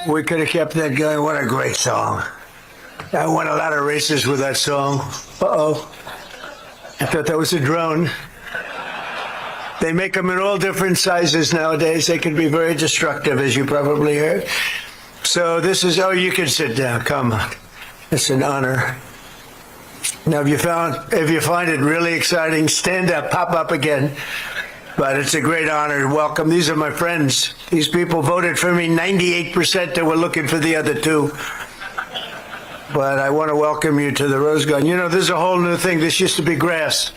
We could have kept that going. What a great song. I won a lot of races with that song. Uh-oh. I thought that was a drone. They make them in all different sizes nowadays. They can be very destructive, as you probably heard. So this is, oh, you can sit down. Come on. It's an honor. Now, if you find it really exciting, stand up, pop up again. But it's a great honor to welcome. These are my friends. These people voted for me, 98% that were looking for the other two. But I want to welcome you to the Rose Garden. You know, this is a whole new thing. This used to be grass.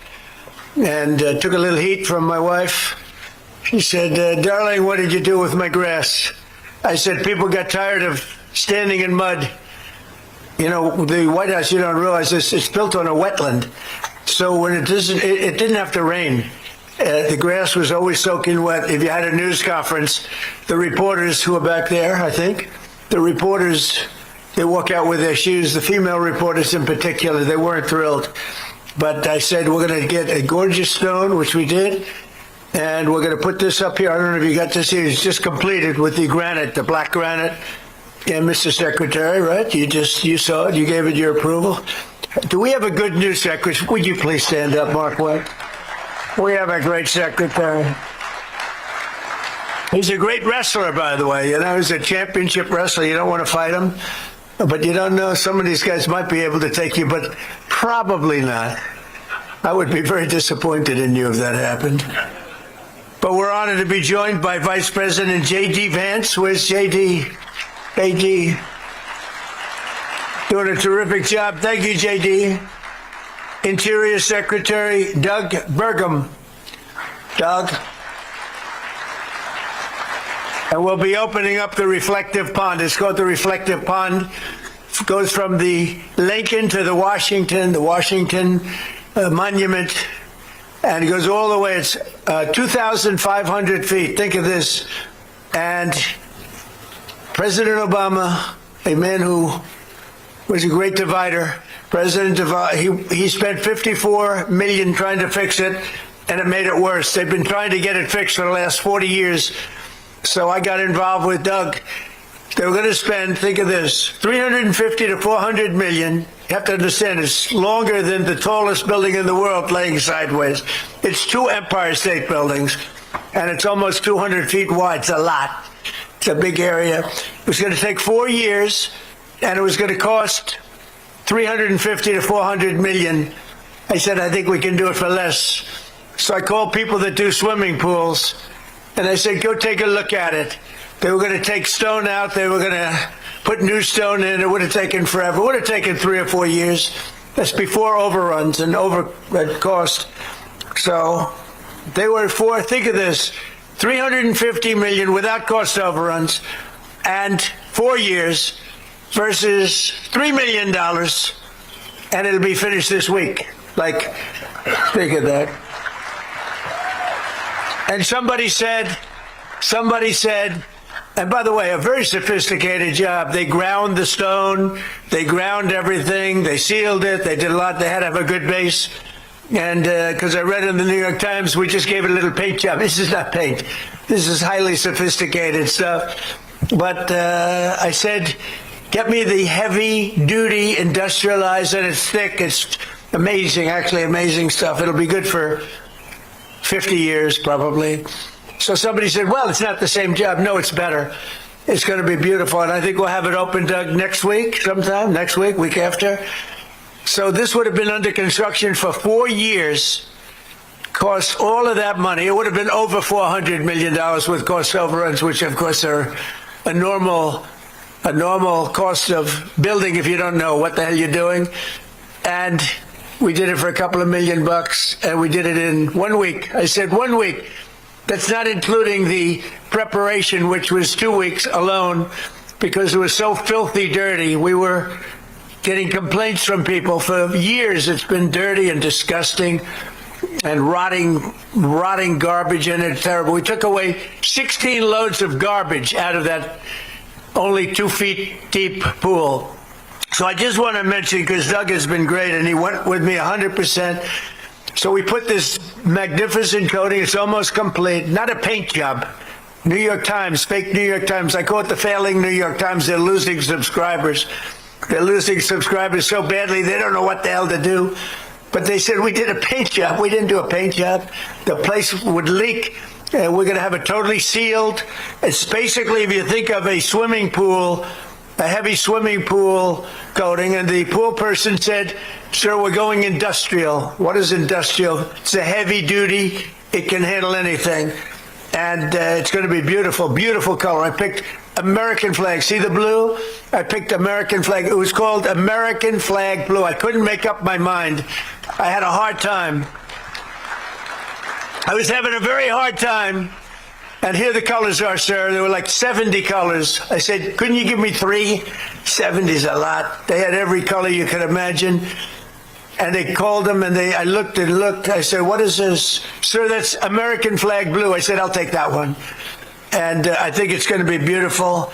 And took a little heat from my wife. She said, darling, what did you do with my grass? I said, people got tired of standing in mud. You know, the White House, you don't realize this, it's built on a wetland. So when it didn't have to rain. The grass was always soaking wet. If you had a news conference, the reporters who are back there, I think, the reporters, they walk out with their shoes. The female reporters in particular, they weren't thrilled. But I said, we're going to get a gorgeous stone, which we did, and we're going to put this up here. I don't know if you got to see it. It's just completed with the granite, the black granite. Yeah, Mr. Secretary, right? You saw it. You gave it your approval. Do we have a good news secretary? Would you please stand up, Mark White? We have a great secretary. He's a great wrestler, by the way. You know, he's a championship wrestler. You don't want to fight him. But you don't know, some of these guys might be able to take you, but probably not. I would be very disappointed in you if that happened. But we're honored to be joined by Vice President J.D. Vance. Where's J.D.? J.D. doing a terrific job. Thank you, J.D. Interior Secretary Doug Burgum. Doug. And we'll be opening up the reflective pond. It's called the reflective pond. It goes from the Lincoln to the Washington Monument, and it goes all the way. It's 2,500 feet. Think of this. And President Obama, a man who was a great divider, he spent $54 million trying to fix it, and it made it worse. They've been trying to get it fixed for the last 40 years. So I got involved with Doug. They were going to spend, think of this, 350 to 400 million. You have to understand, it's longer than the tallest building in the world laying sideways. It's 2 Empire State Buildings, and it's almost 200 feet wide. It's a lot. It's a big area. It was going to take 4 years, and it was going to cost 350 to 400 million. I said, I think we can do it for less. So I called people that do swimming pools, and I said, go take a look at it. They were going to take stone out. They were going to put new stone in. It would have taken forever. It would have taken 3 or 4 years. That's before overruns and over cost. So they were for, think of this, 350 million without cost overruns and 4 years versus $3 million. And it'll be finished this week. Like, think of that. And somebody said, and by the way, a very sophisticated job. They ground the stone, they ground everything, they sealed it, they did a lot. They had to have a good base. And because I read in the New York Times, we just gave it a little paint job. This is not paint. This is highly sophisticated stuff. But I said, get me the heavy-duty industrialized, and it's thick. It's amazing, actually amazing stuff. It'll be good for 50 years, probably. So somebody said, well, it's not the same job. No, it's better. It's going to be beautiful. And I think we'll have it open, Doug, next week, sometime, next week, week after. So this would have been under construction for 4 years, cost all of that money. It would have been over $400 million with cost overruns, which, of course, are a normal cost of building if you don't know what the hell you're doing. And we did it for a couple of $1 million, and we did it in 1 week. I said 1 week. That's not including the preparation, which was 2 weeks alone, because it was so filthy dirty. We were getting complaints from people for years. It's been dirty and disgusting and rotting garbage in it. It's terrible. We took away 16 loads of garbage out of that only 2 feet deep pool. So I just want to mention, because Doug has been great, and he went with me 100%. So we put this magnificent coating. It's almost complete. Not a paint job. New York Times, fake New York Times. I call it the failing New York Times. They're losing subscribers. They're losing subscribers so badly they don't know what the hell to do. But they said we did a paint job. We didn't do a paint job. The place would leak. We're going to have it totally sealed. It's basically, if you think of a swimming pool, a heavy swimming pool coating, and the pool person said, "Sir, we're going industrial." What is industrial? It's a heavy duty. It can handle anything. And it's going to be beautiful, beautiful color. I picked American flag. See the blue? I picked American flag. It was called American Flag Blue. I couldn't make up my mind. I had a hard time. I was having a very hard time. And here the colors are, sir. There were like 70 colors. I said, couldn't you give me 3? 70's a lot. They had every color you could imagine. And they called them, and I looked and looked. I said, what is this? Sir, that's American Flag Blue. I said, I'll take that one. And I think it's going to be beautiful.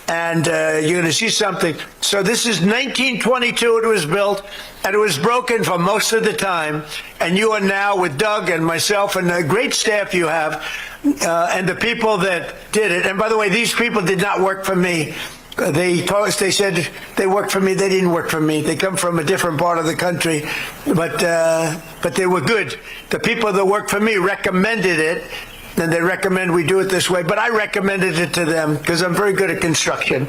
And you're going to see something. So this is 1922 it was built, and it was broken for most of the time. And you are now, with Doug and myself and the great staff you have, and the people that did it. And by the way, these people did not work for me. They said they worked for me. They didn't work for me. They come from a different part of the country, but they were good. The people that worked for me recommended it, and they recommend we do it this way. But I recommended it to them because I'm very good at construction.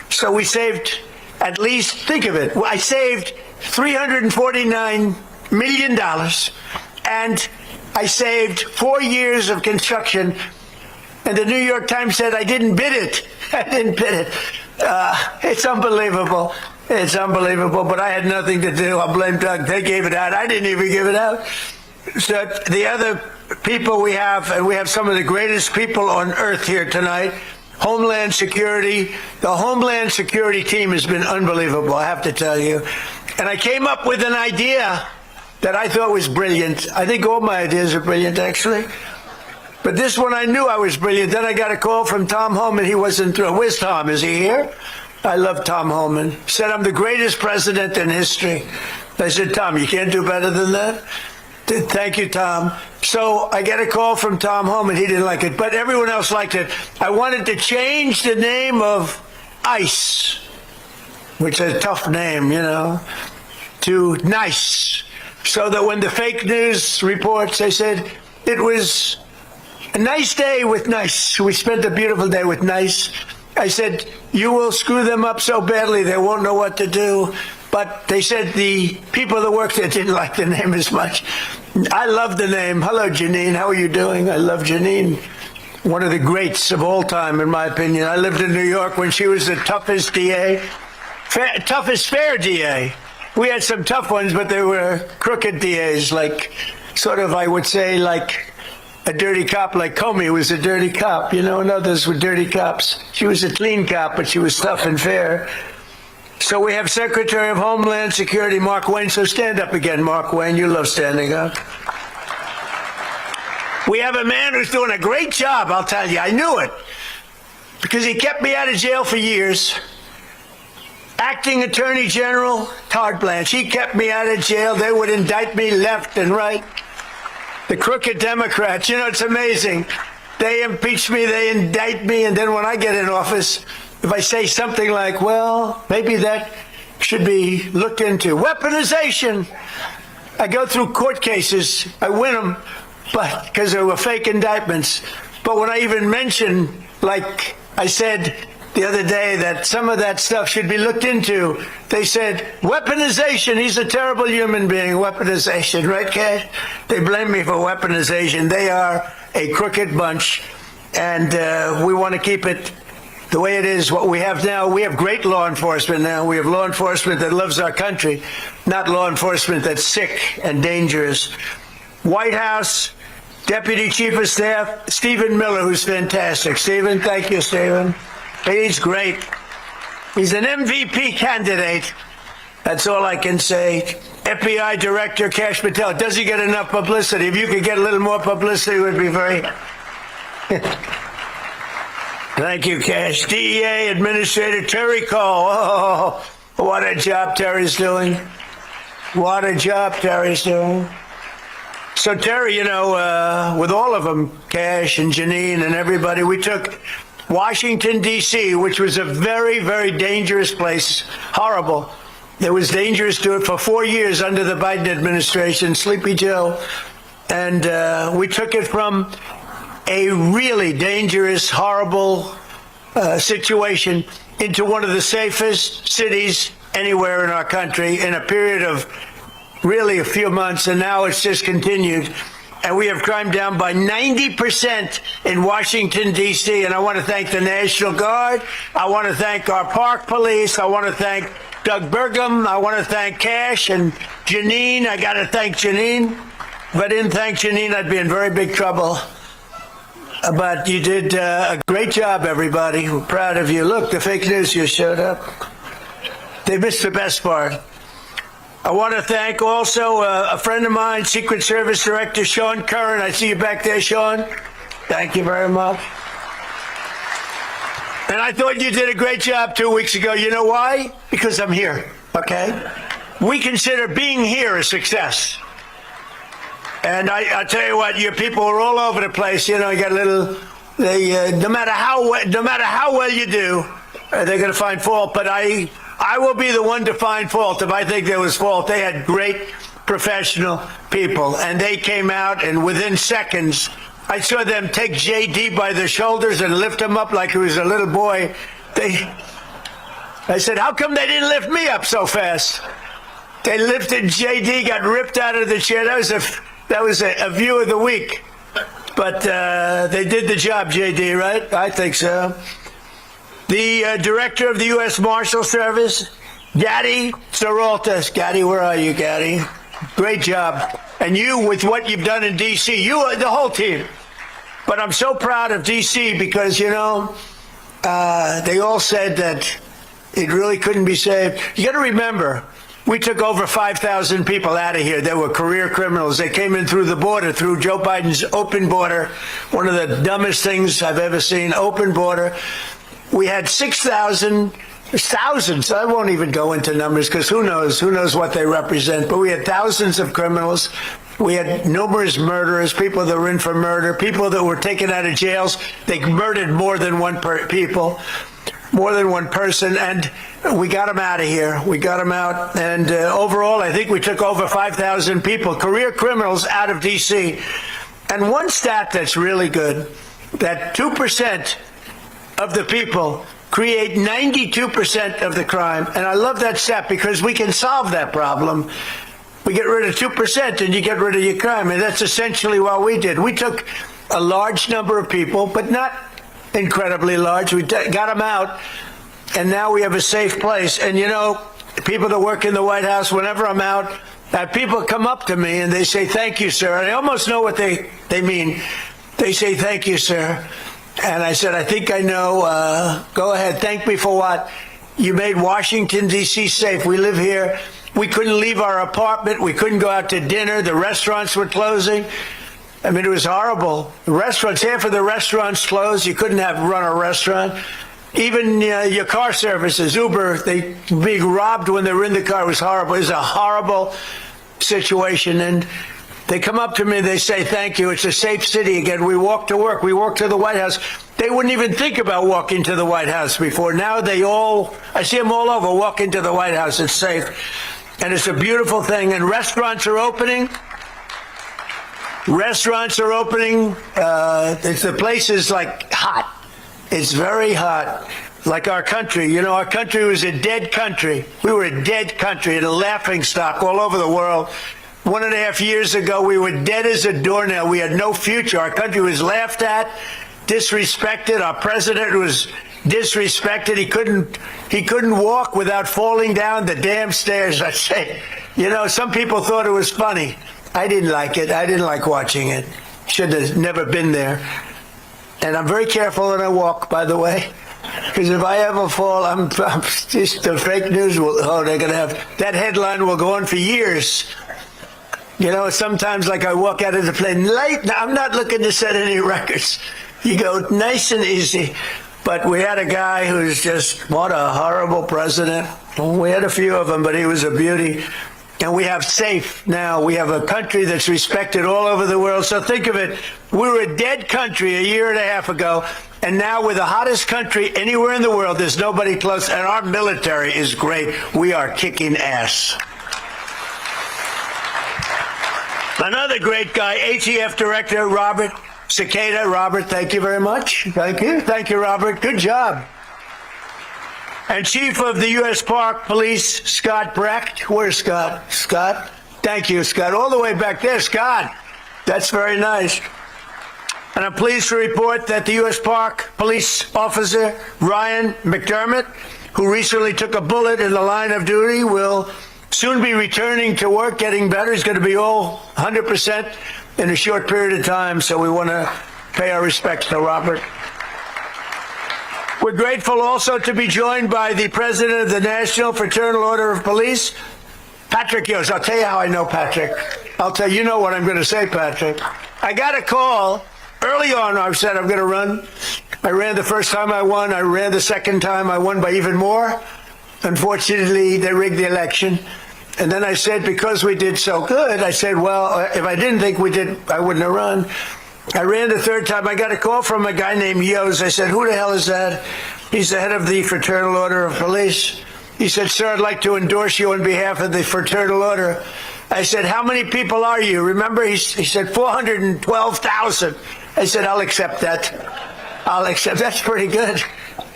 So we saved at least, think of it, I saved $349 million, and I saved 4 years of construction. And the New York Times said I didn't bid it. I didn't bid it. It's unbelievable. It's unbelievable, but I had nothing to do. I blame Doug. They gave it out. I didn't even give it out. So the other people we have, and we have some of the greatest people on earth here tonight, Homeland Security. The Homeland Security team has been unbelievable, I have to tell you. And I came up with an idea that I thought was brilliant. I think all my ideas are brilliant, actually. But this one, I knew I was brilliant. Then I got a call from Tom Homan. He wasn't through. Where's Tom? Is he here? I love Tom Homan. Said, I'm the greatest president in history. I said, Tom, you can't do better than that? Thank you, Tom. So I get a call from Tom Homan. He didn't like it, but everyone else liked it. I wanted to change the name of ICE, which is a tough name, you know, to NICE. So that when the fake news reports, they said, it was a nice day with NICE. We spent a beautiful day with NICE. I said, you will screw them up so badly they won't know what to do. But they said the people that work there didn't like the name as much. I love the name. Hello, Janine. How are you doing? I love Janine. One of the greats of all time, in my opinion. I lived in New York when she was the toughest DA, toughest fair DA. We had some tough ones, but they were crooked DAs, like sort of, I would say, like a dirty cop, like Comey was a dirty cop, you know, and others were dirty cops. She was a clean cop, but she was tough and fair. So we have Secretary of Homeland Security, Mark Wayne. So stand up again, Mark Wayne. You love standing up. We have a man who's doing a great job, I'll tell you. I knew it, because he kept me out of jail for years. Acting Attorney General Todd Blanche, he kept me out of jail. They would indict me left and right. The crooked Democrats, you know, it's amazing. They impeach me, they indict me, and then when I get in office, if I say something like, well, maybe that should be looked into. Weaponization. I go through court cases. I win them, but because they were fake indictments. But when I even mention, like I said the other day, that some of that stuff should be looked into, they said, weaponization. He's a terrible human being. Weaponization, right, Caine? They blame me for weaponization. They are a crooked bunch, and we want to keep it the way it is. What we have now, we have great law enforcement now. We have law enforcement that loves our country, not law enforcement that's sick and dangerous. White House Deputy Chief of Staff, Stephen Miller, who's fantastic. Stephen, thank you, Stephen. He's great. He's an MVP candidate. That's all I can say. FBI Director Kash Patel. Does he get enough publicity? If you could get a little more publicity, it would be very... Thank you, Cash. DEA Administrator Terry Cole. Oh, what a job Terry's doing. What a job Terry's doing. So, Terry, with all of them, Cash and Janine and everybody, we took Washington, D.C., which was a very, very dangerous place, horrible. It was dangerous to it for 4 years under the Biden administration, Sleepy Joe. And we took it from a really dangerous, horrible situation into one of the safest cities anywhere in our country in a period of really a few months, and now it's just continued. And we have crime down by 90% in Washington, D.C. And I want to thank the National Guard. I want to thank our park police. I want to thank Doug Burgum. I want to thank Cash and Janine. I got to thank Janine. If I didn't thank Janine, I'd be in very big trouble. But you did a great job, everybody. We're proud of you. Look, the fake news just showed up. They missed the best part. I want to thank also a friend of mine, Secret Service Director Sean Curran. I see you back there, Sean. Thank you very much. And I thought you did a great job 2 weeks ago. You know why? Because I'm here, okay? We consider being here a success. And I tell you what, your people are all over the place. You got no matter how well you do, they're going to find fault. But I will be the one to find fault if I think there was fault. They had great professional people, and they came out, and within seconds, I saw them take J.D. by the shoulders and lift him up like he was a little boy. I said, how come they didn't lift me up so fast? They lifted J.D., got ripped out of the chair. That was a view of the week. But they did the job, J.D., right? I think so. The director of the U.S. Marshal Service, Gaddy Saralta. Gaddy, where are you, Gaddy? Great job. And you, with what you've done in D.C., the whole team. But I'm so proud of D.C. because, they all said that it really couldn't be saved. You got to remember, we took over 5,000 people out of here. They were career criminals. They came in through the border, through Joe Biden's open border. One of the dumbest things I've ever seen, open border. We had 6,000, thousands. I won't even go into numbers because who knows what they represent. But we had thousands of criminals. We had numerous murderers, people that were in for murder, people that were taken out of jails. They murdered more than one person, and we got them out of here. We got them out, and overall, I think we took over 5,000 people, career criminals, out of D.C. And one stat that's really good, that 2% of the people create 92% of the crime. And I love that stat because we can solve that problem. We get rid of 2% and you get rid of your crime. And that's essentially what we did. We took a large number of people, but not incredibly large. We got them out, and now we have a safe place. And, people that work in the White House, whenever I'm out, people come up to me and they say, thank you, sir. And I almost know what they mean. They say, thank you, sir. And I said, I think I know. Go ahead. Thank me for what? You made Washington, D.C. safe. We live here. We couldn't leave our apartment. We couldn't go out to dinner. The restaurants were closing. I mean, it was horrible. The restaurants, half of the restaurants closed. You couldn't run a restaurant. Even your car services, Uber, they being robbed when they were in the car. It was horrible. It was a horrible situation. And they come up to me, they say, thank you. It's a safe city again. We walk to work. We walk to the White House. They wouldn't even think about walking to the White House before. Now I see them all over walking to the White House. It's safe. And it's a beautiful thing. And restaurants are opening. The place is like hot. It's very hot. Like our country. Our country was a dead country. We were a dead country and a laughing stock all over the world. 1.5 years ago, we were dead as a doornail. We had no future. Our country was laughed at, disrespected. Our president was disrespected. He couldn't walk without falling down the damn stairs. I say, some people thought it was funny. I didn't like it. I didn't like watching it. Should have never been there. And I'm very careful when I walk, by the way, because if I ever fall, I'm just the fake news they're going to have that headline will go on for years. Sometimes like I walk out of the plane late. Now, I'm not looking to set any records. You go nice and easy. But we had a guy who's just, what a horrible president. We had a few of them, but he was a beauty. And we have safe now. We have a country that's respected all over the world. So think of it. We were a dead country a year and a half ago, and now we're the hottest country anywhere in the world. There's nobody close, and our military is great. We are kicking ass. Another great guy, ATF Director Robert Cicada. Robert, thank you very much. Thank you. Thank you, Robert. Good job. And Chief of the U.S. Park Police, Scott Brecht. Where's Scott? Scott? Thank you, Scott. All the way back there, Scott. That's very nice. And I'm pleased to report that the U.S. Park Police Officer, Ryan McDermott, who recently took a bullet in the line of duty, will soon be returning to work, getting better. He's going to be all 100% in a short period of time, so we want to pay our respects to Robert. We're grateful also to be joined by the President of the National Fraternal Order of Police, Patrick Yost. I'll tell you how I know Patrick. I'll tell you know what I'm going to say, Patrick. I got a call early on. I said I'm going to run. I ran the first time I won. I ran the second time. I won by even more. Unfortunately, they rigged the election. And then I said, because we did so good, I said, well, if I didn't think we did, I wouldn't have run. I ran the third time. I got a call from a guy named Yost. I said, who the hell is that? He's the head of the Fraternal Order of Police. He said, sir, I'd like to endorse you on behalf of the Fraternal Order. I said, how many people are you? Remember, he said, 412,000. I said, I'll accept that. I'll accept. That's pretty good.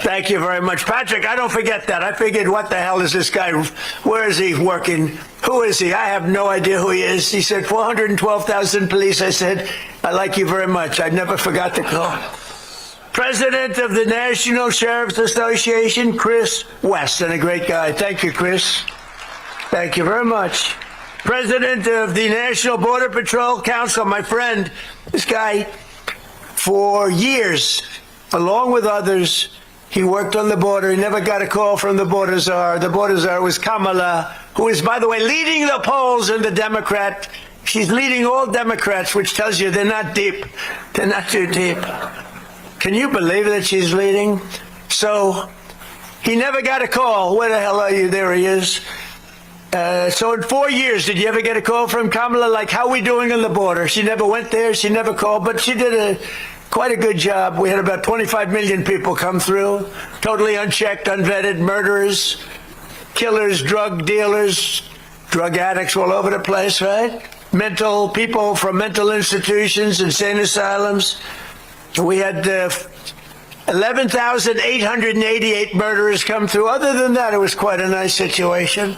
Thank you very much. Patrick, I don't forget that. I figured, what the hell is this guy? Where is he working? Who is he? I have no idea who he is. He said, 412,000 police. I said, I like you very much. I never forgot the call. President of the National Sheriff's Association, Chris West, and a great guy. Thank you, Chris. Thank you very much. President of the National Border Patrol Council, my friend, this guy, for years, along with others, he worked on the border. He never got a call from the border czar. The border czar was Kamala, who is, by the way, leading the polls in the Democrat. She's leading all Democrats, which tells you they're not deep. They're not too deep. Can you believe that she's leading? So he never got a call. Where the hell are you? There he is. So in 4 years, did you ever get a call from Kamala? Like, how are we doing on the border? She never went there. She never called, but she did quite a good job. We had about 25 million people come through, totally unchecked, unvetted, murderers, killers, drug dealers, drug addicts all over the place, right? Mental people from mental institutions, insane asylums. We had 11,888 murderers come through. Other than that, it was quite a nice situation.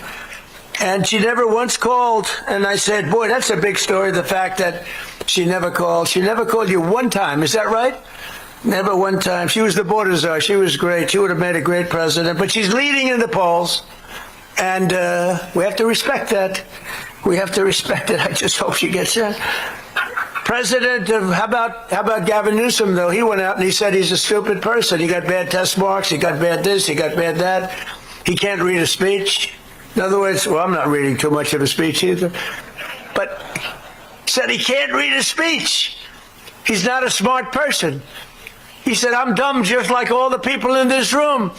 And she never once called. And I said, boy, that's a big story, the fact that she never called. She never called you one time. Is that right? Never one time. She was the border czar. She was great. She would have made a great president. But she's leading in the polls. And we have to respect that. We have to respect it. I just hope she gets in. President of, how about Gavin Newsom, though? He went out and he said he's a stupid person. He got bad test marks. He got bad this. He got bad that. He can't read a speech. In other words, well, I'm not reading too much of a speech either. But said he can't read a speech. He's not a smart person. He said, I'm dumb just like all the people in this room.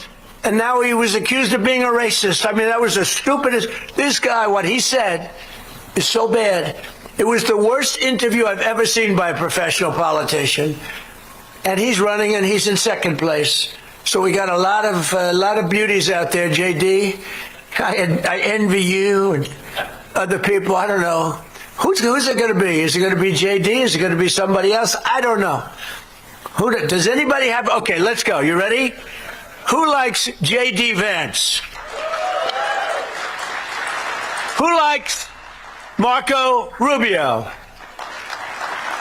And now he was accused of being a racist. I mean, that was the stupidest. This guy, what he said is so bad. It was the worst interview I've ever seen by a professional politician. And he's running and he's in second place. So we got a lot of beauties out there, JD. I envy you and other people. I don't know. Who's it going to be? Is it going to be JD? Is it going to be somebody else? I don't know. Does anybody have? Okay, let's go. You ready? Who likes JD Vance? Who likes Marco Rubio?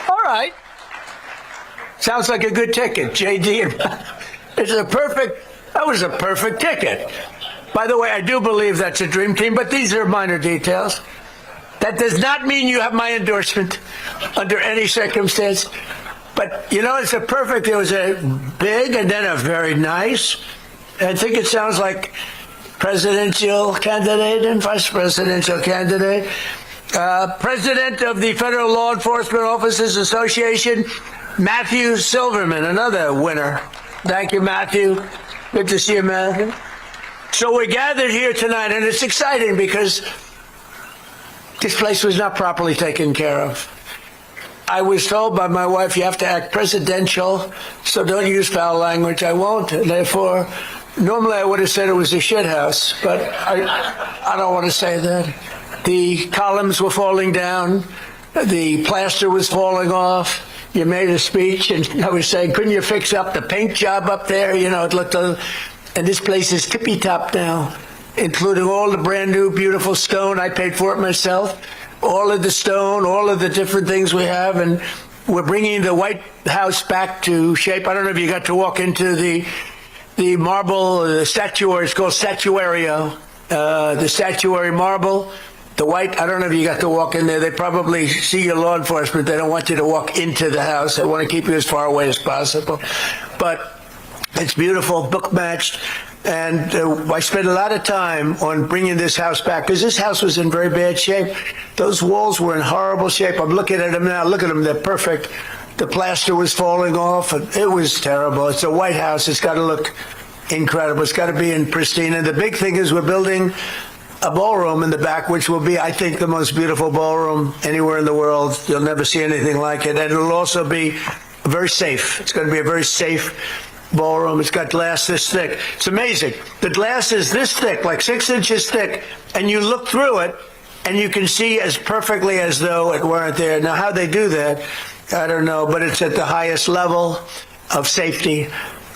All right. Sounds like a good ticket, JD. That was a perfect ticket. By the way, I do believe that's a dream team, but these are minor details. That does not mean you have my endorsement under any circumstance. But, you know, it was a big and then a very nice. I think it sounds like presidential candidate and vice presidential candidate. President of the Federal Law Enforcement Officers Association, Matthew Silverman, another winner. Thank you, Matthew. Good to see you, Matthew. So we're gathered here tonight, and it's exciting because This place was not properly taken care of. I was told by my wife, you have to act presidential, so don't use foul language. I won't. Therefore, normally I would have said it was a shit house, but I don't want to say that. The columns were falling down. The plaster was falling off. You made a speech, and I was saying, couldn't you fix up the paint job up there? You know, it looked, and this place is tippy-top now, including all the brand new, beautiful stone. I paid for it myself. All of the stone, all of the different things we have, and we're bringing the White House back to shape. I don't know if you got to walk into the marble, the statuary. It's called Statuario, the statuary marble. The white, I don't know if you got to walk in there. They probably see your law enforcement. They don't want you to walk into the house. They want to keep you as far away as possible. But it's beautiful, book matched. And I spent a lot of time on bringing this house back because this house was in very bad shape. Those walls were in horrible shape. I'm looking at them now. Look at them. They're perfect. The plaster was falling off. And it was terrible. It's a White House. It's got to look incredible. It's got to be in pristine. And the big thing is we're building a ballroom in the back, which will be, I think, the most beautiful ballroom anywhere in the world. You'll never see anything like it. And it'll also be very safe. It's going to be a very safe ballroom. It's got glass this thick. It's amazing. The glass is this thick, like 6 inches thick, and you look through it, and you can see as perfectly as though it weren't there. Now, how they do that, I don't know, but it's at the highest level of safety,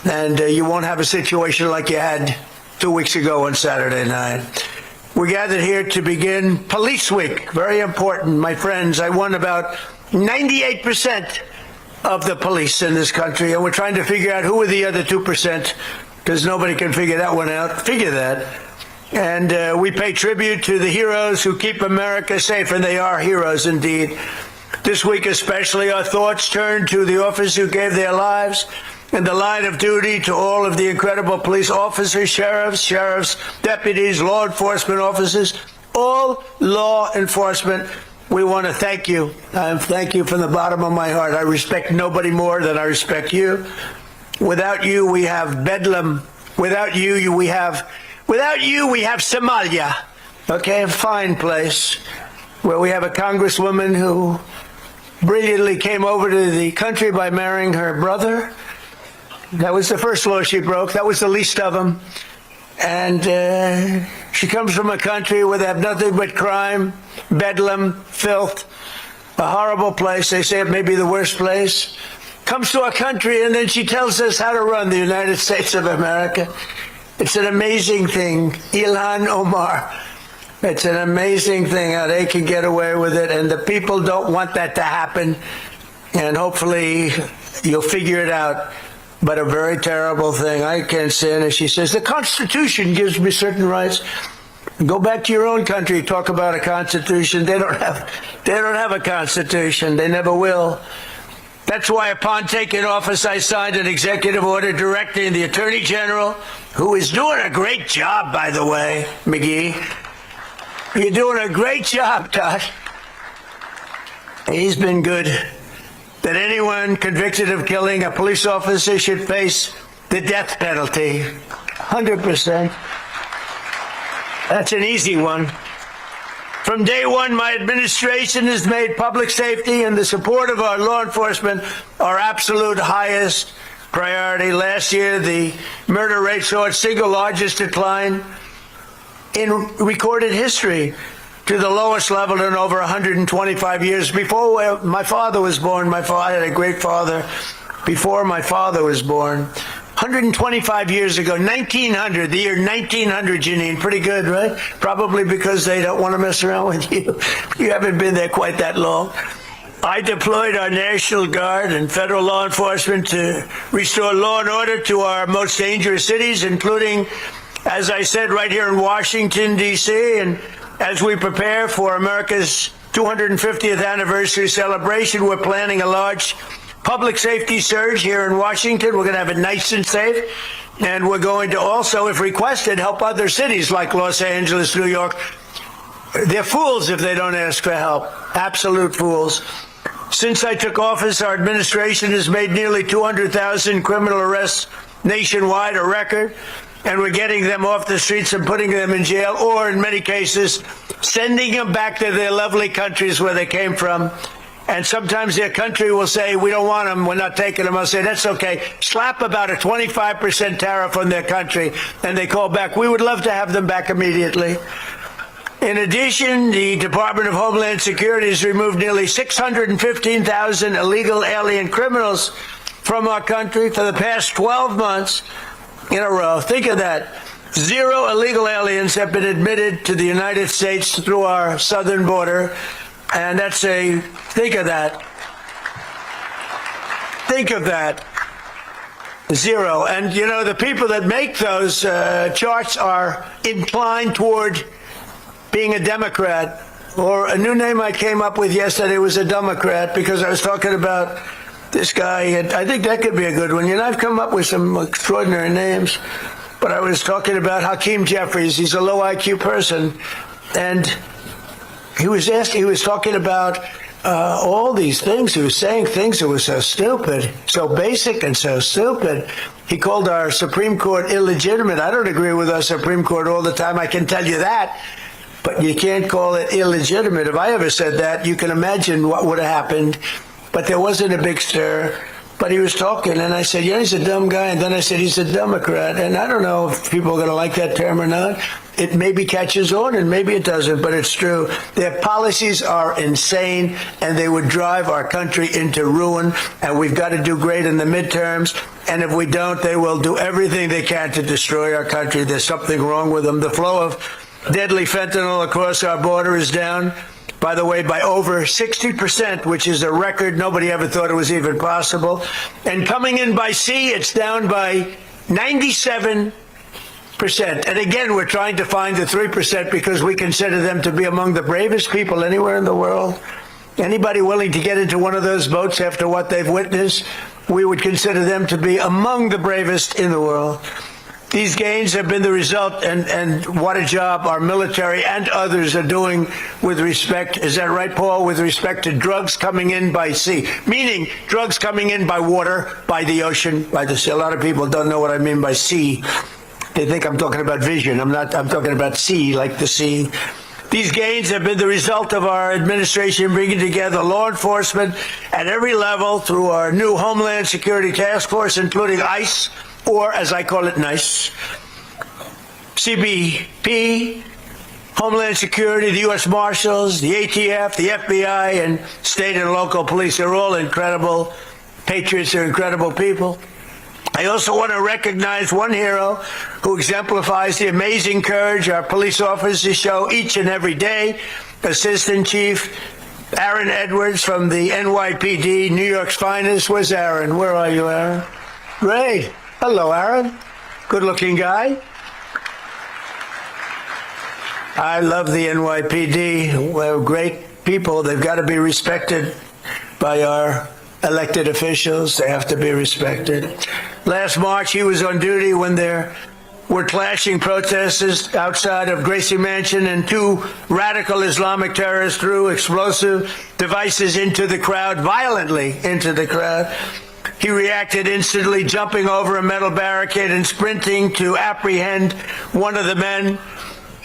and you won't have a situation like you had 2 weeks ago on Saturday night. We gathered here to begin Police Week. Very important, my friends. I won about 98% of the police in this country, and we're trying to figure out who are the other 2%, because nobody can figure that one out. Figure that. And we pay tribute to the heroes who keep America safe, and they are heroes indeed. This week especially, our thoughts turn to the officers who gave their lives in the line of duty, to all of the incredible police officers, sheriffs, deputies, law enforcement officers, all law enforcement. We want to thank you. I thank you from the bottom of my heart. I respect nobody more than I respect you. Without you, we have Bedlam. Without you, we have Somalia. Okay, a fine place where we have a congresswoman who brilliantly came over to the country by marrying her brother. That was the first law she broke. That was the least of them. And she comes from a country where they have nothing but crime, bedlam, filth, a horrible place. They say it may be the worst place. Comes to our country, and then she tells us how to run the United States of America. It's an amazing thing. Ilhan Omar. It's an amazing thing how they can get away with it, and the people don't want that to happen. And hopefully you'll figure it out. But a very terrible thing. I can't stand it. She says, the Constitution gives me certain rights. Go back to your own country, talk about a Constitution. They don't have a Constitution. They never will. That's why upon taking office, I signed an executive order directing the Attorney General, who is doing a great job, by the way, McGee. You're doing a great job, Tosh. He's been good. That anyone convicted of killing a police officer should face the death penalty. 100%. That's an easy one. From day one, my administration has made public safety and the support of our law enforcement our absolute highest priority. Last year, the murder rate saw its single largest decline in recorded history, to the lowest level in over 125 years. Before my father was born, I had a great father before my father was born. 125 years ago, 1900, the year 1900, Janine. Pretty good, right? Probably because they don't want to mess around with you. You haven't been there quite that long. I deployed our National Guard and federal law enforcement to restore law and order to our most dangerous cities, including, as I said, right here in Washington, D.C., and as we prepare for America's 250th anniversary celebration, we're planning a large public safety surge here in Washington. We're going to have it nice and safe. And we're going to also, if requested, help other cities like Los Angeles, New York. They're fools if they don't ask for help. Absolute fools. Since I took office, our administration has made nearly 200,000 criminal arrests nationwide, a record. And we're getting them off the streets and putting them in jail, or in many cases, sending them back to their lovely countries where they came from. And sometimes their country will say, we don't want them, we're not taking them. I'll say, that's okay. Slap about a 25% tariff on their country, and they call back. We would love to have them back immediately. In addition, the Department of Homeland Security has removed nearly 615,000 illegal alien criminals from our country for the past 12 months in a row. Think of that. 0 illegal aliens have been admitted to the United States through our southern border. And that's think of that. Think of that. 0. And, you know, the people that make those charts are inclined toward being a Democrat. Or a new name I came up with yesterday was a Democrat, because I was talking about this guy. And I think that could be a good one. You know, I've come up with some extraordinary names. But I was talking about Hakeem Jeffries. He's a low IQ person. And he was talking about all these things. He was saying things that were so stupid, so basic and so stupid. He called our Supreme Court illegitimate. I don't agree with our Supreme Court all the time, I can tell you that. But you can't call it illegitimate. If I ever said that, you can imagine what would have happened. But there wasn't a big stir. But he was talking, and I said, yeah, he's a dumb guy. And then I said, he's a Democrat. And I don't know if people are going to like that term or not. It maybe catches on, and maybe it doesn't, but it's true. Their policies are insane, and they would drive our country into ruin. And we've got to do great in the midterms. And if we don't, they will do everything they can to destroy our country. There's something wrong with them. The flow of deadly fentanyl across our border is down, by the way, by over 60%, which is a record. Nobody ever thought it was even possible. And coming in by sea, it's down by 97%. And again, we're trying to find the 3% because we consider them to be among the bravest people anywhere in the world. Anybody willing to get into one of those boats after what they've witnessed, we would consider them to be among the bravest in the world. These gains have been the result, and what a job our military and others are doing with respect, is that right, Paul, with respect to drugs coming in by sea, meaning drugs coming in by water, by the ocean, by the sea. A lot of people don't know what I mean by sea. They think I'm talking about vision. I'm talking about sea, like the sea. These gains have been the result of our administration bringing together law enforcement at every level through our new Homeland Security Task Force, including ICE, or as I call it, NICE, CBP, Homeland Security, the U.S. Marshals, the ATF, the FBI, and state and local police. They're all incredible patriots. They're incredible people. I also want to recognize one hero who exemplifies the amazing courage our police officers show each and every day, Assistant Chief Aaron Edwards from the NYPD, New York's finest. Where's Aaron? Where are you, Aaron? Great. Hello, Aaron. Good-looking guy. I love the NYPD. We're great people. They've got to be respected by our elected officials. They have to be respected. Last March, he was on duty when there were clashing protesters outside of Gracie Mansion, and 2 radical Islamic terrorists threw explosive devices into the crowd, violently into the crowd. He reacted instantly, jumping over a metal barricade and sprinting to apprehend one of the men.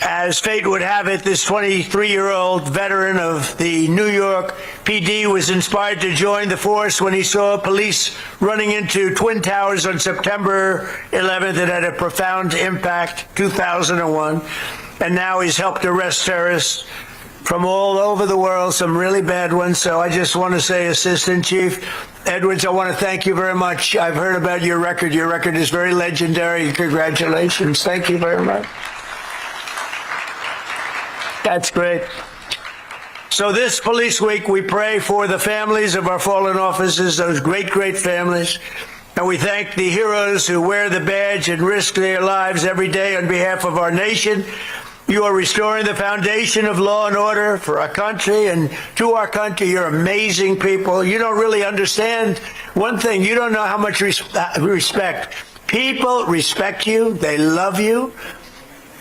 As fate would have it, this 23-year-old veteran of the New York PD was inspired to join the force when he saw police running into Twin Towers on September 11th. It had a profound impact, 2001. And now he's helped arrest terrorists from all over the world, some really bad ones. So I just want to say, Assistant Chief Edwards, I want to thank you very much. I've heard about your record. Your record is very legendary. Congratulations. Thank you very much. That's great. So this Police Week, we pray for the families of our fallen officers, those great, great families. And we thank the heroes who wear the badge and risk their lives every day on behalf of our nation. You are restoring the foundation of law and order for our country and to our country. You're amazing people. You don't really understand one thing. You don't know how much respect. People respect you. They love you.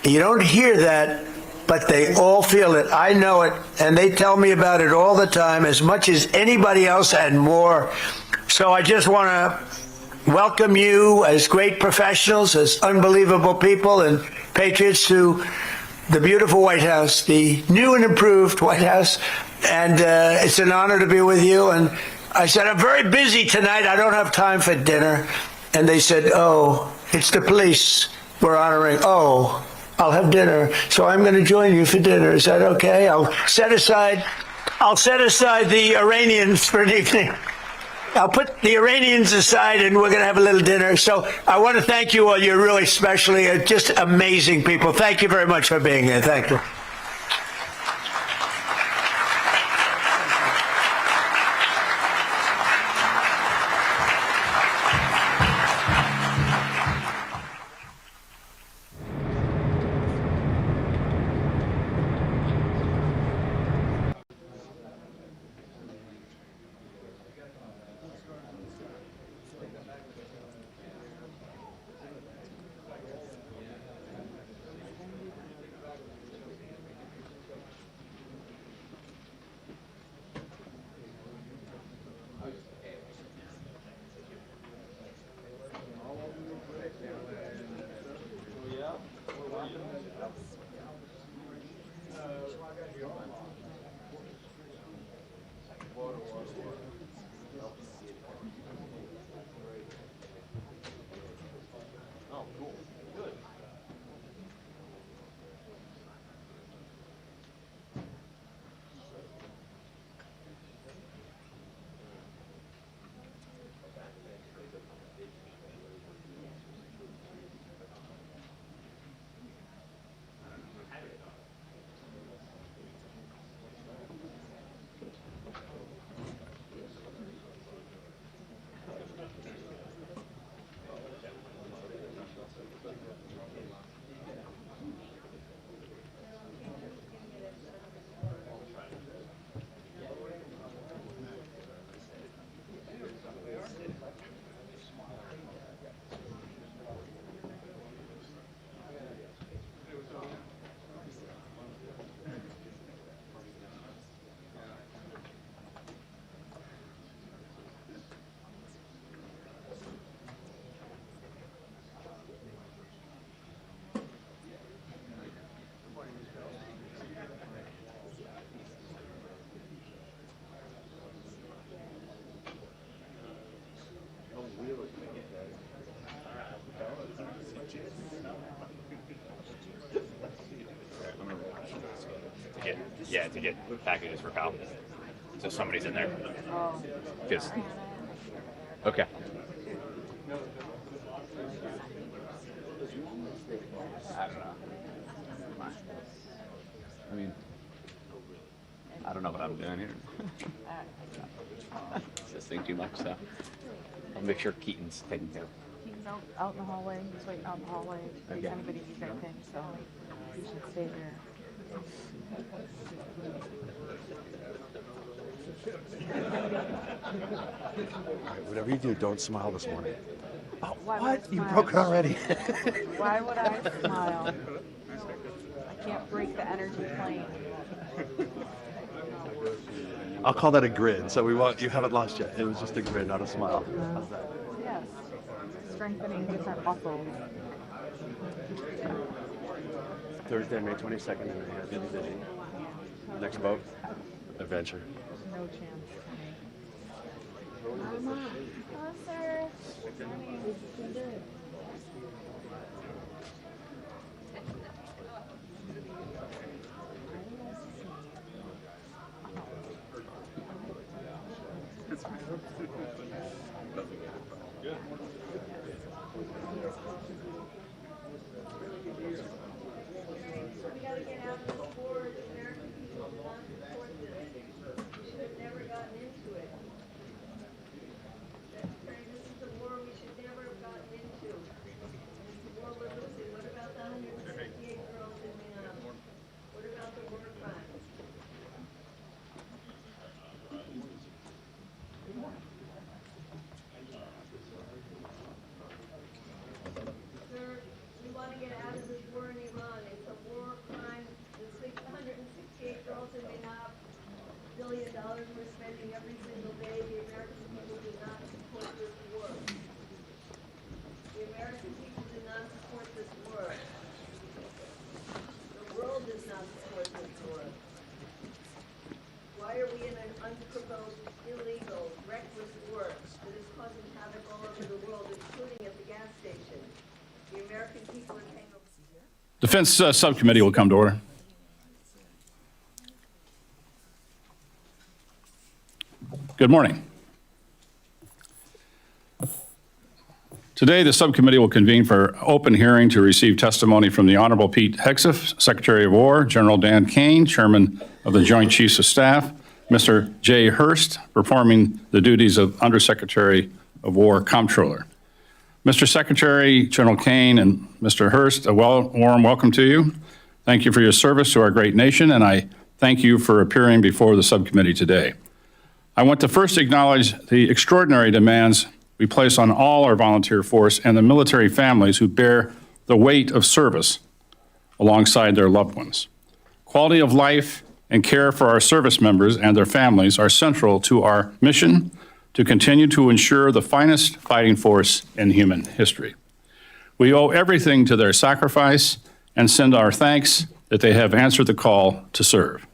You don't hear that, but they all feel it. I know it, and they tell me about it all the time, as much as anybody else and more. So I just want to welcome you as great professionals, as unbelievable people and patriots, to the beautiful White House, the new and improved White House, and it's an honor to be with you. And I said, I'm very busy tonight. I don't have time for dinner. And they said, oh, it's the police we're honoring. Oh, I'll have dinner. So I'm going to join you for dinner. Is that okay? I'll set aside the Iranians for an evening. I'll put the Iranians aside, and we're going to have a little dinner. So I want to thank you all. You're really specially just amazing people. Thank you very much for being here. Thank you. To get packages for Kyle. So somebody's in there. Just okay. I don't know. I mean, I don't know what I'm doing here. Just think too much, so I'll make sure Keaton's taken care of. Keaton's out in the hallway. He's waiting out in the hallway. If anybody needs anything, so you should stay there. Whatever you do, don't smile this morning. Oh, Why what? would I You smile? broke it already. Why would I smile? I can't break the energy plane. I'll call that a grin. So you haven't lost yet. It was just a grin, not a smile. How's that? Yes. Strengthening different muscles. Thursday, May 22nd, in the city. Next boat, adventure. No chance for me. Mama. Hello, sir. Morning. Good. We're spending every single day. The American people do not support this war. The American people do not support this war. The world world does not support this war. Why are we in an unprovoked, illegal, reckless war that is causing havoc all over the world, including at the gas station? The American people are paying over. Defense Subcommittee will come to order. Good morning. Today, the subcommittee will convene for open hearing to receive testimony from the Honorable Pete Hegseth, Secretary of War, General Dan Caine, Chairman of the Joint Chiefs of Staff, Mr. Jay Hurst, performing the duties of Undersecretary of War Comptroller. Mr. Secretary, General Caine, and Mr. Hurst, a warm welcome to you. Thank you for your service to our great nation, and I thank you for appearing before the subcommittee today. I want to first acknowledge the extraordinary demands we place on all our volunteer force and the military families who bear the weight of service alongside their loved ones. Quality of life and care for our service members and their families are central to our mission to continue to ensure the finest fighting force in human history. We owe everything to their sacrifice and send our thanks that they have answered the call to serve.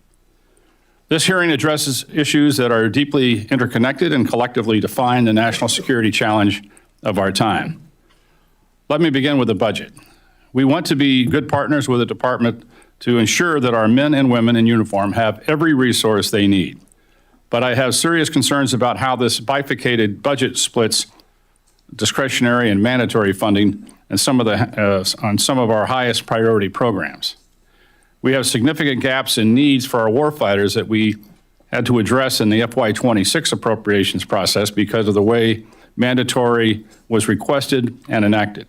This hearing addresses issues that are deeply interconnected and collectively define the national security challenge of our time. Let me begin with the budget. We want to be good partners with the department to ensure that our men and women in uniform have every resource they need. But I have serious concerns about how this bifurcated budget splits discretionary and mandatory funding on some of our highest priority programs. We have significant gaps in needs for our warfighters that we had to address in the FY26 appropriations process because of the way mandatory was requested and enacted.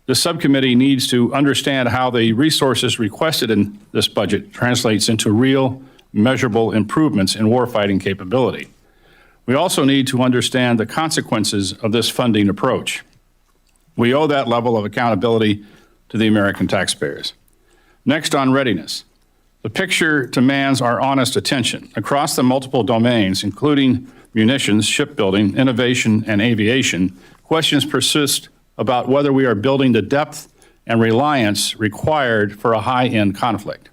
This subcommittee needs to understand how the resources requested in this budget translates into real, measurable improvements in warfighting capability. We also need to understand the consequences of this funding approach. We owe that level of accountability to the American taxpayers. Next, on readiness. The picture demands our honest attention. Across the multiple domains, including munitions, shipbuilding, innovation, and aviation, questions persist about whether we are building the depth and reliance required for a high-end conflict.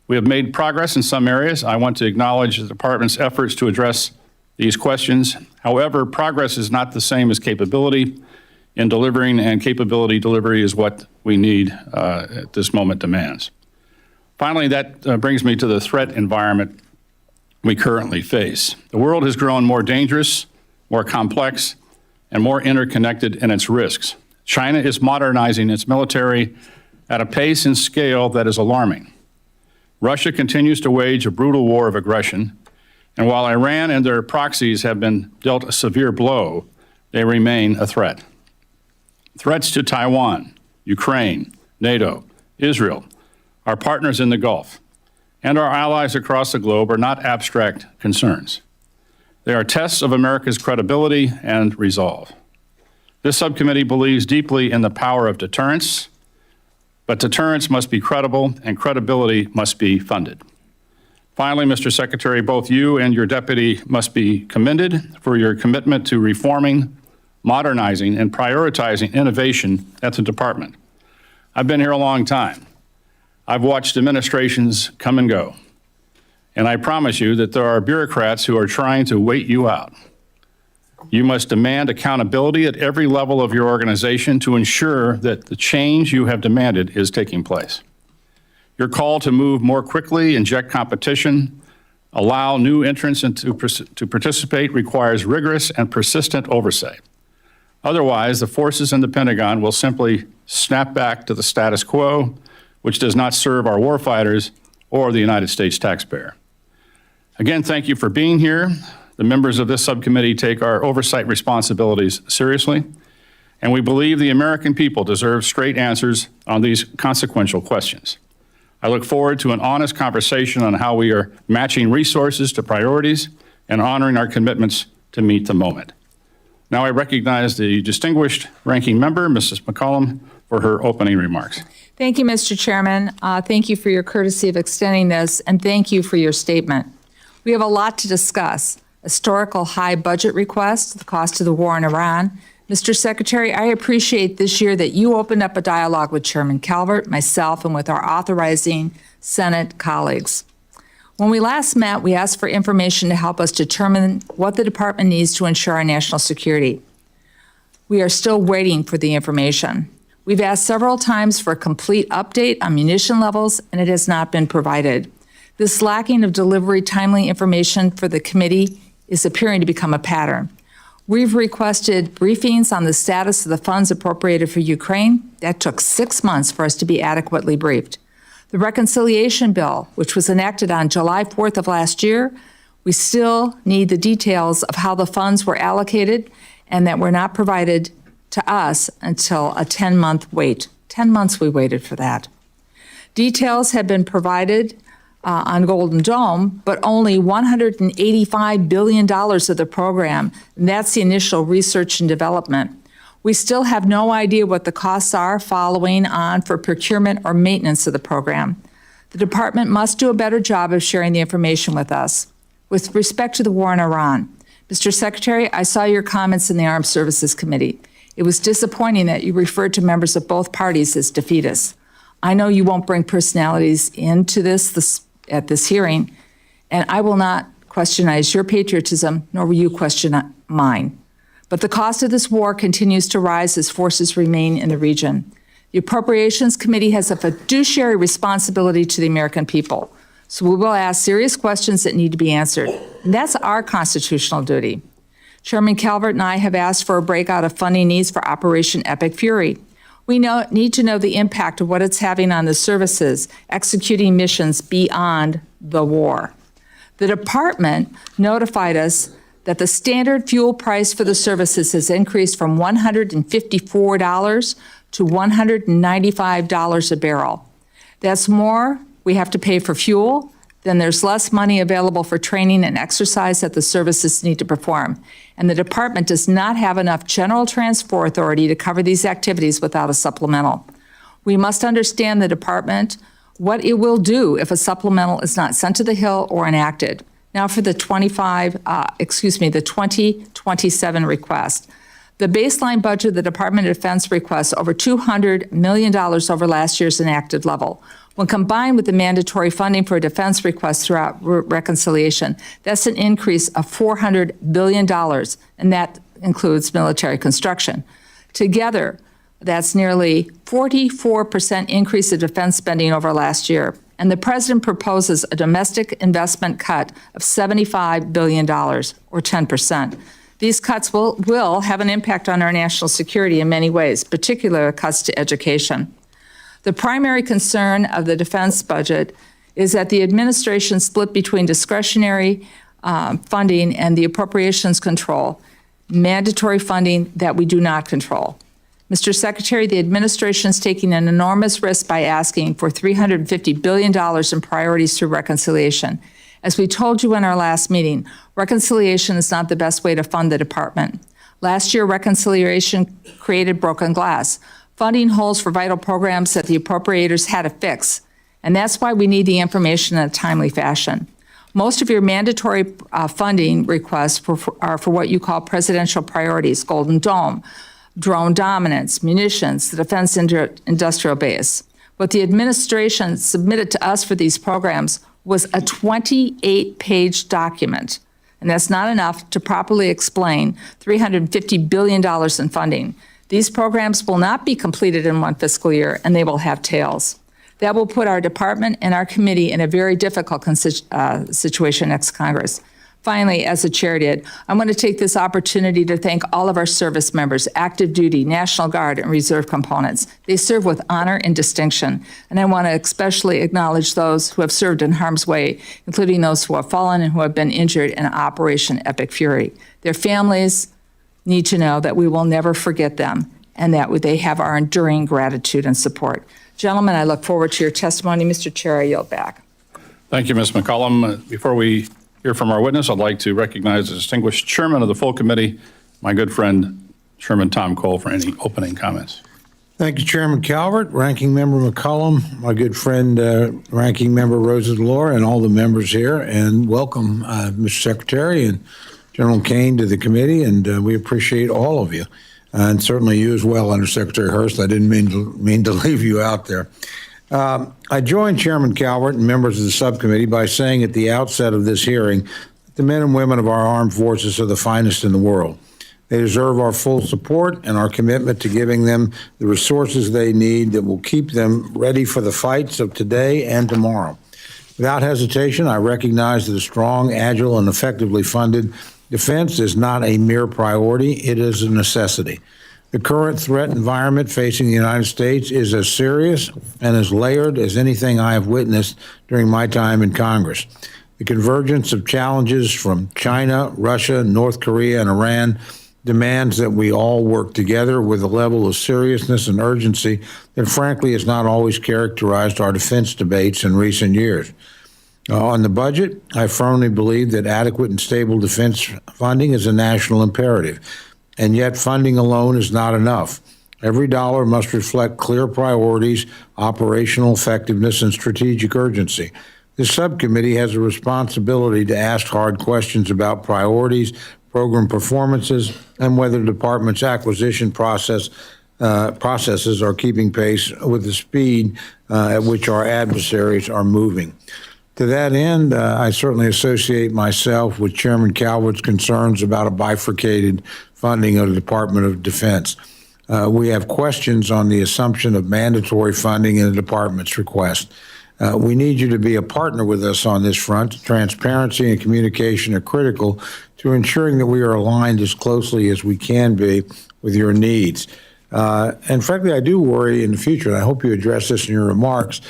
We have made progress in some areas. I want to acknowledge the department's efforts to address these questions. However, progress is not the same as capability in delivering, and capability delivery is what we need at this moment demands. Finally, that brings me to the threat environment we currently face. The world has grown more dangerous, more complex, and more interconnected in its risks. China is modernizing its military at a pace and scale that is alarming. Russia continues to wage a brutal war of aggression, and while Iran and their proxies have been dealt a severe blow, they remain a threat. Threats to Taiwan, Ukraine, NATO, Israel, our partners in the Gulf, and our allies across the globe are not abstract concerns. They are tests of America's credibility and resolve. This subcommittee believes deeply in the power of deterrence, but deterrence must be credible and credibility must be funded. Finally, Mr. Secretary, both you and your deputy must be commended for your commitment to reforming, modernizing, and prioritizing innovation at the department. I've been here a long time. I've watched administrations come and go, and I promise you that there are bureaucrats who are trying to wait you out. You must demand accountability at every level of your organization to ensure that the change you have demanded is taking place. Your call to move more quickly, inject competition, allow new entrants to participate requires rigorous and persistent oversight. Otherwise, the forces in the Pentagon will simply snap back to the status quo, which does not serve our warfighters or the United States taxpayer. Again, thank you for being here. The members of this subcommittee take our oversight responsibilities seriously, and we believe the American people deserve straight answers on these consequential questions. I look forward to an honest conversation on how we are matching resources to priorities and honoring our commitments to meet the moment. Now I recognize the distinguished ranking member, Mrs. McCollum, for her opening remarks. Thank you, Mr. Chairman. Thank you for your courtesy of extending this, and thank you for your statement. We have a lot to discuss. Historical high budget request, the cost of the war in Iran, Mr. Secretary, I appreciate this year that you opened up a dialogue with Chairman Calvert, myself, and with our authorizing Senate colleagues. When we last met, we asked for information to help us determine what the department needs to ensure our national security. We are still waiting for the information. We've asked several times for a complete update on munition levels, and it has not been provided. This lacking of delivery timely information for the committee is appearing to become a pattern. We've requested briefings on the status of the funds appropriated for Ukraine. That took 6 months for us to be adequately briefed. The reconciliation bill, which was enacted on July 4th of last year, we still need the details of how the funds were allocated and that were not provided to us until a 10-month wait. 10 months we waited for that. Details have been provided on Golden Dome, but only $185 billion of the program, and that's the initial research and development. We still have no idea what the costs are following on for procurement or maintenance of the program. The department must do a better job of sharing the information with us. With respect to the war in Iran, Mr. Secretary, I saw your comments in the Armed Services Committee. It was disappointing that you referred to members of both parties as defeatists. I know you won't bring personalities into this at this hearing, and I will not questionize your patriotism, nor will you question mine. But the cost of this war continues to rise as forces remain in the region. The Appropriations Committee has a fiduciary responsibility to the American people, so we will ask serious questions that need to be answered. And that's our constitutional duty. Chairman Calvert and I have asked for a breakout of funding needs for Operation Epic Fury. We need to know the impact of what it's having on the services executing missions beyond the war. The department notified us that the standard fuel price for the services has increased from $154 to $195 a barrel. That's more we have to pay for fuel, then there's less money available for training and exercise that the services need to perform. And the department does not have enough general transport authority to cover these activities without a supplemental. We must understand the department, what it will do if a supplemental is not sent to the Hill or enacted. Now for the 2027 request. The baseline budget of the Department of Defense requests over $200 million over last year's enacted level. When combined with the mandatory funding for defense requests throughout reconciliation, that's an increase of $400 billion, and that includes military construction. Together, that's nearly 44% increase in defense spending over last year. And the president proposes a domestic investment cut of $75 billion, or 10%. These cuts will have an impact on our national security in many ways, particularly cuts to education. The primary concern of the defense budget is that the administration split between discretionary funding and the appropriations control, mandatory funding that we do not control. Mr. Secretary, the administration is taking an enormous risk by asking for $350 billion in priorities through reconciliation. As we told you in our last meeting, reconciliation is not the best way to fund the department. Last year, reconciliation created broken glass, funding holes for vital programs that the appropriators had to fix. And that's why we need the information in a timely fashion. Most of your mandatory funding requests are for what you call presidential priorities, Golden Dome, drone dominance, munitions, the defense industrial base. What the administration submitted to us for these programs was a 28-page document, and that's not enough to properly explain $350 billion in funding. These programs will not be completed in one fiscal year, and they will have tails. That will put our department and our committee in a very difficult situation next Congress. Finally, as the chair did, I want to take this opportunity to thank all of our service members, active duty, National Guard, and Reserve components. They serve with honor and distinction, and I want to especially acknowledge those who have served in harm's way, including those who have fallen and who have been injured in Operation Epic Fury. Their families need to know that we will never forget them and that they have our enduring gratitude and support. Gentlemen, I look forward to your testimony. Mr. Chair, I yield back. Thank you, Ms. McCollum. Before we hear from our witness, I'd like to recognize the distinguished chairman of the full committee, my good friend, Chairman Tom Cole, for any opening comments. Thank you, Chairman Calvert, Ranking Member McCollum, my good friend, Ranking Member Rosenthal, and all the members here, and welcome, Mr. Secretary and General Caine to the committee, and we appreciate all of you. and certainly you as well, Undersecretary Hurst. I didn't mean to leave you out there. I joined Chairman Calvert and members of the subcommittee by saying at the outset of this hearing that the men and women of our armed forces are the finest in the world. They deserve our full support and our commitment to giving them the resources they need that will keep them ready for the fights of today and tomorrow. Without hesitation, I recognize that a strong, agile, and effectively funded defense is not a mere priority, it is a necessity. The current threat environment facing the United States is as serious and as layered as anything I have witnessed during my time in Congress. The convergence of challenges from China, Russia, North Korea, and Iran demands that we all work together with a level of seriousness and urgency that frankly has not always characterized our defense debates in recent years. On the budget, I firmly believe that adequate and stable defense funding is a national imperative, and yet funding alone is not enough. Every dollar must reflect clear priorities, operational effectiveness, and strategic urgency. This subcommittee has a responsibility to ask hard questions about priorities, program performances, and whether the department's acquisition processes are keeping pace with the speed at which our adversaries are moving. To that end, I certainly associate myself with Chairman Calvert's concerns about a bifurcated funding of the Department of Defense. We have questions on the assumption of mandatory funding in the department's request. We need you to be a partner with us on this front. Transparency and communication are critical to ensuring that we are aligned as closely as we can be with your needs. And frankly, I do worry in the future, and I hope you address this in your remarks.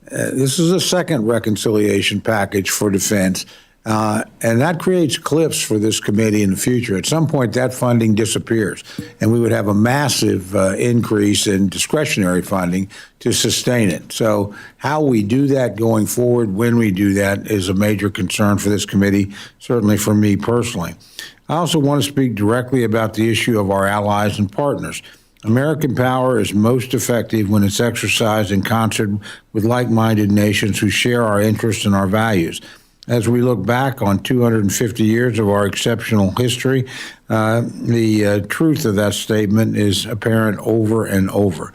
This is a second reconciliation package for defense, and that creates cliffs for this committee in the future. At some point, that funding disappears, and we would have a massive increase in discretionary funding to sustain it. So how we do that going forward, when we do that, is a major concern for this committee, certainly for me personally. I also want to speak directly about the issue of our allies and partners. American power is most effective when it's exercised in concert with like-minded nations who share our interests and our values. As we look back on 250 years of our exceptional history, the truth of that statement is apparent over and over.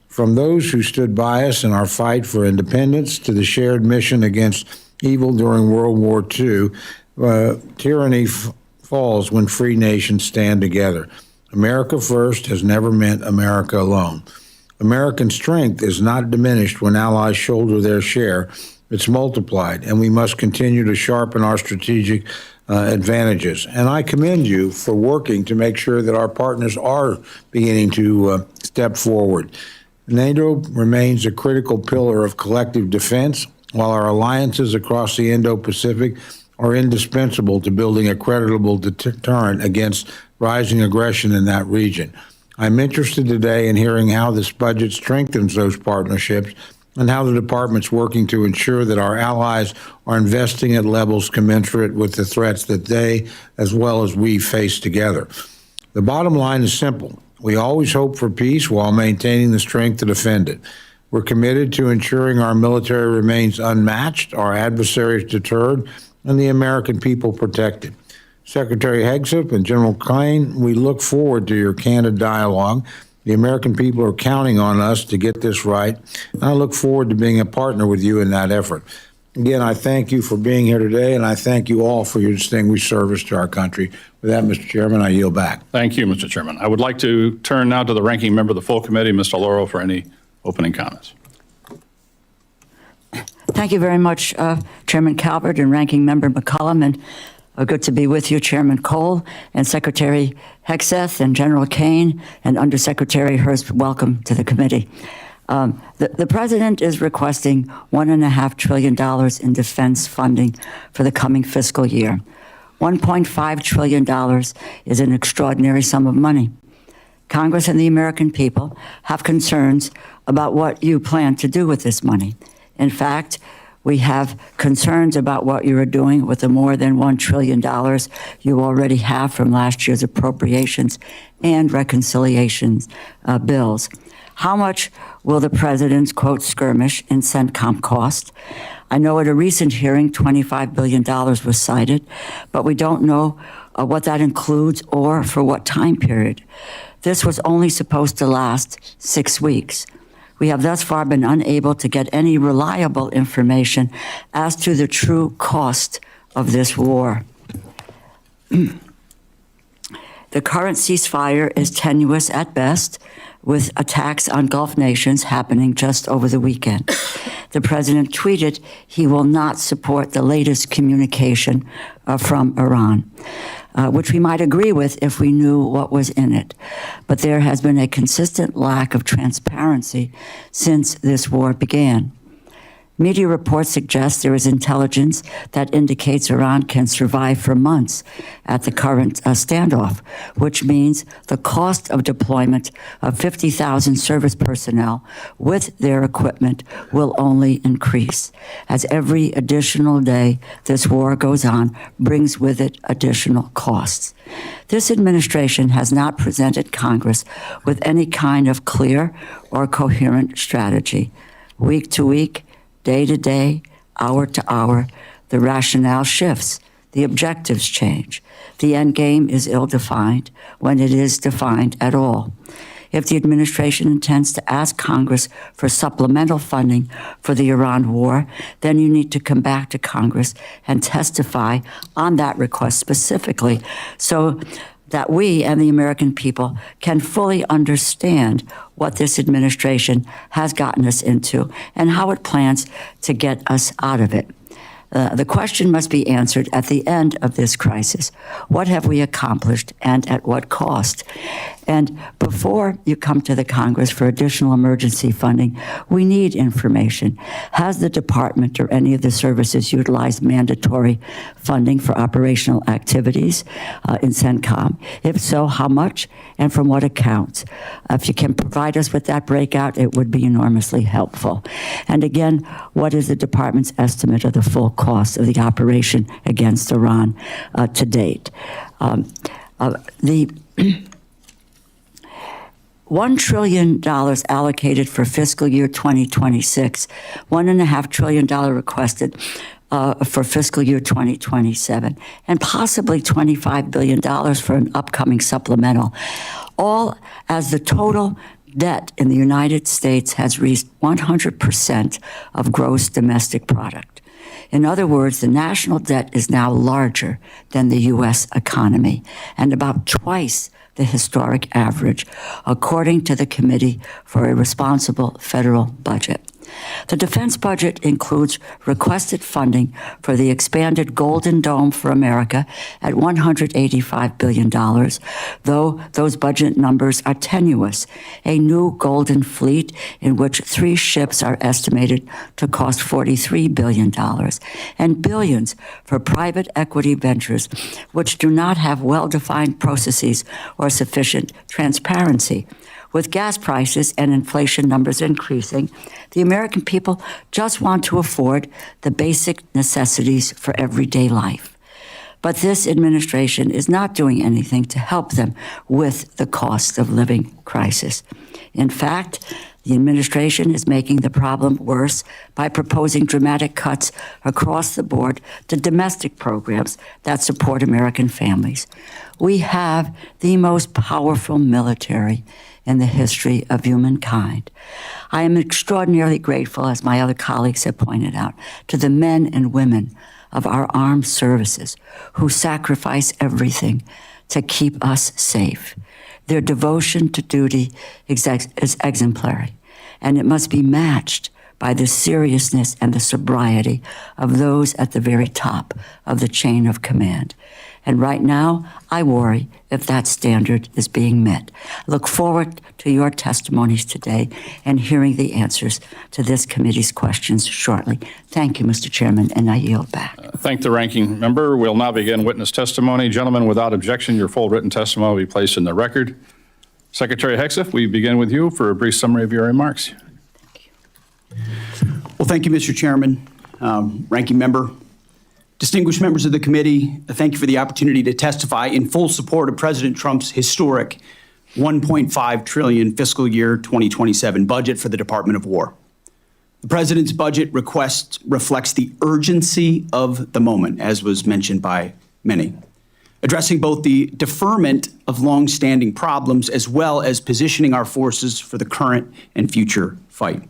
From those who stood by us in our fight for independence to the shared mission against evil during World War II, tyranny falls when free nations stand together. America first has never meant America alone. American strength is not diminished when allies shoulder their share. It's multiplied, and we must continue to sharpen our strategic advantages. And I commend you for working to make sure that our partners are beginning to step forward. NATO remains a critical pillar of collective defense, while our alliances across the Indo-Pacific are indispensable to building a credible deterrent against rising aggression in that region. I'm interested today in hearing how this budget strengthens those partnerships and how the department's working to ensure that our allies are investing at levels commensurate with the threats that they, as well as we, face together. The bottom line is simple. We always hope for peace while maintaining the strength to defend it. We're committed to ensuring our military remains unmatched, our adversaries deterred, and the American people protected. Secretary Hegseth and General Caine, we look forward to your candid dialogue. The American people are counting on us to get this right, and I look forward to being a partner with you in that effort. Again, I thank you for being here today, and I thank you all for your distinguished service to our country. With that, Mr. Chairman, I yield back. Thank you, Mr. Chairman. I would like to turn now to the ranking member of the full committee, Mr. Lauro, for any opening comments. Thank you very much, Chairman Calvert and Ranking Member McCollum, and good to be with you, Chairman Cole and Secretary Hegseth and General Caine and Undersecretary Hurst. Welcome to the committee. The President is requesting $1.5 trillion in defense funding for the coming fiscal year. $1.5 trillion is an extraordinary sum of money. Congress and the American people have concerns about what you plan to do with this money. In fact, we have concerns about what you are doing with the more than $1 trillion you already have from last year's appropriations and reconciliations bills. How much will the President's, quote, skirmish in CENTCOM cost? I know at a recent hearing, $25 billion was cited, but we don't know what that includes or for what time period. This was only supposed to last 6 weeks. We have thus far been unable to get any reliable information as to the true cost of this war. The current ceasefire is tenuous at best, with attacks on Gulf nations happening just over the weekend. The president tweeted he will not support the latest communication from Iran, which we might agree with if we knew what was in it. But there has been a consistent lack of transparency since this war began. Media reports suggest there is intelligence that indicates Iran can survive for months at the current standoff, which means the cost of deployment of 50,000 service personnel with their equipment will only increase, as every additional day this war goes on brings with it additional costs. This administration has not presented Congress with any kind of clear or coherent strategy. Week to week, day to day, hour to hour, the rationale shifts, the objectives change. The end game is ill-defined when it is defined at all. If the administration intends to ask Congress for supplemental funding for the Iran war, then you need to come back to Congress and testify on that request specifically so that we and the American people can fully understand what this administration has gotten us into and how it plans to get us out of it. The question must be answered at the end of this crisis. What have we accomplished and at what cost? And before you come to the Congress for additional emergency funding, we need information. Has the department or any of the services utilized mandatory funding for operational activities in CENTCOM? If so, how much and from what accounts? If you can provide us with that breakout, it would be enormously helpful. And again, what is the department's estimate of the full cost of the operation against Iran to date? The $1 trillion allocated for fiscal year 2026, $1.5 trillion requested for fiscal year 2027, and possibly $25 billion for an upcoming supplemental, all as the total debt in the United States has reached 100% of gross domestic product. In other words, the national debt is now larger than the U.S. economy and about twice the historic average, according to the Committee for a Responsible Federal Budget. The defense budget includes requested funding for the expanded Golden Dome for America at $185 billion, though those budget numbers are tenuous. A new Golden Fleet, in which 3 ships are estimated to cost $43 billion, and billions for private equity ventures, which do not have well-defined processes or sufficient transparency. With gas prices and inflation numbers increasing, the American people just want to afford the basic necessities for everyday life. But this administration is not doing anything to help them with the cost of living crisis. In fact, the administration is making the problem worse by proposing dramatic cuts across the board to domestic programs that support American families. We have the most powerful military in the history of humankind. I am extraordinarily grateful, as my other colleagues have pointed out, to the men and women of our armed services who sacrifice everything to keep us safe. Their devotion to duty is exemplary, and it must be matched by the seriousness and the sobriety of those at the very top of the chain of command. And right now, I worry if that standard is being met. I look forward to your testimonies today and hearing the answers to this committee's questions shortly. Thank you, Mr. Chairman, and I yield back. Thank the ranking member. We'll now begin witness testimony. Gentlemen, without objection, your full written testimony will be placed in the record. Secretary Hegseth, we begin with you for a brief summary of your remarks. Well, thank you, Mr. Chairman, ranking member. Distinguished members of the committee, thank you for the opportunity to testify in full support of President Trump's historic $1.5 trillion fiscal year 2027 budget for the Department of War. The president's budget request reflects the urgency of the moment, as was mentioned by many. addressing both the deferment of long-standing problems as well as positioning our forces for the current and future fight.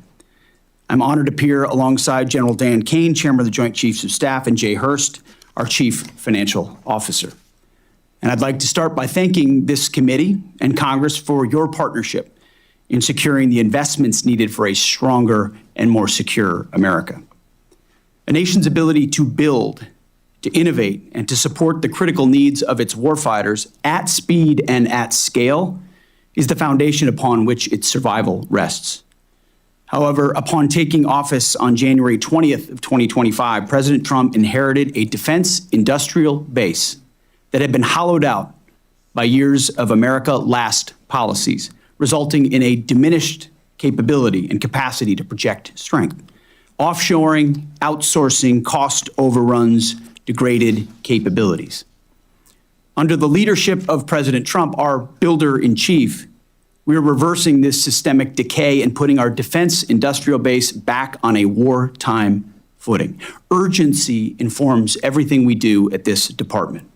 I'm honored to appear alongside General Dan Caine, Chairman of the Joint Chiefs of Staff, and Jay Hurst, our Chief Financial Officer. And I'd like to start by thanking this committee and Congress for your partnership in securing the investments needed for a stronger and more secure America. A nation's ability to build, to innovate, and to support the critical needs of its warfighters at speed and at scale is the foundation upon which its survival rests. However, upon taking office on January 20th of 2025, President Trump inherited a defense industrial base that had been hollowed out by years of America Last policies, resulting in a diminished capability and capacity to project strength. Offshoring, outsourcing, cost overruns, degraded capabilities. Under the leadership of President Trump, our builder-in-chief, we are reversing this systemic decay and putting our defense industrial base back on a wartime footing. Urgency informs everything we do at this department.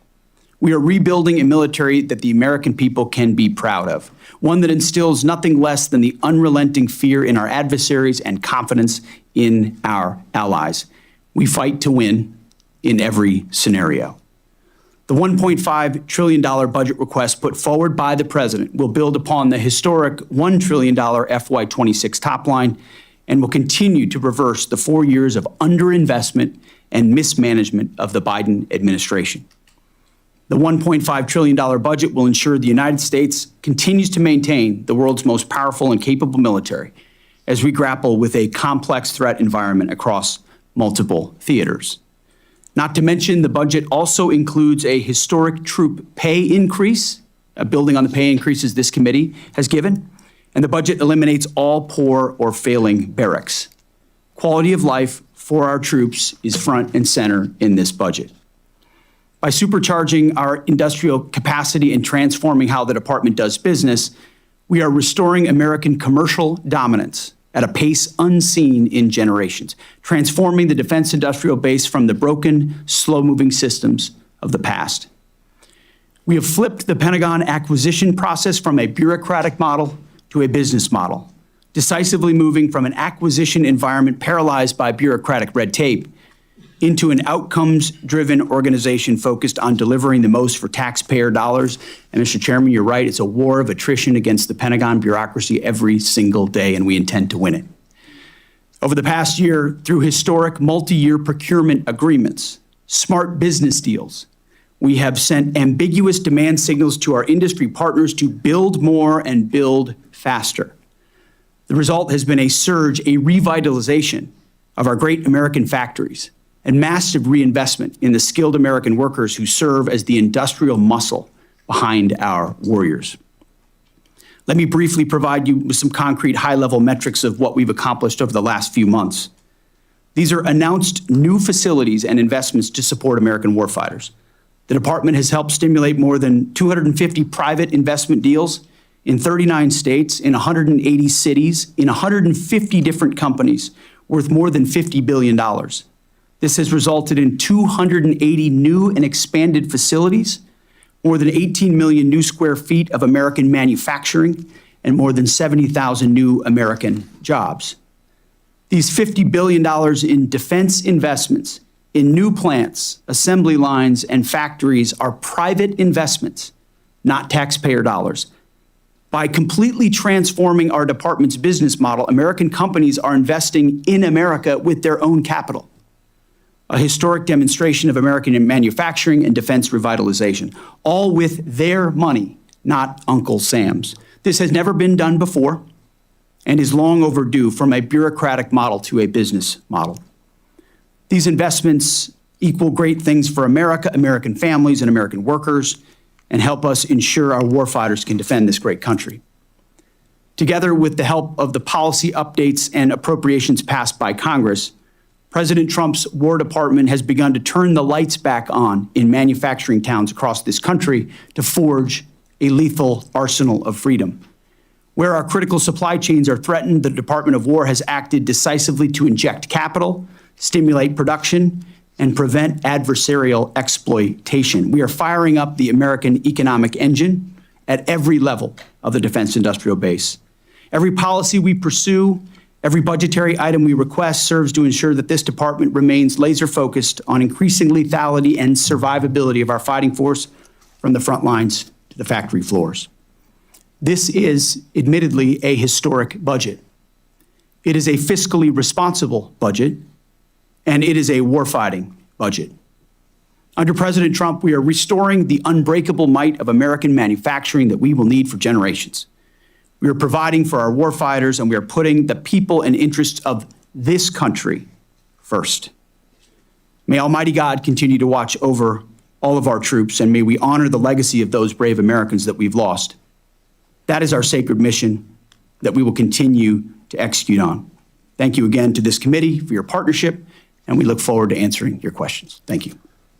We are rebuilding a military that the American people can be proud of, one that instills nothing less than the unrelenting fear in our adversaries and confidence in our allies. We fight to win in every scenario. The $1.5 trillion budget request put forward by the president will build upon the historic $1 trillion FY26 top line and will continue to reverse the 4 years of underinvestment and mismanagement of the Biden administration. The $1.5 trillion budget will ensure the United States continues to maintain the world's most powerful and capable military as we grapple with a complex threat environment across multiple theaters. Not to mention, the budget also includes a historic troop pay increase, building on the pay increases this committee has given, and the budget eliminates all poor or failing barracks. Quality of life for our troops is front and center in this budget. By supercharging our industrial capacity and transforming how the department does business, we are restoring American commercial dominance at a pace unseen in generations, transforming the defense industrial base from the broken, slow-moving systems of the past. We have flipped the Pentagon acquisition process from a bureaucratic model to a business model, decisively moving from an acquisition environment paralyzed by bureaucratic red tape into an outcomes-driven organization focused on delivering the most for taxpayer dollars. And Mr. Chairman, you're right, it's a war of attrition against the Pentagon bureaucracy every single day, and we intend to win it. Over the past year, through historic multi-year procurement agreements, smart business deals, we have sent ambiguous demand signals to our industry partners to build more and build faster. The result has been a surge, a revitalization of our great American factories, and massive reinvestment in the skilled American workers who serve as the industrial muscle behind our warriors. Let me briefly provide you with some concrete high-level metrics of what we've accomplished over the last few months. These are announced new facilities and investments to support American warfighters. The department has helped stimulate more than 250 private investment deals in 39 states, in 180 cities, in 150 different companies, worth more than $50 billion. This has resulted in 280 new and expanded facilities, more than 18 million new square feet of American manufacturing, and more than 70,000 new American jobs. These $50 billion in defense investments in new plants, assembly lines, and factories are private investments, not taxpayer dollars. By completely transforming our department's business model, American companies are investing in America with their own capital. A historic demonstration of American manufacturing and defense revitalization, all with their money, not Uncle Sam's. This has never been done before and is long overdue from a bureaucratic model to a business model. These investments equal great things for America, American families, and American workers, and help us ensure our warfighters can defend this great country. Together with the help of the policy updates and appropriations passed by Congress, President Trump's War Department has begun to turn the lights back on in manufacturing towns across this country to forge a lethal arsenal of freedom. Where our critical supply chains are threatened, the Department of War has acted decisively to inject capital, stimulate production, and prevent adversarial exploitation. We are firing up the American economic engine at every level of the defense industrial base. Every policy we pursue, every budgetary item we request serves to ensure that this department remains laser focused on increasing lethality and survivability of our fighting force from the front lines to the factory floors. This is admittedly a historic budget. It is a fiscally responsible budget, and it is a warfighting budget. Under President Trump, we are restoring the unbreakable might of American manufacturing that we will need for generations. We are providing for our warfighters, and we are putting the people and interests of this country first. May Almighty God continue to watch over all of our troops, and may we honor the legacy of those brave Americans that we've lost. That is our sacred mission that we will continue to execute on. Thank you again to this committee for your partnership, and we look forward to answering your questions. Thank you.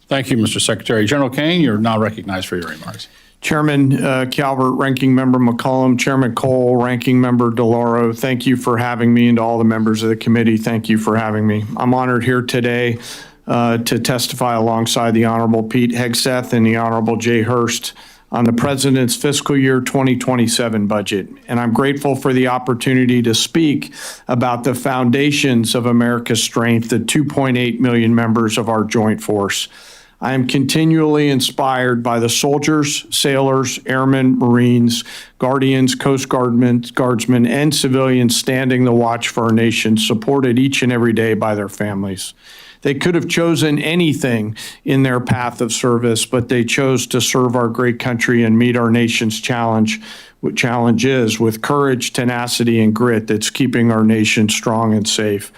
Thank you, Mr. Secretary. General Caine, you're now recognized for your remarks. Chairman Calvert, Ranking Member McCollum, Chairman Cole, Ranking Member DeLauro, thank you for having me, and to all the members of the committee, thank you for having me. I'm honored here today to testify alongside the Honorable Pete Hegseth and the Honorable Jay Hurst on the President's fiscal year 2027 budget. And I'm grateful for the opportunity to speak about the foundations of America's strength, the 2.8 million members of our joint force. I am continually inspired by the soldiers, sailors, airmen, Marines, Guardians, Coast Guardsmen, and civilians standing the watch for our nation, supported each and every day by their families. They could have chosen anything in their path of service, but they chose to serve our great country and meet our nation's challenges with courage, tenacity, and grit that's keeping our nation strong and safe.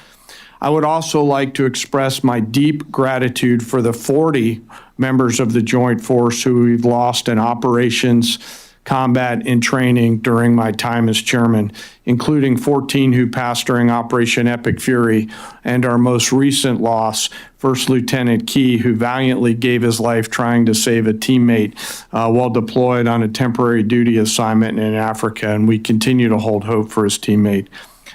I would also like to express my deep gratitude for the 40 members of the Joint Force who we've lost in operations, combat, and training during my time as chairman, including 14 who passed during Operation Epic Fury, and our most recent loss, First Lieutenant Key, who valiantly gave his life trying to save a teammate while deployed on a temporary duty assignment in Africa, and we continue to hold hope for his teammate.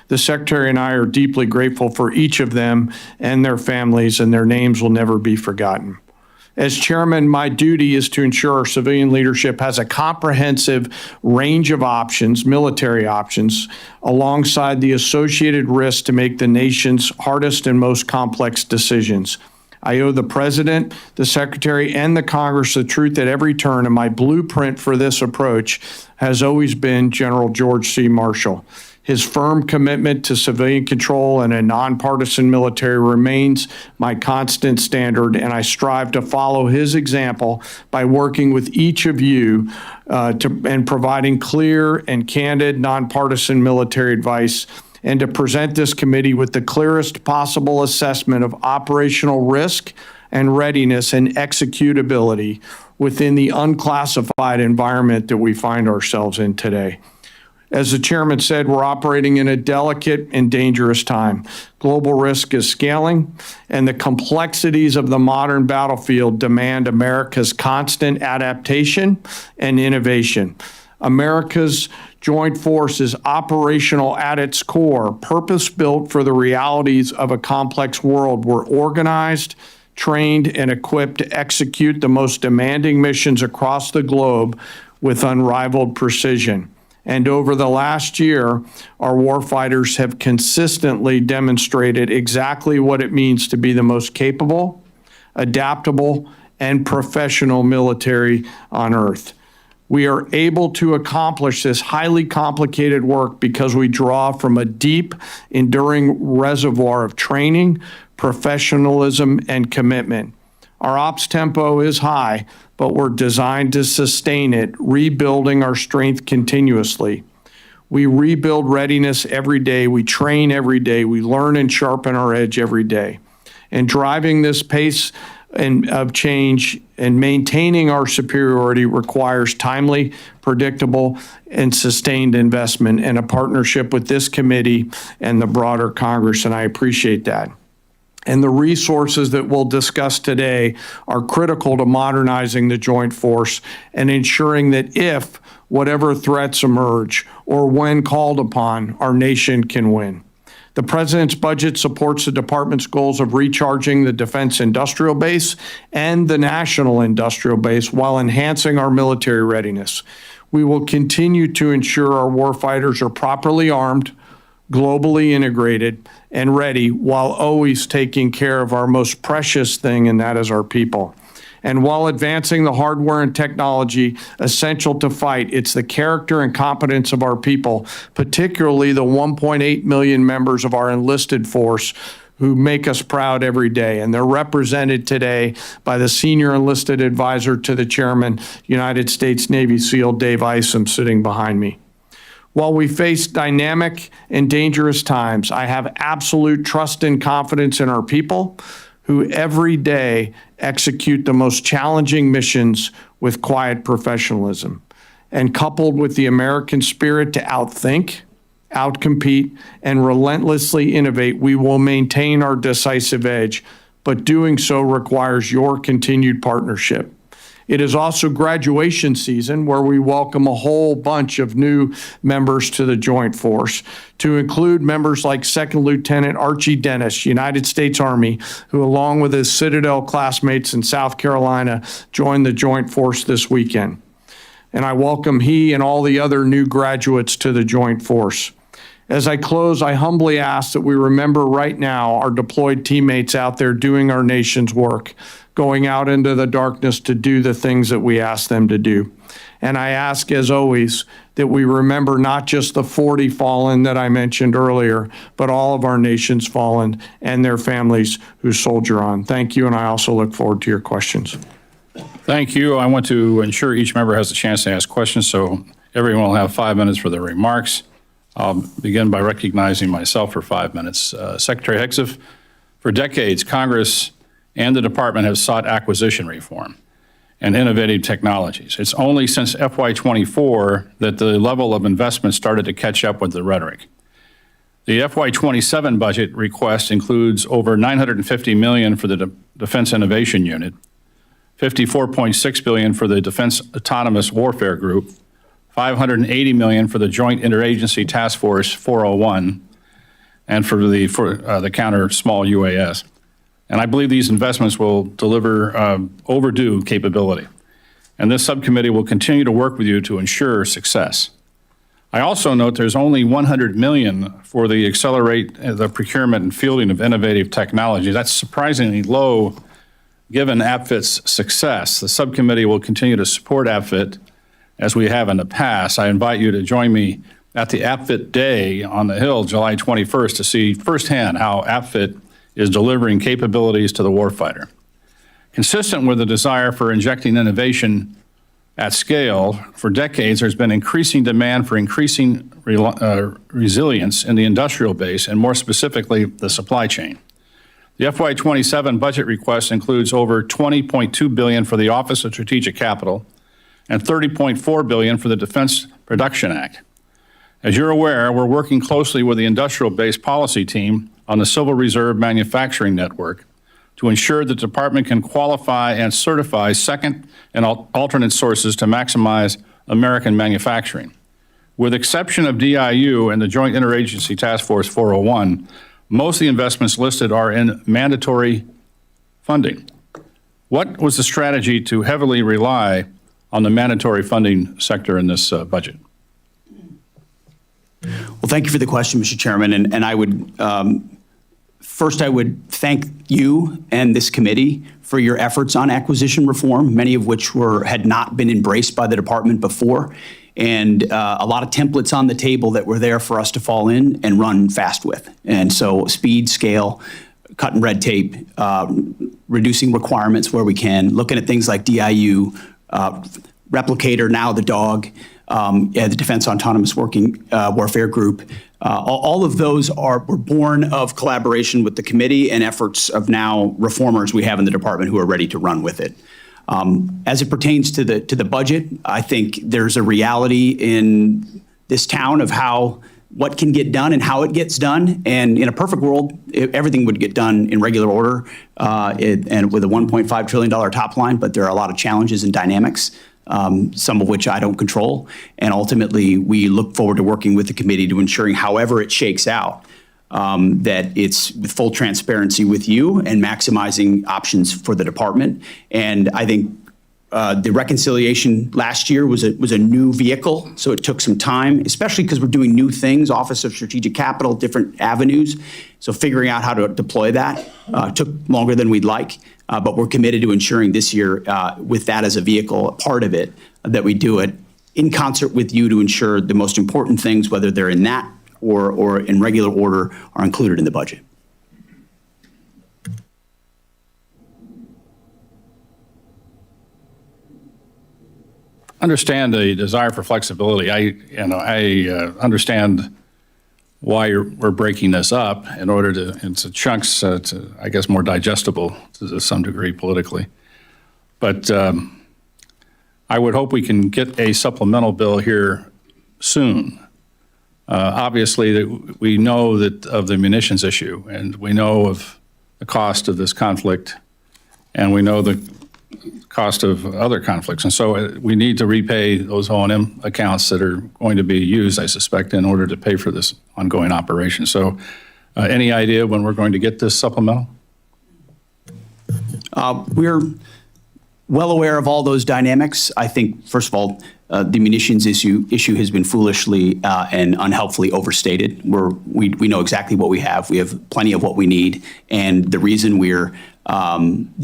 The Secretary and I are deeply grateful for each of them and their families, and their names will never be forgotten. As chairman, my duty is to ensure our civilian leadership has a comprehensive range of options, military options, alongside the associated risks to make the nation's hardest and most complex decisions. I owe the President, the Secretary, and the Congress the truth at every turn, and my blueprint for this approach has always been General George C. Marshall. His firm commitment to civilian control and a nonpartisan military remains my constant standard, and I strive to follow his example by working with each of you and providing clear and candid nonpartisan military advice, and to present this committee with the clearest possible assessment of operational risk and readiness and executability within the unclassified environment that we find ourselves in today. As the chairman said, we're operating in a delicate and dangerous time. Global risk is scaling, and the complexities of the modern battlefield demand America's constant adaptation and innovation. America's joint force is operational at its core, purpose-built for the realities of a complex world. We're organized, trained, and equipped to execute the most demanding missions across the globe with unrivaled precision. And over the last year, our warfighters have consistently demonstrated exactly what it means to be the most capable, adaptable, and professional military on earth. We are able to accomplish this highly complicated work because we draw from a deep, enduring reservoir of training, professionalism, and commitment. Our ops tempo is high, but we're designed to sustain it, rebuilding our strength continuously. We rebuild readiness every day. We train every day. We learn and sharpen our edge every day. And driving this pace of change and maintaining our superiority requires timely, predictable, and sustained investment and a partnership with this committee and the broader Congress, and I appreciate that. And the resources that we'll discuss today are critical to modernizing the joint force and ensuring that if whatever threats emerge or when called upon, our nation can win. The President's budget supports the department's goals of recharging the defense industrial base and the national industrial base while enhancing our military readiness. We will continue to ensure our warfighters are properly armed, globally integrated, and ready, while always taking care of our most precious thing, and that is our people. And while advancing the hardware and technology essential to fight, it's the character and competence of our people, particularly the 1.8 million members of our enlisted force, who make us proud every day. And they're represented today by the senior enlisted advisor to the chairman, United States Navy SEAL Dave Isom, sitting behind me. While we face dynamic and dangerous times, I have absolute trust and confidence in our people, who every day execute the most challenging missions with quiet professionalism. And coupled with the American spirit to outthink, outcompete, and relentlessly innovate, we will maintain our decisive edge, but doing so requires your continued partnership. It is also graduation season, where we welcome a whole bunch of new members to the Joint Force, to include members like Second Lieutenant Archie Dennis, United States Army, who, along with his Citadel classmates in South Carolina, joined the Joint Force this weekend. And I welcome he and all the other new graduates to the Joint Force. As I close, I humbly ask that we remember right now our deployed teammates out there doing our nation's work, going out into the darkness to do the things that we ask them to do. And I ask, as always, that we remember not just the 40 fallen that I mentioned earlier, but all of our nation's fallen and their families who soldier on. Thank you, and I also look forward to your questions. Thank you. I want to ensure each member has a chance to ask questions, so everyone will have 5 minutes for their remarks. I'll begin by recognizing myself for 5 minutes. Secretary Hegseth, for decades, Congress and the department have sought acquisition reform and innovative technologies. It's only since FY24 that the level of investment started to catch up with the rhetoric. The FY27 budget request includes over $950 million for the Defense Innovation Unit, $54.6 billion for the Defense Autonomous Warfare Group, $580 million for the Joint Interagency Task Force 401, and for the counter small UAS. And I believe these investments will deliver overdue capability. And this subcommittee will continue to work with you to ensure success. I also note there's only $100 million for the accelerate the procurement and fielding of innovative technology. That's surprisingly low given APFIT's success. The subcommittee will continue to support APFIT as we have in the past. I invite you to join me at the APFIT Day on the Hill, July 21st, to see firsthand how APFIT is delivering capabilities to the warfighter. Consistent with the desire for injecting innovation at scale, for decades there's been increasing demand for increasing resilience in the industrial base, and more specifically, the supply chain. The FY27 budget request includes over $20.2 billion for the Office of Strategic Capital and $30.4 billion for the Defense Production Act. As you're aware, we're working closely with the industrial base policy team on the Civil Reserve Manufacturing Network to ensure the department can qualify and certify second and alternate sources to maximize American manufacturing. With exception of DIU and the Joint Interagency Task Force 401, most of the investments listed are in mandatory funding. What was the strategy to heavily rely on the mandatory funding sector in this budget? Well, thank you for the question, Mr. Chairman. And I would, first, I would thank you and this committee for your efforts on acquisition reform, many of which had not been embraced by the department before, and a lot of templates on the table that were there for us to fall in and run fast with. And so speed, scale, cutting red tape, reducing requirements where we can, looking at things like DIU, Replicator, now the DOG, the Defense Autonomous Warfare Group. All of those were born of collaboration with the committee and efforts of now reformers we have in the department who are ready to run with it. As it pertains to the budget, I think there's a reality in this town of what can get done and how it gets done. And in a perfect world, everything would get done in regular order and with a $1.5 trillion top line, but there are a lot of challenges and dynamics, some of which I don't control. And ultimately, we look forward to working with the committee to ensuring however it shakes out, that it's with full transparency with you and maximizing options for the department. And I think the reconciliation last year was a new vehicle, so it took some time, especially because we're doing new things, Office of Strategic Capital, different avenues. So figuring out how to deploy that took longer than we'd like, but we're committed to ensuring this year, with that as a vehicle, a part of it, that we do it in concert with you to ensure the most important things, whether they're in that or in regular order, are included in the budget. Understand the desire for flexibility. I understand why we're breaking this up in order into chunks, to, I guess, more digestible to some degree politically. But I would hope we can get a supplemental bill here soon. Obviously, we know that of the munitions issue, and we know of the cost of this conflict, and we know the cost of other conflicts. And so we need to repay those O&M accounts that are going to be used, I suspect, in order to pay for this ongoing operation. So any idea when we're going to get this supplemental? We're well aware of all those dynamics. I think, first of all, the munitions issue has been foolishly and unhelpfully overstated. We know exactly what we have. We have plenty of what we need. And the reason we're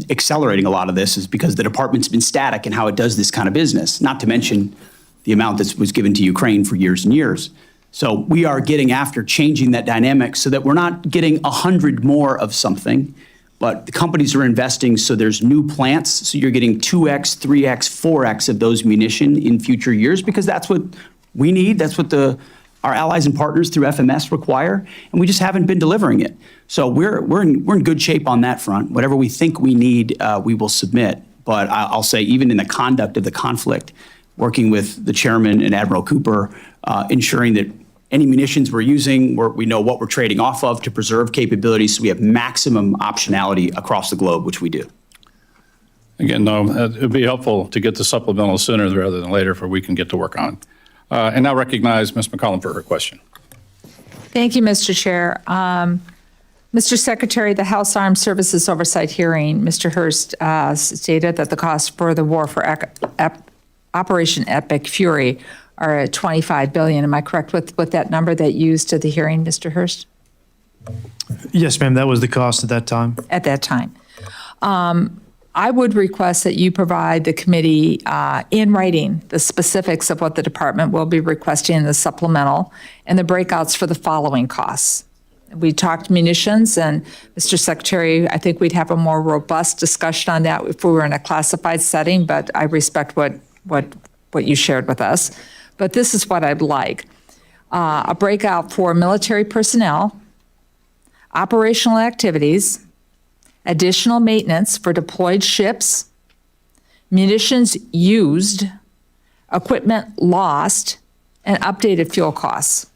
accelerating a lot of this is because the department's been static in how it does this kind of business, not to mention the amount that was given to Ukraine for years and years. So we are getting after changing that dynamic so that we're not getting 100 more of something, but the companies are investing, so there's new plants, so you're getting 2x, 3x, 4x of those munition in future years, because that's what we need, that's what our allies and partners through FMS require, and we just haven't been delivering it. So we're in good shape on that front. Whatever we think we need, we will submit. But I'll say, even in the conduct of the conflict, working with the chairman and Admiral Cooper, ensuring that any munitions we're using, we know what we're trading off of to preserve capabilities, so we have maximum optionality across the globe, which we do. Again, no, it'd be helpful to get the supplemental sooner rather than later, for we can get to work on. And now recognize Ms. McCollum for her question. Thank you, Mr. Chair. Mr. Secretary, the House Armed Services Oversight hearing, Mr. Hurst stated that the cost for the war for Operation Epic Fury are at $25 billion. Am I correct with that number that you used at the hearing, Mr. Hurst? Yes, ma'am. That was the cost at that time. At that time. I would request that you provide the committee in writing the specifics of what the department will be requesting in the supplemental and the breakouts for the following costs. We talked munitions, and Mr. Secretary, I think we'd have a more robust discussion on that if we were in a classified setting, but I respect what you shared with us. But this is what I'd like. A breakout for military personnel, operational activities, additional maintenance for deployed ships, munitions used, equipment lost, and updated fuel costs.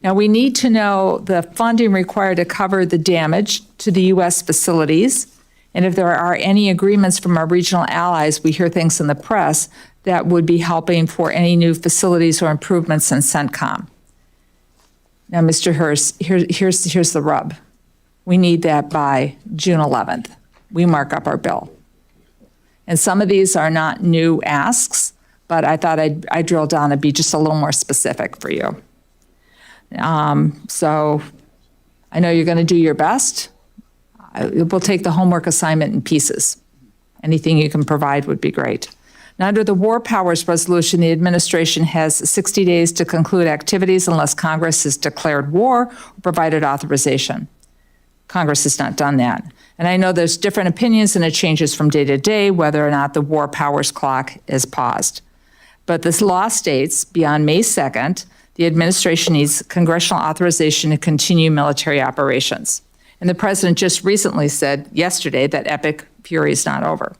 Now, we need to know the funding required to cover the damage to the U.S. facilities, and if there are any agreements from our regional allies, we hear things in the press, that would be helping for any new facilities or improvements in CENTCOM. Now, Mr. Hurst, here's the rub. We need that by June 11th. We mark up our bill. And some of these are not new asks, but I thought I'd drill down and be just a little more specific for you. So I know you're going to do your best. We'll take the homework assignment in pieces. Anything you can provide would be great. Now, under the War Powers Resolution, the administration has 60 days to conclude activities unless Congress has declared war or provided authorization. Congress has not done that. And I know there's different opinions and it changes from day to day whether or not the war powers clock is paused. But this law states beyond May 2nd, the administration needs congressional authorization to continue military operations. And the president just recently said yesterday that Epic Fury is not over.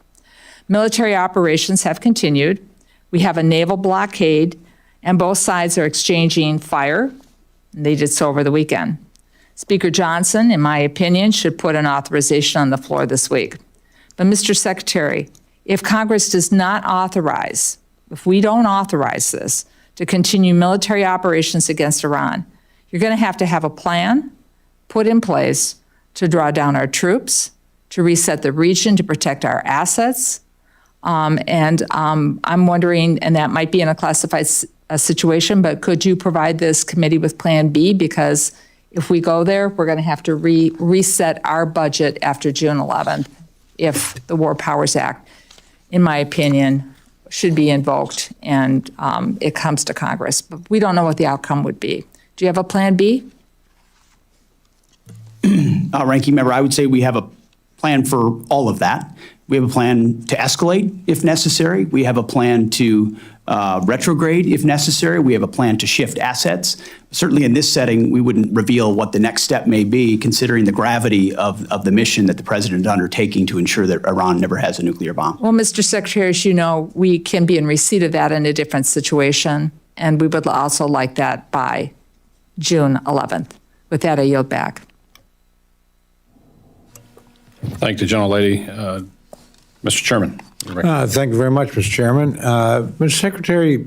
Military operations have continued. We have a naval blockade, and both sides are exchanging fire. They did so over the weekend. Speaker Johnson, in my opinion, should put an authorization on the floor this week. But Mr. Secretary, if Congress does not authorize, if we don't authorize this to continue military operations against Iran, you're going to have a plan put in place to draw down our troops, to reset the region, to protect our assets. I'm wondering, and that might be in a classified situation, but could you provide this committee with Plan B? Because if we go there, we're going to have to reset our budget after June 11th if the War Powers Act, in my opinion, should be invoked and it comes to Congress. But we don't know what the outcome would be. Do you have a Plan B? Ranking member, I would say we have a plan for all of that. We have a plan to escalate if necessary. We have a plan to retrograde if necessary. We have a plan to shift assets. Certainly in this setting, we wouldn't reveal what the next step may be, considering the gravity of the mission that the president is undertaking to ensure that Iran never has a nuclear bomb. Well, Mr. Secretary, as you know, we can be in receipt of that in a different situation, and we would also like that by June 11th. With that, I yield back. Thank the gentlelady. Mr. Chairman. Thank you very much, Mr. Chairman. Mr. Secretary,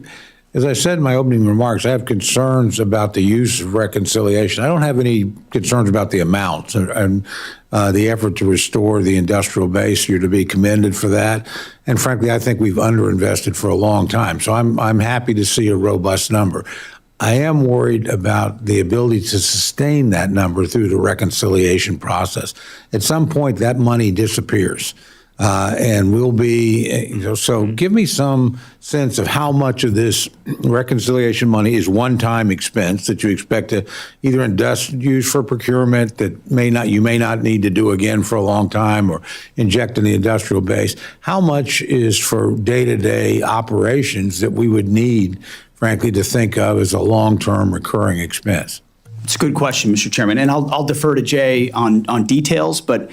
as I said in my opening remarks, I have concerns about the use of reconciliation. I don't have any concerns about the amounts and the effort to restore the industrial base. You're to be commended for that. And frankly, I think we've underinvested for a long time. So I'm happy to see a robust number. I am worried about the ability to sustain that number through the reconciliation process. At some point, that money disappears. And we'll be, so give me some sense of how much of this reconciliation money is one-time expense that you expect to either use for procurement that you may not need to do again for a long time or inject in the industrial base. How much is for day-to-day operations that we would need, frankly, to think of as a long-term recurring expense? It's a good question, Mr. Chairman, and I'll defer to Jay on details, but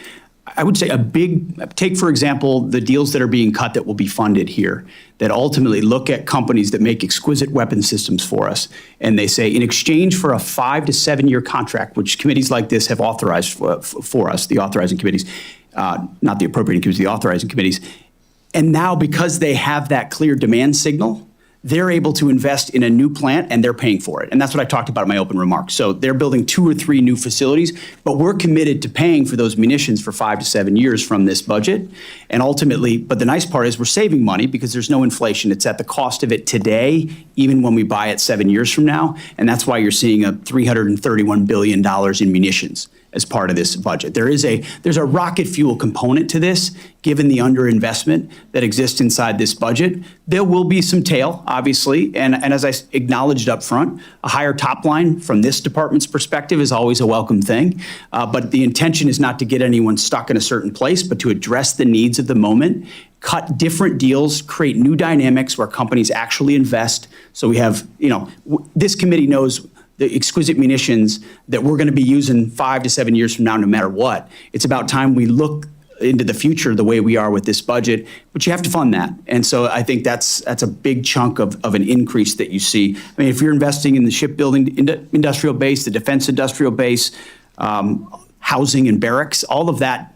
I would say take, for example, the deals that are being cut that will be funded here, that ultimately look at companies that make exquisite weapon systems for us. And they say, in exchange for a 5 to 7 year contract, which committees like this have authorized for us, the authorizing committees, not the appropriating committees, the authorizing committees. And now, because they have that clear demand signal, they're able to invest in a new plant and they're paying for it. And that's what I talked about in my open remarks. So they're building 2 or 3 new facilities, but we're committed to paying for those munitions for 5 to 7 years from this budget. And ultimately, but the nice part is we're saving money because there's no inflation. It's at the cost of it today, even when we buy it 7 years from now. And that's why you're seeing a $331 billion in munitions as part of this budget. There's a rocket fuel component to this, given the underinvestment that exists inside this budget. There will be some tail, obviously, and as I acknowledged up front, a higher top line from this department's perspective is always a welcome thing, but the intention is not to get anyone stuck in a certain place, but to address the needs of the moment, cut different deals, create new dynamics where companies actually invest. So we have, this committee knows the exquisite munitions that we're going to be using 5 to 7 years from now, no matter what. It's about time we look into the future the way we are with this budget, but you have to fund that. And so I think that's a big chunk of an increase that you see. I mean, if you're investing in the shipbuilding industrial base, the defense industrial base, housing and barracks, all of that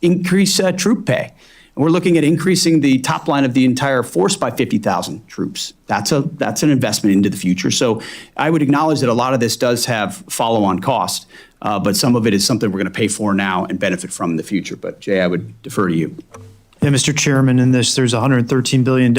increase troop pay. And we're looking at increasing the top line of the entire force by 50,000 troops. That's an investment into the future. So I would acknowledge that a lot of this does have follow-on cost, but some of it is something we're going to pay for now and benefit from in the future. But Jay, I would defer to you. Yeah, Mr. Chairman, in this, there's $113 billion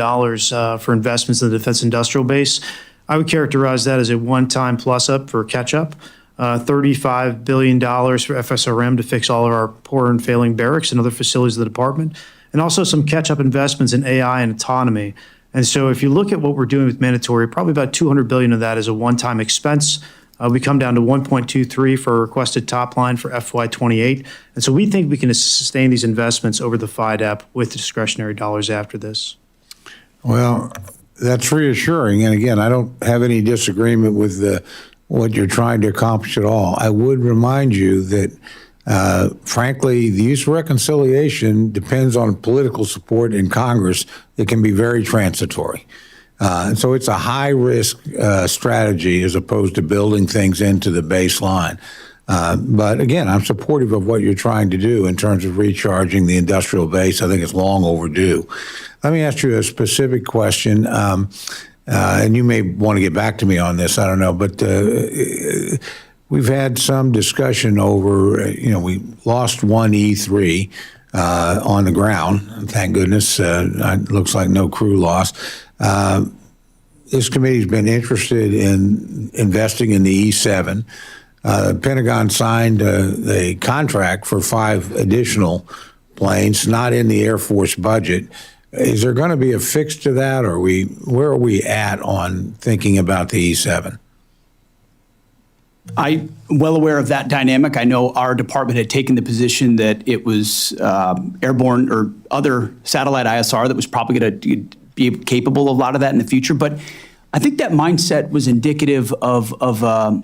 for investments in the defense industrial base. I would characterize that as a one-time plus-up for catch-up. $35 billion for FSRM to fix all of our poor and failing barracks and other facilities of the department, and also some catch-up investments in AI and autonomy. And so if you look at what we're doing with mandatory, probably about $200 billion of that is a one-time expense. We come down to 1.23 for a requested top line for FY28. And so we think we can sustain these investments over the FYDP with the discretionary dollars after this. Well, that's reassuring. And again, I don't have any disagreement with what you're trying to accomplish at all. I would remind you that frankly, the use of reconciliation depends on political support in Congress that can be very transitory. So it's a high-risk strategy as opposed to building things into the baseline. But again, I'm supportive of what you're trying to do in terms of recharging the industrial base. I think it's long overdue. Let me ask you a specific question, and you may want to get back to me on this, I don't know, but we've had some discussion over, we lost one E3 on the ground. Thank goodness. It looks like no crew loss. This committee's been interested in investing in the E7. The Pentagon signed a contract for 5 additional planes, not in the Air Force budget. Is there going to be a fix to that, or where are we at on thinking about the E7? I'm well aware of that dynamic. I know our department had taken the position that it was airborne or other satellite ISR that was probably going to be capable of a lot of that in the future. But I think that mindset was indicative of a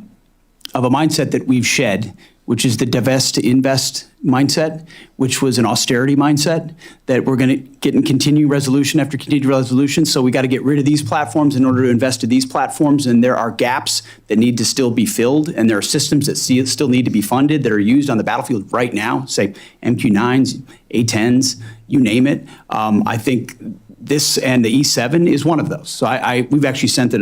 mindset that we've shed, which is the divest to invest mindset, which was an austerity mindset, that we're going to get in continued resolution after continued resolution. So we got to get rid of these platforms in order to invest in these platforms. And there are gaps that need to still be filled. And there are systems that still need to be funded that are used on the battlefield right now, say MQ-9s, A-10s, you name it. I think this and the E7 is one of those. So we've actually sent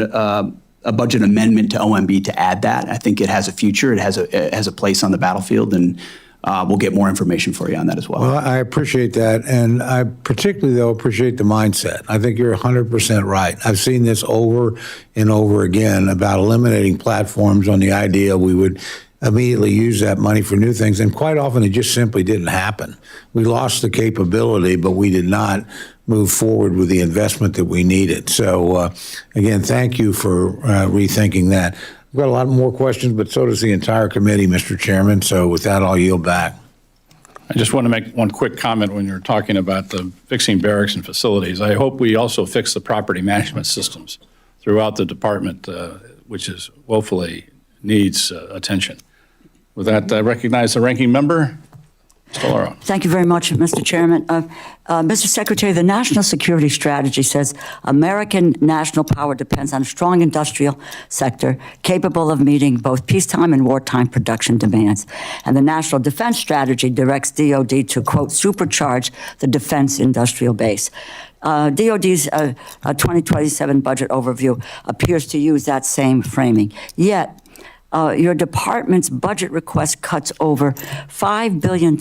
a budget amendment to OMB to add that. I think it has a future. It has a place on the battlefield, and we'll get more information for you on that as well. Well, I appreciate that, and I particularly, though, appreciate the mindset. I think you're 100% right. I've seen this over and over again about eliminating platforms on the idea we would immediately use that money for new things, and quite often it just simply didn't happen. We lost the capability, but we did not move forward with the investment that we needed. So, again, thank you for rethinking that. I've got a lot more questions, but so does the entire committee, Mr. Chairman. So with that, I'll yield back. I just want to make one quick comment when you're talking about the fixing barracks and facilities. I hope we also fix the property management systems throughout the department, which is woefully needs attention. With that, I recognize the ranking member. Thank you very much, Mr. Chairman. Mr. Secretary, the national security strategy says American national power depends on a strong industrial sector capable of meeting both peacetime and wartime production demands. And the national defense strategy directs DOD to, quote, supercharge the defense industrial base. DOD's 2027 budget overview appears to use that same framing. Yet, your department's budget request cuts over $5 billion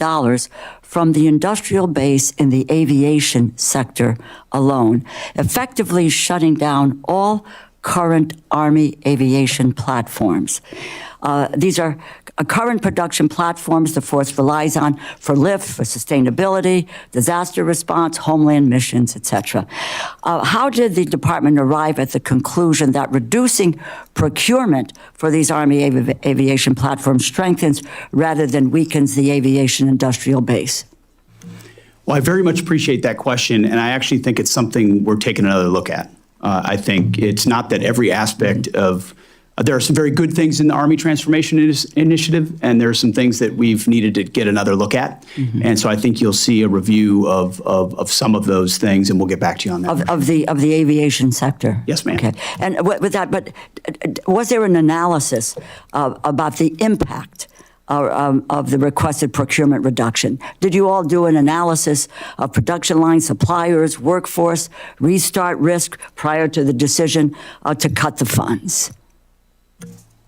from the industrial base in the aviation sector alone, effectively shutting down all current Army aviation platforms. These are current production platforms the force relies on for lift, for sustainability, disaster response, homeland missions, etc. How did the department arrive at the conclusion that reducing procurement for these Army aviation platforms strengthens rather than weakens the aviation industrial base? Well, I very much appreciate that question, and I actually think it's something we're taking another look at. I think it's not that every aspect of there are some very good things in the Army Transformation Initiative, and there are some things that we've needed to get another look at. Mm-hmm. And so I think you'll see a review of some of those things, and we'll get back to you on that. Of the aviation sector? Yes, ma'am. Okay. And with that, but was there an analysis about the impact of the requested procurement reduction? Did you all do an analysis of production line suppliers, workforce, restart risk prior to the decision to cut the funds?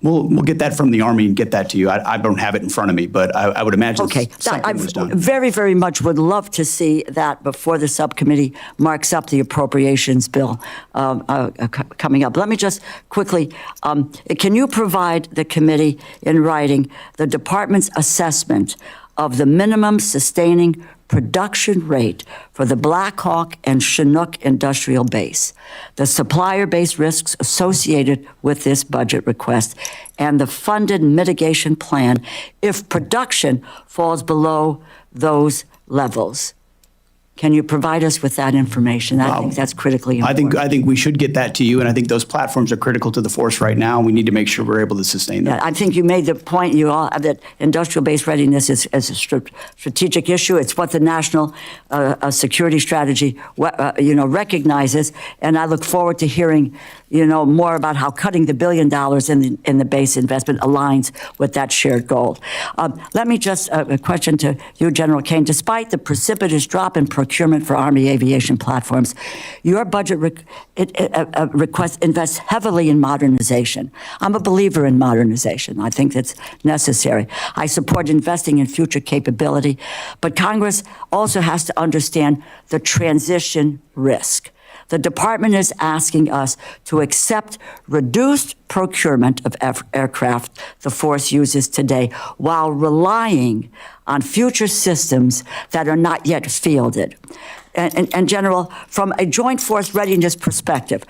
We'll get that from the Army and get that to you. I don't have it in front of me, but I would imagine something was done. Very, very much would love to see that before the subcommittee marks up the appropriations bill coming up. Let me just quickly, can you provide the committee in writing the department's assessment of the minimum sustaining production rate for the Black Hawk and Chinook industrial base, the supplier base risks associated with this budget request, and the funded mitigation plan if production falls below those levels? Can you provide us with that information? I think that's critically important. I think we should get that to you, and I think those platforms are critical to the force right now, and we need to make sure we're able to sustain them. Yeah, I think you made the point that industrial base readiness is a strategic issue. It's what the national security strategy recognizes, and I look forward to hearing more about how cutting the $1 billion in the base investment aligns with that shared goal. Let me just, a question to you, General Caine. Despite the precipitous drop in procurement for Army aviation platforms, your budget request invests heavily in modernization. I'm a believer in modernization. I think that's necessary. I support investing in future capability, but Congress also has to understand the transition risk. The department is asking us to accept reduced procurement of aircraft the force uses today while relying on future systems that are not yet fielded. And General, from a joint force readiness perspective,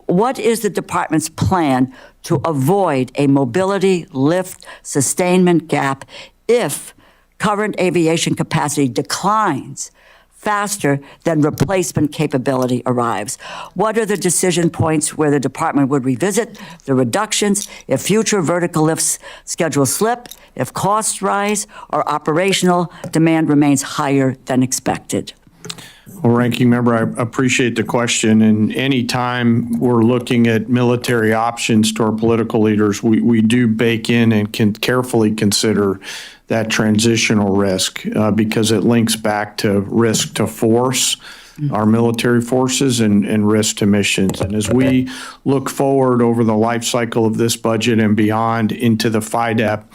what is the department's plan to avoid a mobility lift sustainment gap if current aviation capacity declines faster than replacement capability arrives? What are the decision points where the department would revisit the reductions if future vertical lifts schedules slip, if costs rise, or operational demand remains higher than expected? Well, Ranking Member, I appreciate the question. And anytime we're looking at military options to our political leaders, we do bake in and can carefully consider that transitional risk because it links back to risk to force, our military forces, and risk to missions. And as we look forward over the life cycle of this budget and beyond into the FYDP,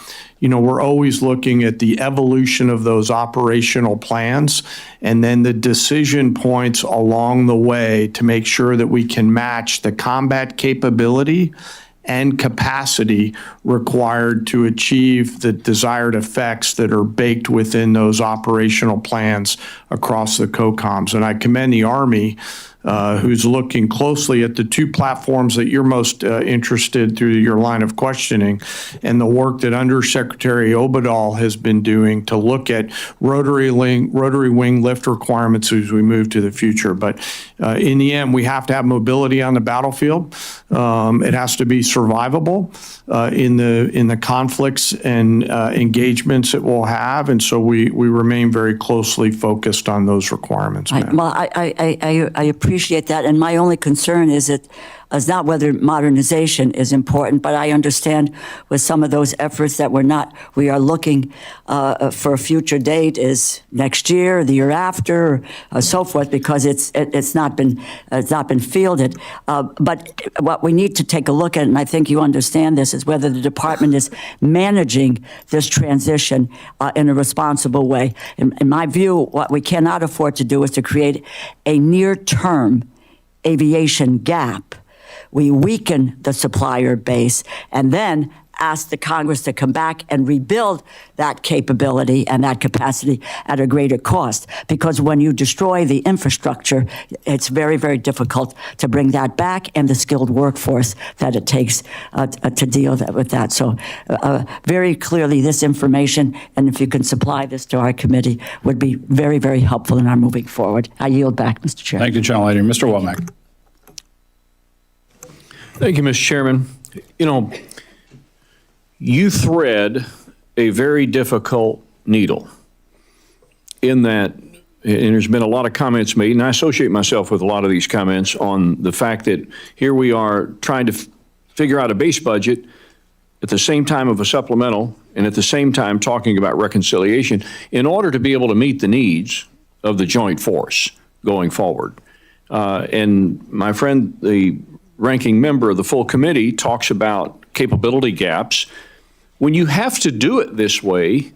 we're always looking at the evolution of those operational plans and then the decision points along the way to make sure that we can match the combat capability and capacity required to achieve the desired effects that are baked within those operational plans across the COCOMs. And I commend the Army, who's looking closely at the two platforms that you're most interested through your line of questioning, and the work that Undersecretary Obadal has been doing to look at rotary wing lift requirements as we move to the future. But in the end, we have to have mobility on the battlefield. It has to be survivable in the conflicts and engagements that we'll have, and so we remain very closely focused on those requirements. Well, I appreciate that, and my only concern is not whether modernization is important, but I understand with some of those efforts that we are looking for a future date is next year, the year after, or so forth, because it's not been fielded. But what we need to take a look at, and I think you understand this, is whether the department is managing this transition in a responsible way. In my view, what we cannot afford to do is to create a near-term aviation gap. We weaken the supplier base and then ask the Congress to come back and rebuild that capability and that capacity at a greater cost. Because when you destroy the infrastructure, it's very, very difficult to bring that back and the skilled workforce that it takes to deal with that. So very clearly, this information, and if you can supply this to our committee, would be very, very helpful in our moving forward. I yield back, Mr. Chair. Thank you, General Leader. Mr. Womack. Thank you, Mr. Chairman. You thread a very difficult needle in that, and there's been a lot of comments made, and I associate myself with a lot of these comments on the fact that here we are trying to figure out a base budget at the same time of a supplemental and at the same time talking about reconciliation in order to be able to meet the needs of the joint force going forward. And my friend, the ranking member of the full committee, talks about capability gaps. When you have to do it this way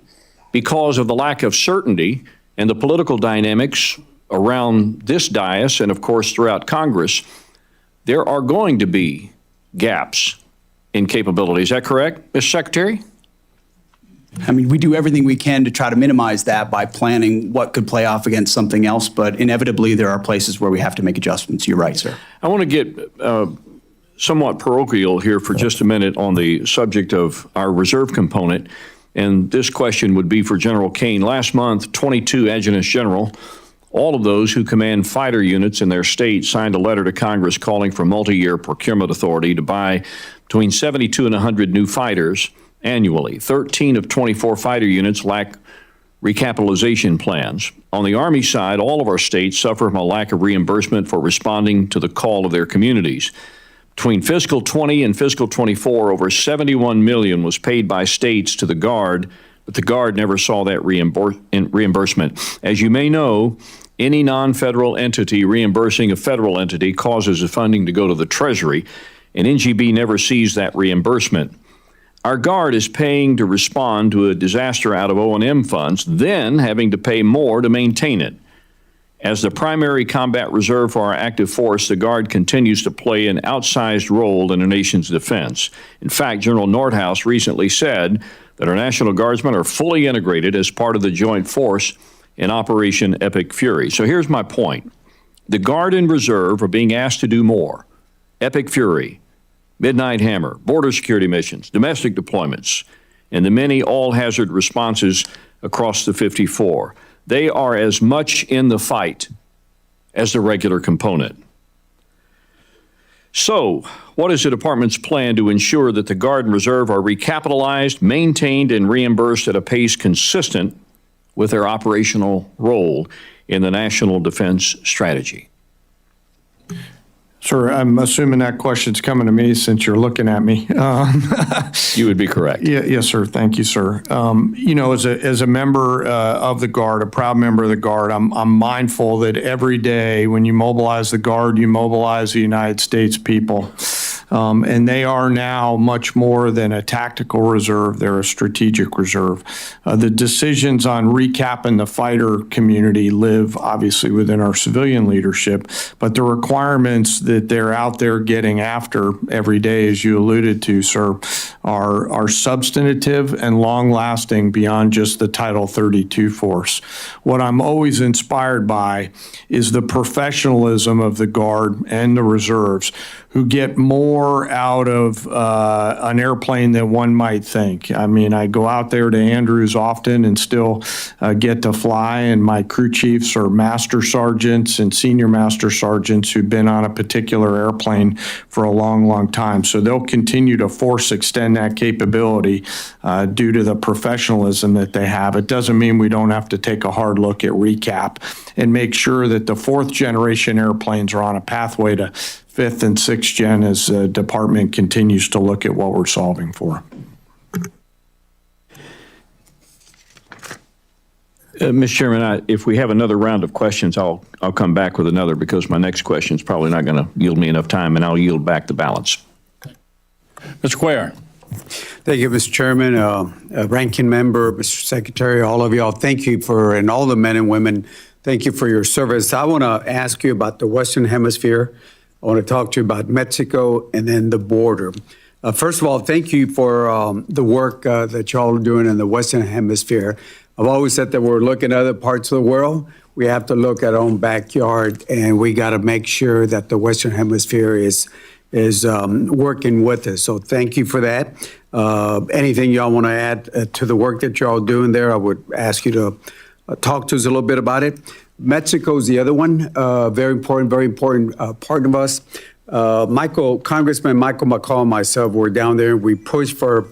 because of the lack of certainty and the political dynamics around this dais and, of course, throughout Congress, there are going to be gaps in capability. Is that correct, Mr. Secretary? I mean, we do everything we can to try to minimize that by planning what could play off against something else, but inevitably there are places where we have to make adjustments. You're right, sir. I want to get somewhat parochial here for just a minute on the subject of our reserve component, and this question would be for General Caine. Last month, 22 adjutants general, all of those who command fighter units in their state, signed a letter to Congress calling for multi-year procurement authority to buy between 72 and 100 new fighters annually. 13 of 24 fighter units lack recapitalization plans. On the Army side, all of our states suffer from a lack of reimbursement for responding to the call of their communities. Between fiscal 20 and fiscal 24, over $71 million was paid by states to the Guard, but the Guard never saw that reimbursement. As you may know, any non-federal entity reimbursing a federal entity causes the funding to go to the Treasury, and NGB never sees that reimbursement. Our Guard is paying to respond to a disaster out of O&M funds, then having to pay more to maintain it. As the primary combat reserve for our active force, the Guard continues to play an outsized role in the nation's defense. In fact, General Nordhaus recently said that our National Guardsmen are fully integrated as part of the joint force in Operation Epic Fury. So here's my point. The Guard and Reserve are being asked to do more. Epic Fury, Midnight Hammer, border security missions, domestic deployments, and the many all-hazard responses across the 54. They are as much in the fight as the regular component. So, what is the department's plan to ensure that the Guard and Reserve are recapitalized, maintained, and reimbursed at a pace consistent with their operational role in the national defense strategy? Sir, I'm assuming that question's coming to me since you're looking at me. You would be correct. Yes, sir. Thank you, sir. As a member of the Guard, a proud member of the Guard, I'm mindful that every day when you mobilize the Guard, you mobilize the United States people. And they are now much more than a tactical reserve. They're a strategic reserve. The decisions on recapping the fighter community live obviously within our civilian leadership, but the requirements that they're out there getting after every day, as you alluded to, sir, are substantive and long-lasting beyond just the Title 32 force. What I'm always inspired by is the professionalism of the Guard and the reserves, who get more out of an airplane than one might think. I mean, I go out there to Andrews often and still get to fly, and my crew chiefs are master sergeants and senior master sergeants who've been on a particular airplane for a long, long time. So they'll continue to force extend that capability due to the professionalism that they have. It doesn't mean we don't have to take a hard look at recap and make sure that the fourth generation airplanes are on a pathway to fifth and sixth gen as the department continues to look at what we're solving for. Mr. Chairman, if we have another round of questions, I'll come back with another, because my next question is probably not going to yield me enough time, and I'll yield back the balance. Mr. Cuellar. Thank you, Mr. Chairman, Ranking Member, Mr. Secretary, all of y'all. Thank you and all the men and women. Thank you for your service. I want to ask you about the Western Hemisphere. I want to talk to you about Mexico and then the border. First of all, thank you for the work that y'all are doing in the Western Hemisphere. I've always said that we're looking at other parts of the world. We have to look at our own backyard, and we got to make sure that the Western Hemisphere is working with us. So thank you for that. Anything y'all want to add to the work that y'all doing there, I would ask you to talk to us a little bit about it. Mexico's the other one, very important part of us. Congressman Michael McCall and myself were down there. We pushed for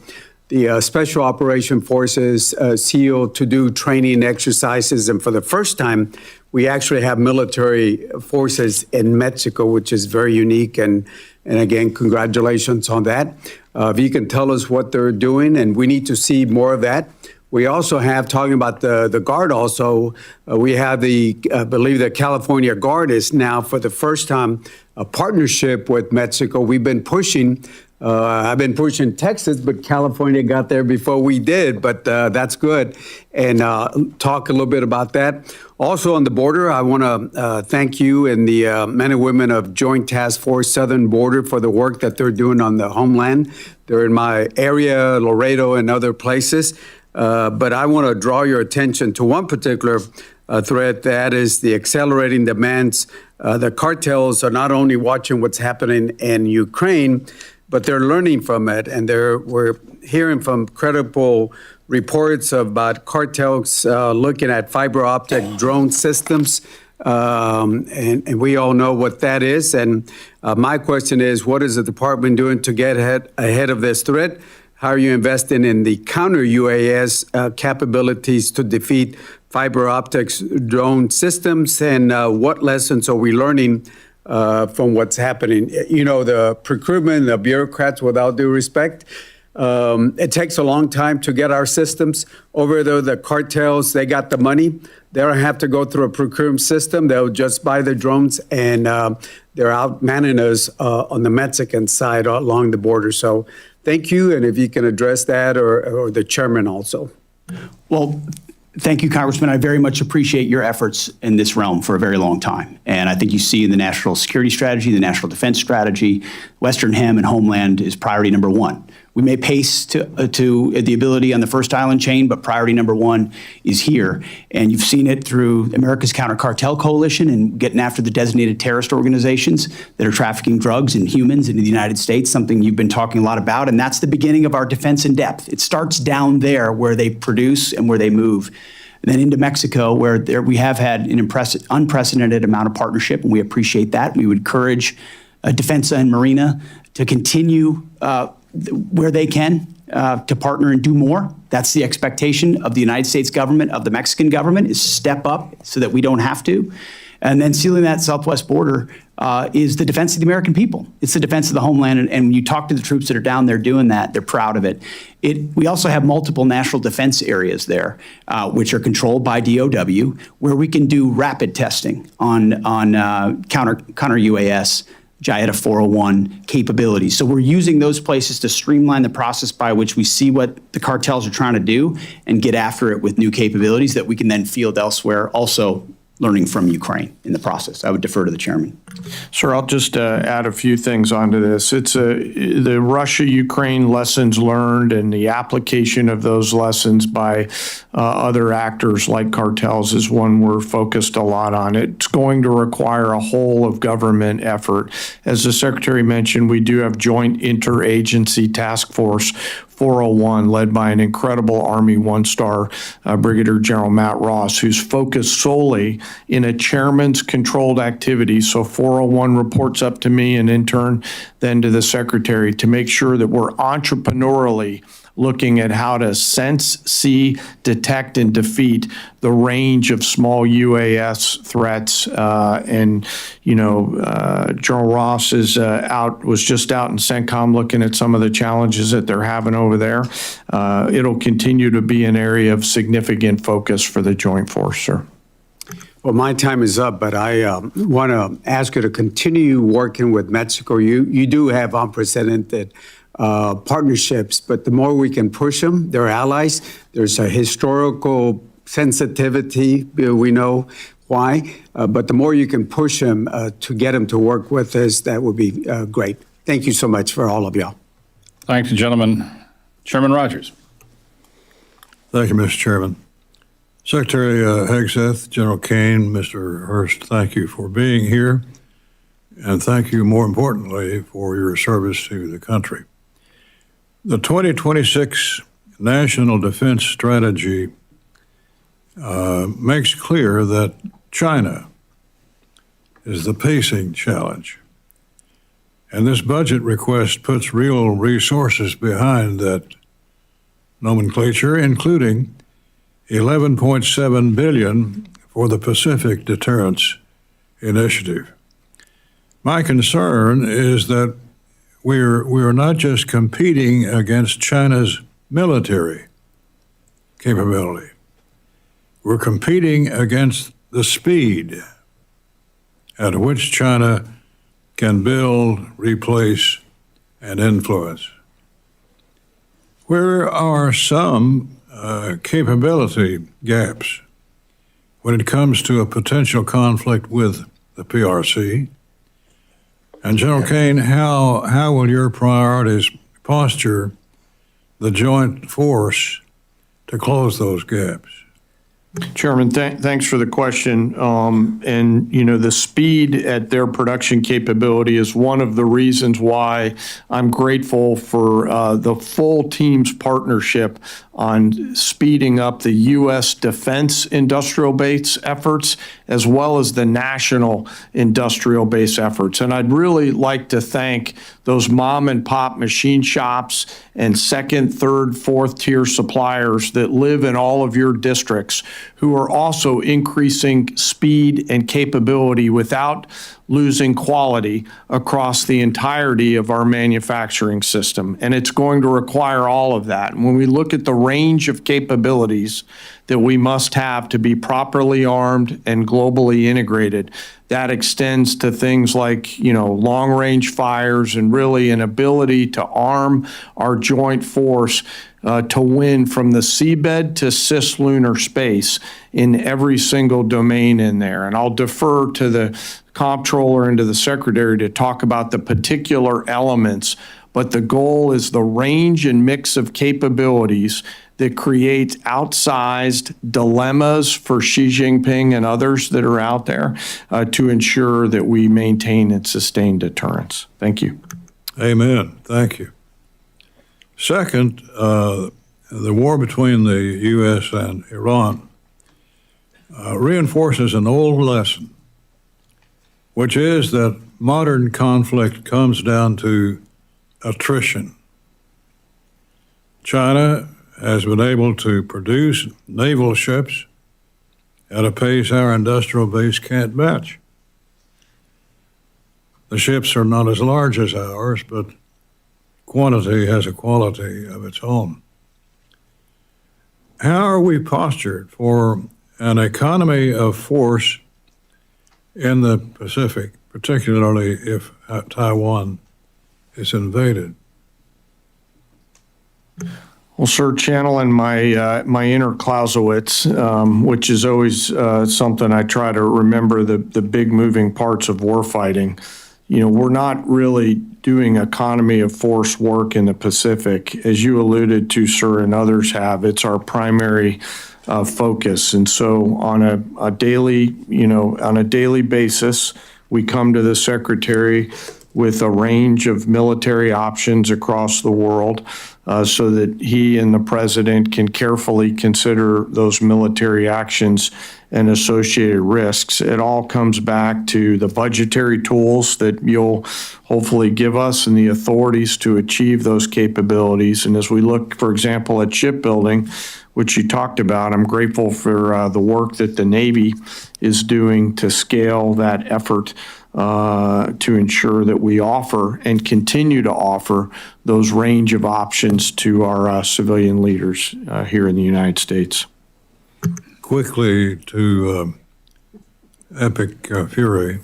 the Special Operation Forces, SEAL, to do training exercises. And for the first time, we actually have military forces in Mexico, which is very unique. And again, congratulations on that. If you can tell us what they're doing, and we need to see more of that. We also have, talking about the Guard also, we have I believe the California Guard is now for the first time a partnership with Mexico. We've been pushing, I've been pushing Texas, but California got there before we did, but that's good. And talk a little bit about that. Also on the border, I want to thank you and the men and women of Joint Task Force Southern Border for the work that they're doing on the homeland. They're in my area, Laredo and other places. But I want to draw your attention to one particular threat, that is the accelerating demands. The cartels are not only watching what's happening in Ukraine, but they're learning from it. And we're hearing from credible reports about cartels looking at fiber optic drone systems. And we all know what that is. And my question is, what is the department doing to get ahead of this threat? How are you investing in the counter-UAS capabilities to defeat fiber optics drone systems? And what lessons are we learning from what's happening. You know, the procurement, the bureaucrats, with all due respect, it takes a long time to get our systems. Over there, the cartels, they got the money. They don't have to go through a procurement system. They'll just buy the drones, and they're out manning us on the Mexican side along the border. So thank you, and if you can address that, or the chairman also. Well, thank you, Congressman. I very much appreciate your efforts in this realm for a very long time. And I think you see in the national security strategy, the national defense strategy, Western Hem and Homeland is priority number one. We may pace to the ability on the first island chain, but priority number one is here. And you've seen it through America's Counter Cartel Coalition and getting after the designated terrorist organizations that are trafficking drugs and humans into the United States, something you've been talking a lot about. And that's the beginning of our defense in depth. It starts down there where they produce and where they move. And then into Mexico, where we have had an unprecedented amount of partnership, and we appreciate that. We would encourage Defensa and Marina to continue where they can to partner and do more. That's the expectation of the United States government, of the Mexican government, is step up so that we don't have to. And then sealing that southwest border is the defense of the American people. It's the defense of the homeland. And when you talk to the troops that are down there doing that, they're proud of it. We also have multiple national defense areas there, which are controlled by DOW, where we can do rapid testing on counter UAS, JIATA 401 capabilities. So we're using those places to streamline the process by which we see what the cartels are trying to do and get after it with new capabilities that we can then field elsewhere, also learning from Ukraine in the process. I would defer to the chairman. Sir, I'll just add a few things onto this. It's the Russia-Ukraine lessons learned and the application of those lessons by other actors like cartels is one we're focused a lot on. It's going to require a whole of government effort. As the Secretary mentioned, we do have Joint Interagency Task Force 401, led by an incredible Army one-star Brigadier General Matt Ross, who's focused solely in a chairman's controlled activity. So 401 reports up to me and in turn then to the Secretary to make sure that we're entrepreneurially looking at how to sense, see, detect, and defeat the range of small UAS threats. General Ross was just out in CENTCOM looking at some of the challenges that they're having over there. It'll continue to be an area of significant focus for the Joint Force, sir. Well, my time is up, but I want to ask you to continue working with Mexico. You do have unprecedented partnerships, but the more we can push them, they're allies. There's a historical sensitivity, we know why, but the more you can push them to get them to work with us, that would be great. Thank you so much for all of y'all. Thank you, gentlemen. Chairman Rogers. Thank you, Mr. Chairman. Secretary Hegseth, General Caine, Mr. Hurst, thank you for being here, and thank you, more importantly, for your service to the country. The 2026 National Defense Strategy makes clear that China is the pacing challenge, and this budget request puts real resources behind that nomenclature, including $11.7 billion for the Pacific Deterrence Initiative. My concern is that we're not just competing against China's military capability. We're competing against the speed at which China can build, replace, and influence. Where are some capability gaps when it comes to a potential conflict with the PRC? And General Caine, how will your priorities posture the joint force to close those gaps? Chairman, thanks for the question. The speed at their production capability is one of the reasons why I'm grateful for the full team's partnership on speeding up the U.S. defense industrial base efforts, as well as the national industrial base efforts. And I'd really like to thank those mom and pop machine shops and second, third, fourth tier suppliers that live in all of your districts who are also increasing speed and capability without losing quality across the entirety of our manufacturing system. And it's going to require all of that. And when we look at the range of capabilities that we must have to be properly armed and globally integrated, that extends to things like, long-range fires and really an ability to arm our joint force to win from the seabed to cislunar space in every single domain in there. And I'll defer to the comptroller and to the secretary to talk about the particular elements, but the goal is the range and mix of capabilities that create outsized dilemmas for Xi Jinping and others that are out there to ensure that we maintain and sustain deterrence. Thank you. Amen. Thank you. Second, the war between the U.S. and Iran reinforces an old lesson, which is that modern conflict comes down to attrition. China has been able to produce naval ships at a pace our industrial base can't match. The ships are not as large as ours, but quantity has a quality of its own. How are we postured for an economy of force in the Pacific, particularly if Taiwan is invaded? Well, sir, channeling my my inner Clausewitz, which is always something I try to remember, the big moving parts of warfighting. We're not really doing economy of force work in the Pacific. As you alluded to, sir, and others have, it's our primary focus. And so on a daily basis, we come to the Secretary with a range of military options across the world so that he and the President can carefully consider those military actions and associated risks. It all comes back to the budgetary tools that you'll hopefully give us and the authorities to achieve those capabilities. And as we look, for example, at shipbuilding, which you talked about, I'm grateful for the work that the Navy is doing to scale that effort to ensure that we offer and continue to offer those range of options to our civilian leaders here in the United States. Quickly to Epic Fury,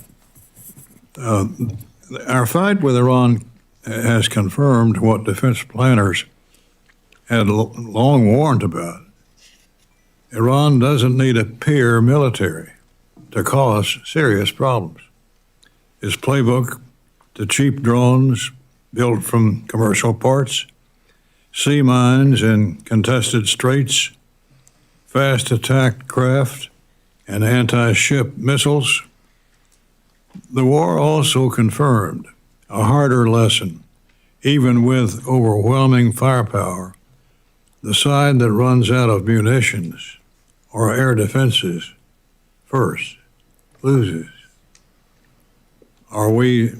our fight with Iran has confirmed what defense planners had long warned about. Iran doesn't need a peer military to cause serious problems. Its playbook to cheap drones built from commercial parts, sea mines in contested straits, fast attack craft, and anti-ship missiles. The war also confirmed a harder lesson. Even with overwhelming firepower, the side that runs out of munitions or air defenses first loses. Are we,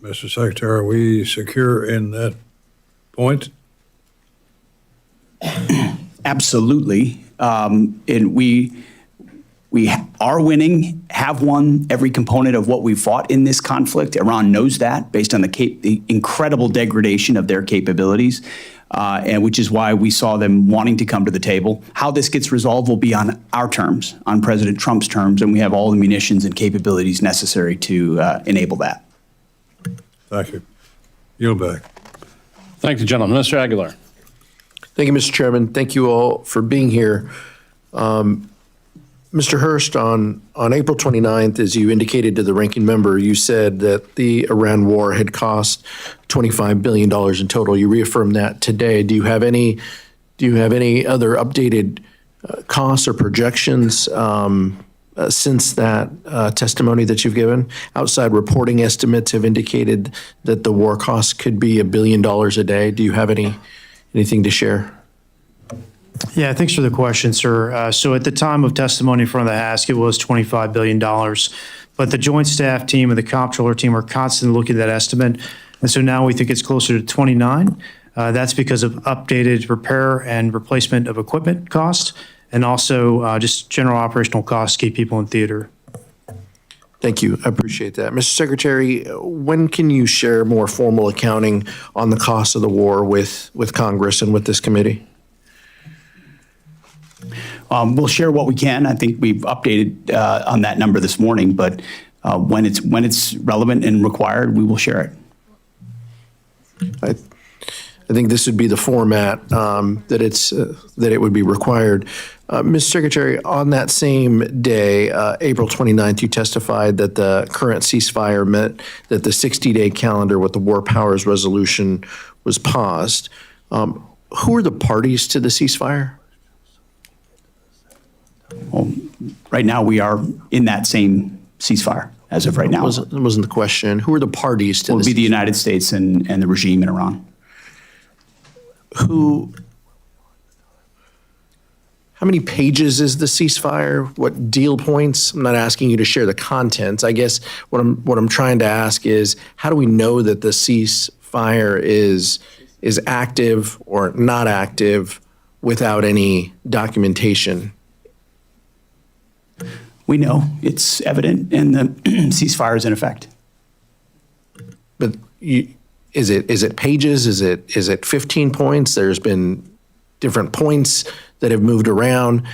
Mr. Secretary, are we secure in that point? Absolutely. And we are winning, have won every component of what we fought in this conflict. Iran knows that based on the incredible degradation of their capabilities, and which is why we saw them wanting to come to the table. How this gets resolved will be on our terms, on President Trump's terms, and we have all the munitions and capabilities necessary to enable that. Thank you. Yield back. Thank you, gentlemen. Mr. Aguilar. Thank you, Mr. Chairman. Thank you all for being here. Mr. Hurst, on April 29th, as you indicated to the ranking member, you said that the Iran war had cost $25 billion in total. You reaffirmed that today. Do you have any other updated costs or projections since that testimony that you've given? Outside reporting estimates have indicated that the war costs could be $1 billion a day. Do you have anything to share? Yeah, thanks for the question, sir. So at the time of testimony in front of the Ask, it was $25 billion. But the Joint Staff Team and the Comptroller team are constantly looking at that estimate. And so now we think it's closer to 29. That's because of updated repair and replacement of equipment costs, and also just general operational costs to keep people in theater. Thank you. I appreciate that. Mr. Secretary, when can you share more formal accounting on the cost of the war with Congress and with this committee? We'll share what we can. I think we've updated on that number this morning, but when it's relevant and required, we will share it. I think this would be the format that it would be required. Mr. Secretary, on that same day, April 29th, you testified that the current ceasefire meant that the 60-day calendar with the War Powers Resolution was paused. Who are the parties to the ceasefire? Well, right now, we are in that same ceasefire as of right now. That wasn't the question. Who are the parties to It will this? be the United States and the regime in Iran. How many pages is the ceasefire? What deal points? I'm not asking you to share the contents. I guess what I'm trying to ask is, how do we know that the ceasefire is active or not active without any documentation? We know it's evident, and the ceasefire is in effect. But is it pages? Is it 15 points? There's been different points that have moved around.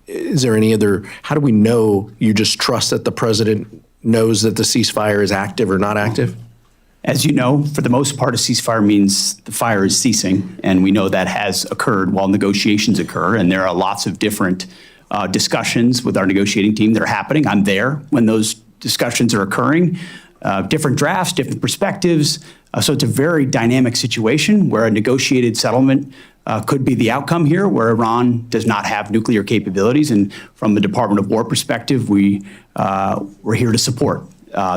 Is there any other? How do we know you just trust that the president knows that the ceasefire is active or not active? As you know, for the most part, a ceasefire means the fire is ceasing, and we know that has occurred while negotiations occur, and there are lots of different discussions with our negotiating team that are happening. I'm there when those discussions are occurring. Different drafts, different perspectives. So it's a very dynamic situation where a negotiated settlement could be the outcome here, where Iran does not have nuclear capabilities. And from the Department of War perspective, we're here to support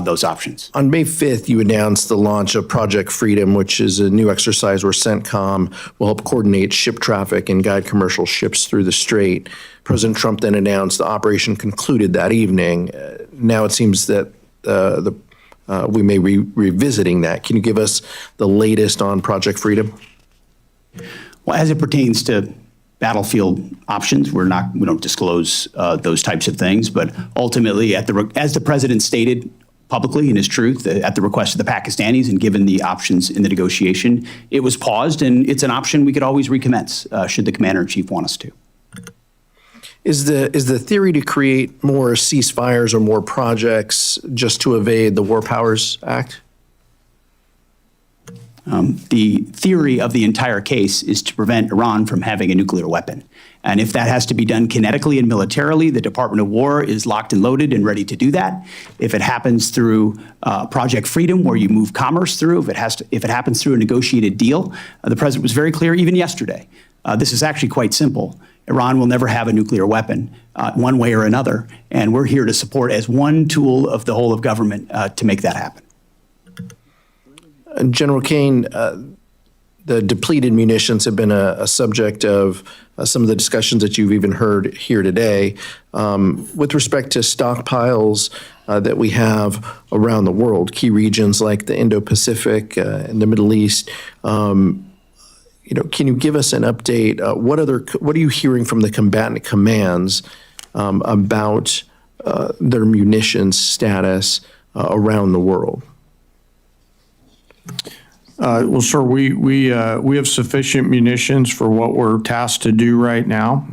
those options. On May 5th, you announced the launch of Project Freedom, which is a new exercise where CENTCOM will help coordinate ship traffic and guide commercial ships through the strait. President Trump then announced the operation concluded that evening. Now it seems that we may be revisiting that. Can you give us the latest on Project Freedom? Well, as it pertains to battlefield options, we don't disclose those types of things. But ultimately, as the president stated publicly in his truth, at the request of the Pakistanis and given the options in the negotiation, it was paused, and it's an option we could always recommence should the commander-in-chief want us to. Is the theory to create more ceasefires or more projects just to evade the War Powers Act? The theory of the entire case is to prevent Iran from having a nuclear weapon. And if that has to be done kinetically and militarily, the Department of War is locked and loaded and ready to do that. If it happens through Project Freedom, where you move commerce through, if it happens through a negotiated deal, the president was very clear even yesterday. This is actually quite simple. Iran will never have a nuclear weapon one way or another, and we're here to support as one tool of the whole of government to make that happen. General Caine, the depleted munitions have been a subject of some of the discussions that you've even heard here today. With respect to stockpiles that we have around the world, key regions like the Indo-Pacific and the Middle East, can you give us an update? What are you hearing from the combatant commands about their munitions status around the world? Well, sir, we have sufficient munitions for what we're tasked to do right now.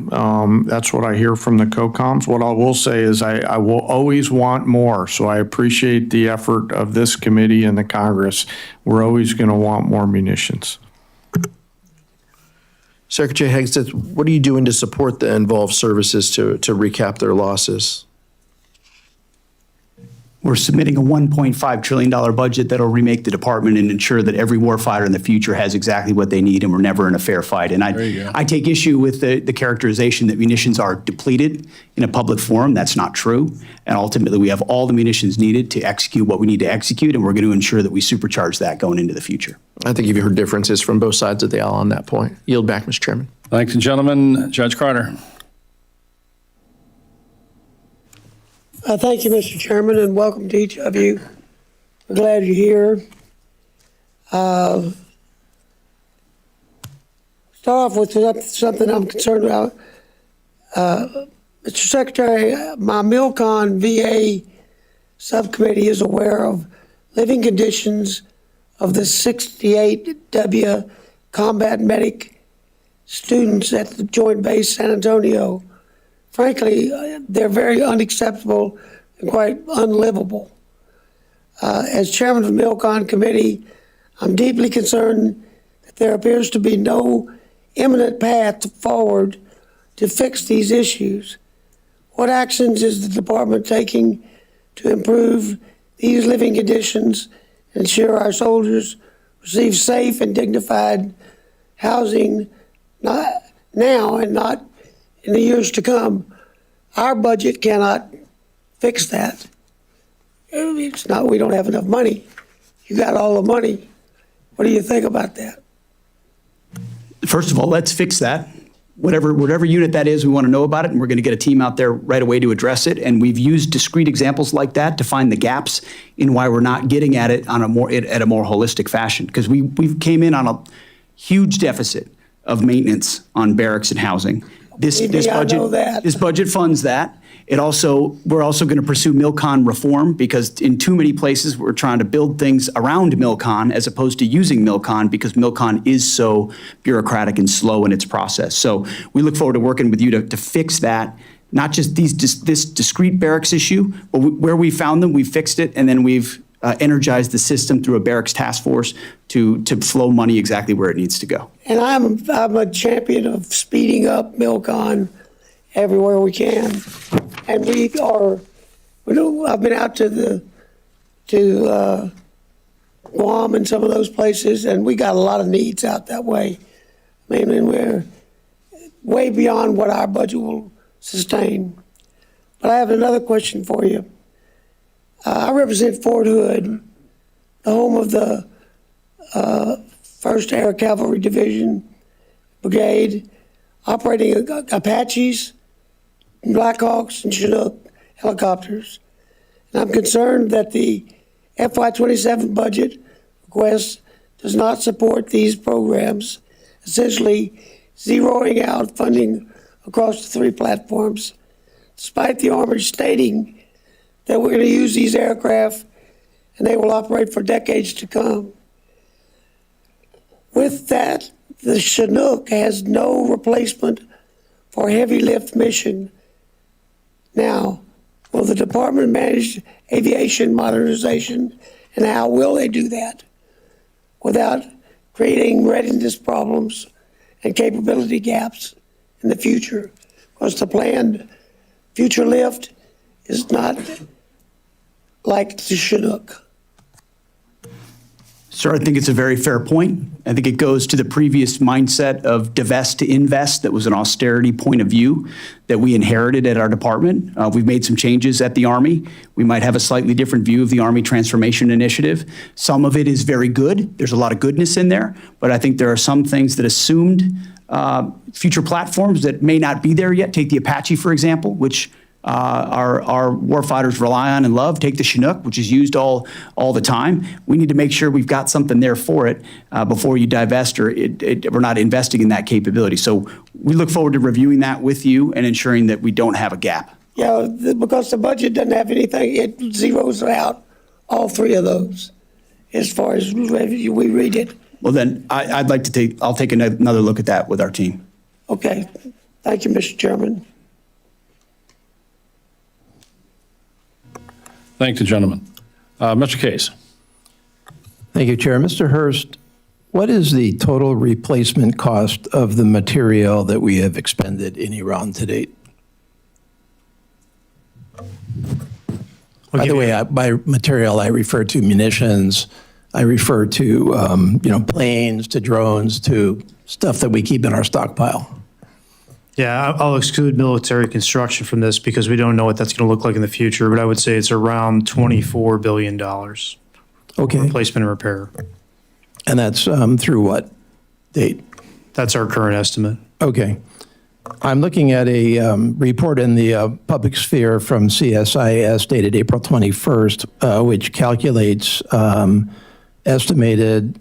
That's what I hear from the COCOMs. What I will say is I will always want more. So I appreciate the effort of this committee and the Congress. We're always going to want more munitions. Secretary Hegseth, what are you doing to support the involved services to recap their losses? We're submitting a $1.5 trillion budget that'll remake the department and ensure that every warfighter in the future has exactly what they need, and we're never in a fair fight. And I take issue with the characterization that munitions are depleted in a public forum. That's not true. And ultimately, we have all the munitions needed to execute what we need to execute, and we're going to ensure that we supercharge that going into the future. I think you've heard differences from both sides of the aisle on that point. Yield back, Mr. Chairman. Thank you, gentlemen. Judge Carter. Thank you, Mr. Chairman, and welcome to each of you. We're glad you're here. Start off with something I'm concerned about. Mr. Secretary, my MilCon VA subcommittee is aware of living conditions of the 68W combat medic students at the Joint Base San Antonio. Frankly, they're very unacceptable and quite unlivable. As chairman of the MilCon committee, I'm deeply concerned that there appears to be no imminent path forward to fix these issues. What actions is the department taking to improve these living conditions and ensure our soldiers receive safe and dignified housing not now and not in the years to come? Our budget cannot fix that. It's not, we don't have enough money. You got all the money. What do you think about that? First of all, let's fix that. Whatever unit that is, we want to know about it, and we're going to get a team out there right away to address it. And we've used discrete examples like that to find the gaps in why we're not getting at it on a more holistic fashion. Because we came in on a huge deficit of maintenance on barracks and housing. This budget funds that. We're also going to pursue MilCon reform, because in too many places we're trying to build things around MilCon as opposed to using MilCon, because MilCon is so bureaucratic and slow in its process. So we look forward to working with you to fix that, not just this discrete barracks issue, but where we found them, we fixed it, and then we've energized the system through a barracks task force to flow money exactly where it needs to go. And I'm a champion of speeding up MilCon everywhere we can. And I've been out to Guam and some of those places, and we got a lot of needs out that way. I mean, we're way beyond what our budget will sustain. But I have another question for you. I represent Fort Hood, the home of the 1st Air Cavalry Division Brigade, operating Apaches, Blackhawks, and Chinook helicopters. And I'm concerned that the FY27 budget request does not support these programs, essentially zeroing out funding across the 3 platforms, despite the Army stating that we're going to use these aircraft and they will operate for decades to come. With that, the Chinook has no replacement for heavy lift mission. Now, will the department manage aviation modernization, and how will they do that without creating readiness problems and capability gaps in the future? Because the planned future lift is not like the Chinook. Sir, I think it's a very fair point. I think it goes to the previous mindset of divest to invest. That was an austerity point of view that we inherited at our department. We've made some changes at the Army. We might have a slightly different view of the Army Transformation Initiative. Some of it is very good. There's a lot of goodness in there, but I think there are some things that assumed future platforms that may not be there yet. Take the Apache, for example, which our warfighters rely on and love. Take the Chinook, which is used all the time. We need to make sure we've got something there for it before you divest, or we're not investing in that capability. So we look forward to reviewing that with you and ensuring that we don't have a gap. Yeah, because the budget doesn't have anything, it zeroes out all 3 of those as far as we read it. Well, then I'll take another look at that with our team. Okay. Thank you, Mr. Chairman. Thank the gentleman. Mr. Case. Thank you, Chair. Mr. Hurst, what is the total replacement cost of the material that we have expended in Iran to date? By the way, by material, I refer to munitions. I refer to, planes, to drones, to stuff that we keep in our stockpile. Yeah, I'll exclude military construction from this because we don't know what that's going to look like in the future, but I would say it's around $24 billion. Okay. Replacement and repair. And that's through what date? That's our current estimate. Okay. I'm looking at a report in the public sphere from CSIS dated April 21st, which calculates estimated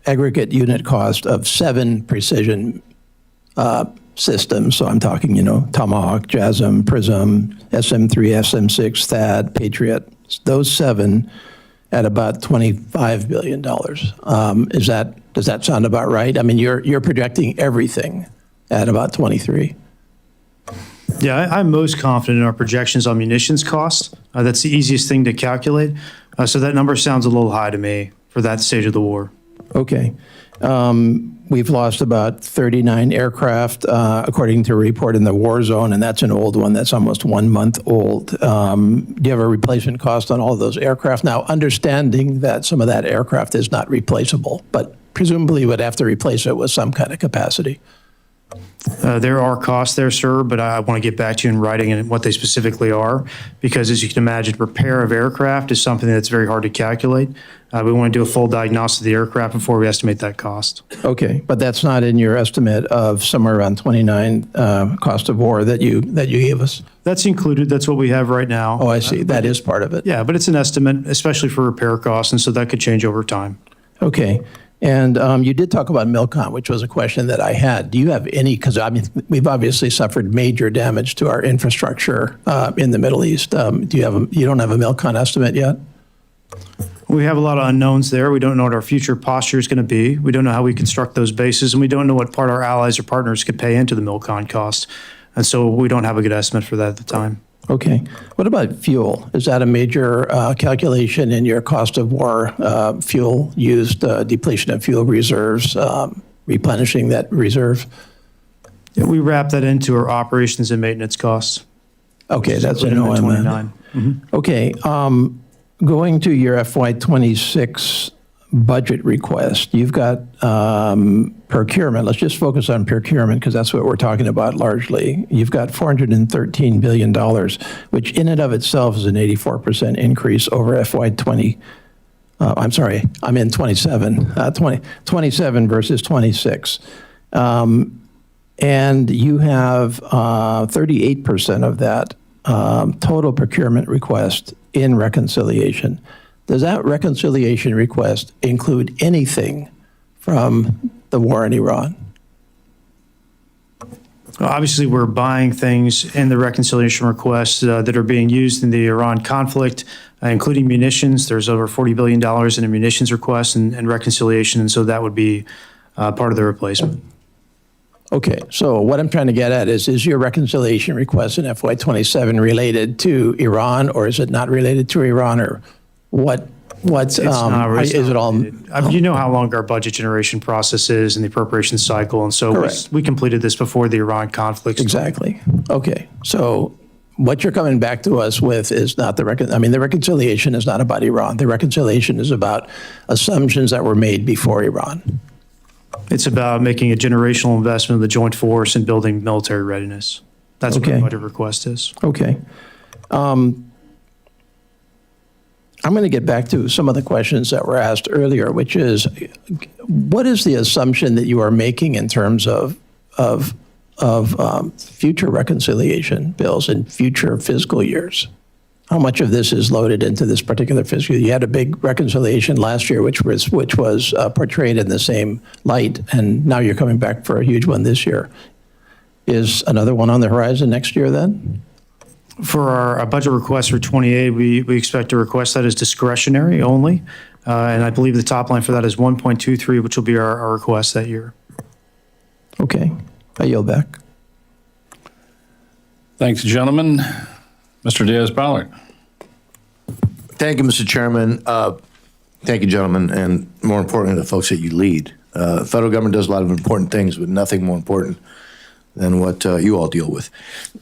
aggregate unit cost of 7 precision systems. So I'm talking, Tomahawk, JASSM, PRISM, SM-3, SM-6, THAAD, Patriot. Those 7 at about $25 billion. Does that sound about right? I mean, you're projecting everything at about 23. Yeah, I'm most confident in our projections on munitions costs. That's the easiest thing to calculate. So that number sounds a little high to me for that stage of the war. Okay. We've lost about 39 aircraft, according to a report in the war zone, and that's an old one. That's almost 1 month old. Do you have a replacement cost on all of those aircraft? Now, understanding that some of that aircraft is not replaceable, but presumably you would have to replace it with some kind of capacity. There are costs there, sir, but I want to get back to you in writing and what they specifically are, because as you can imagine, repair of aircraft is something that's very hard to calculate. We want to do a full diagnosis of the aircraft before we estimate that cost. Okay, but that's not in your estimate of somewhere around 29 cost of war that you gave us? That's included. That's what we have right now. Oh, I see. That is part of it. Yeah, but it's an estimate, especially for repair costs, and so that could change over time. Okay. And you did talk about MILCON, which was a question that I had. Do you have any, because I mean, we've obviously suffered major damage to our infrastructure in the Middle East. You don't have a MILCON estimate yet? We have a lot of unknowns there. We don't know what our future posture is going to be. We don't know how we construct those bases, and we don't know what part our allies or partners could pay into the MILCON cost. And so we don't have a good estimate for that at the time. Okay. What about fuel? Is that a major calculation in your cost of war, fuel used, depletion of fuel reserves, replenishing that reserve? Yeah, we wrap that into our operations and maintenance costs. Okay, that's an an OM. Okay. Going to your FY26 budget request, you've got procurement. Let's just focus on procurement because that's what we're talking about largely. You've got $413 billion, which in and of itself is an 84% increase over FY20. I'm sorry, I'm in 27, 27 versus 26. And you have 38% of that total procurement request in reconciliation. Does that reconciliation request include anything from the war in Iran? Obviously, we're buying things in the reconciliation requests that are being used in the Iran conflict, including munitions. There's over $40 billion in a munitions request and reconciliation, and so that would be part of the replacement. Okay, so what I'm trying to get at is your reconciliation request in FY27 related to Iran, or is it not related to Iran, or what's is it all? You know how long our budget generation process is and the appropriation cycle, and so we completed this before the Iran conflict. Exactly. Okay, so what you're coming back to us with is not the reconciliation is not about Iran. The reconciliation is about assumptions that were made before Iran. It's about making a generational investment in the joint force and building military readiness. That's what the budget request is. Okay. I'm going to get back to some of the questions that were asked earlier, which is, what is the assumption that you are making in terms of future reconciliation bills in future fiscal years? How much of this is loaded into this particular fiscal year? You had a big reconciliation last year, which was portrayed in the same light, and now you're coming back for a huge one this year. Is another one on the horizon next year then? For our budget request for 28, we expect to request that as discretionary only, and I believe the top line for that is 1.23, which will be our request that year. Okay, I yield back. Thanks, gentlemen. Mr. Diaz-Balart. Thank you, Mr. Chairman. Thank you, gentlemen, and more importantly, the folks that you lead. The federal government does a lot of important things, but nothing more important than what you all deal with.